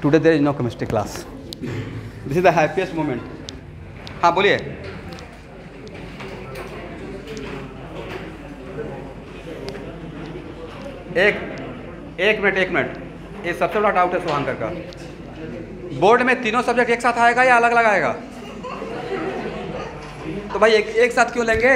Today there is no chemistry class. This is the happiest moment. हाँ बोलिए। एक मिनट, ये सबसे बड़ा डाउट है शुभांकर का। बोर्ड में तीनों सब्जेक्ट एक साथ आएगा या अलग अलग आएगा? तो भाई एक साथ क्यों लेंगे?